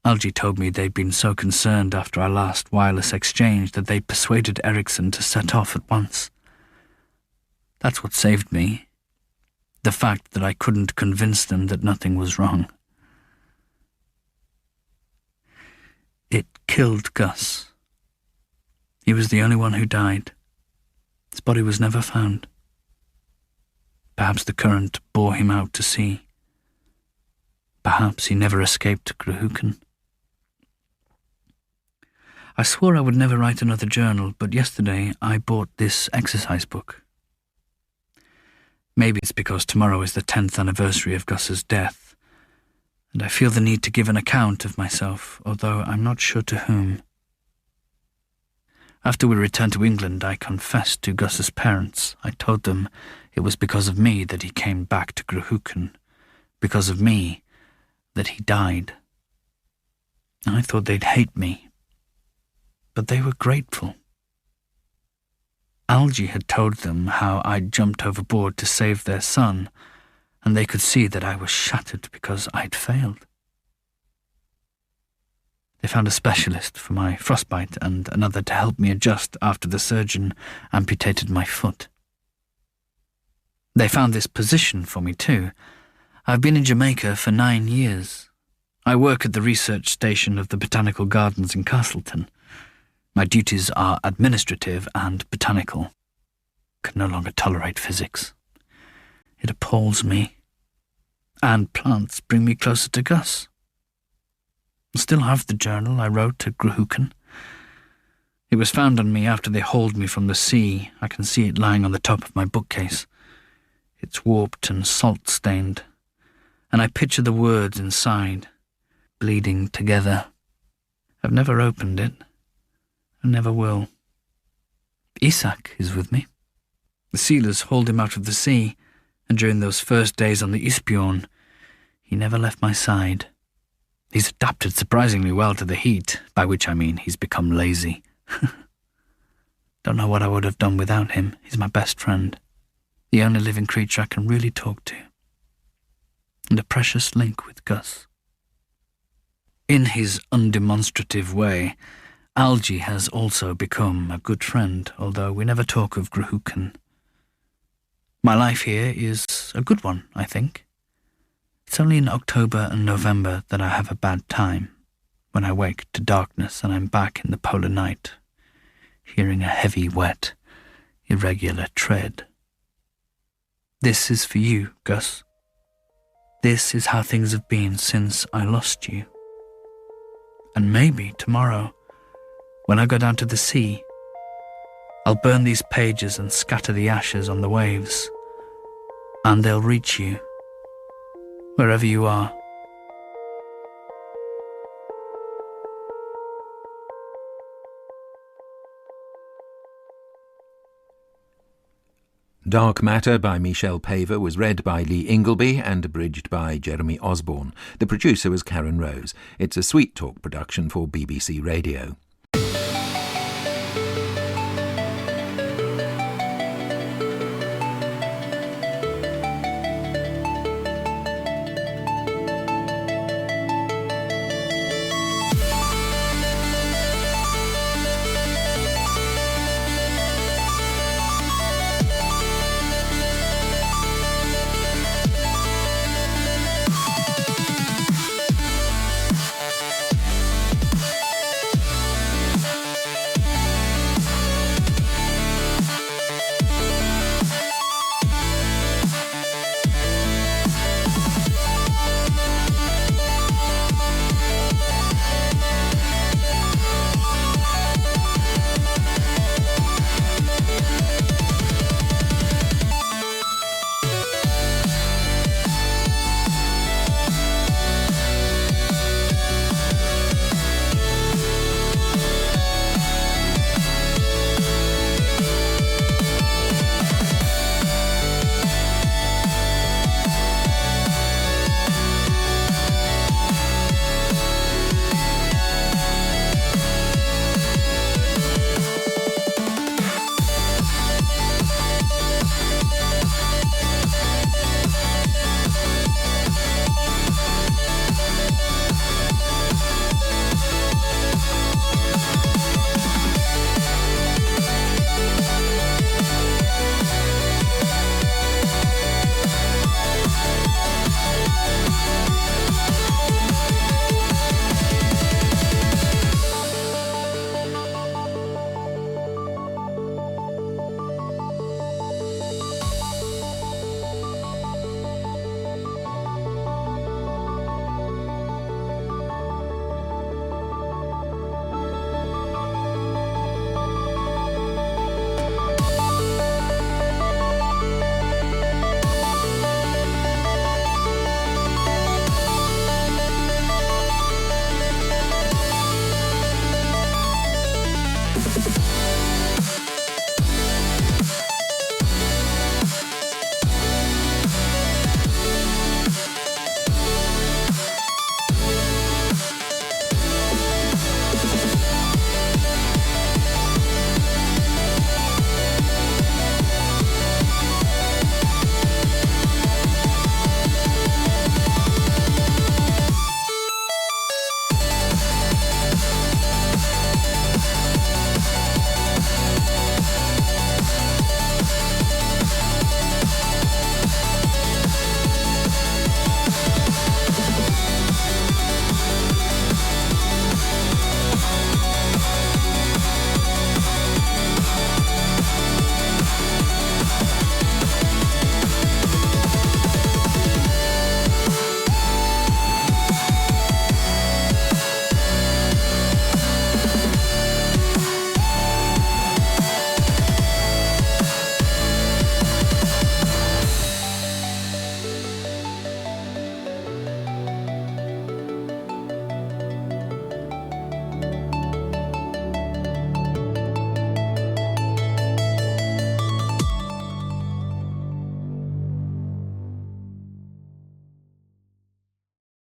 Algy told me they'd been so concerned after our last wireless exchange that they persuaded Ericsson to set off at once. That's what saved me. The fact that I couldn't convince them that nothing was wrong. It killed Gus. He was the only one who died. His body was never found. Perhaps the current bore him out to sea. Perhaps he never escaped Gruhuken. I swore I would never write another journal, but yesterday I bought this exercise book. Maybe it's because tomorrow is the 10th anniversary of Gus's death, and I feel the need to give an account of myself, although I'm not sure to whom. After we returned to England, I confessed to Gus's parents. I told them it was because of me that he came back to Gruhuken, because of me that he died. I thought they'd hate me, but they were grateful. Algy had told them how I'd jumped overboard to save their son, and they could see that I was shattered because I'd failed. They found a specialist for my frostbite and another to help me adjust after the surgeon amputated my foot. They found this position for me too. I've been in Jamaica for 9 years. I work at the research station of the Botanical Gardens in Castleton. My duties are administrative and botanical. Can no longer tolerate physics. It appalls me. And plants bring me closer to Gus. I still have the journal I wrote at Gruhuken. It was found on me after they hauled me from the sea. I can see it lying on the top of my bookcase. It's warped and salt-stained, and I picture the words inside, bleeding together. I've never opened it. I never will. Isaac is with me. The sealers hauled him out of the sea, and during those first days on the Isbjorn, he never left my side. He's adapted surprisingly well to the heat, by which I mean he's become lazy. Don't know what I would have done without him. He's my best friend, the only living creature I can really talk to, and a precious link with Gus. In his undemonstrative way, Algie has also become a good friend, although we never talk of Grahuken. My life here is a good one, I think. It's only in October and November that I have a bad time, when I wake to darkness and I'm back in the polar night, hearing a heavy, wet, irregular tread. This is for you, Gus. This is how things have been since I lost you. And maybe tomorrow, when I go down to the sea, I'll burn these pages and scatter the ashes on the waves, and they'll reach you, wherever you are. Dark Matter by Michelle Paver was read by Lee Ingleby and abridged by Jeremy Osborne. The producer was Karen Rose. It's a Sweet Talk production for BBC Radio.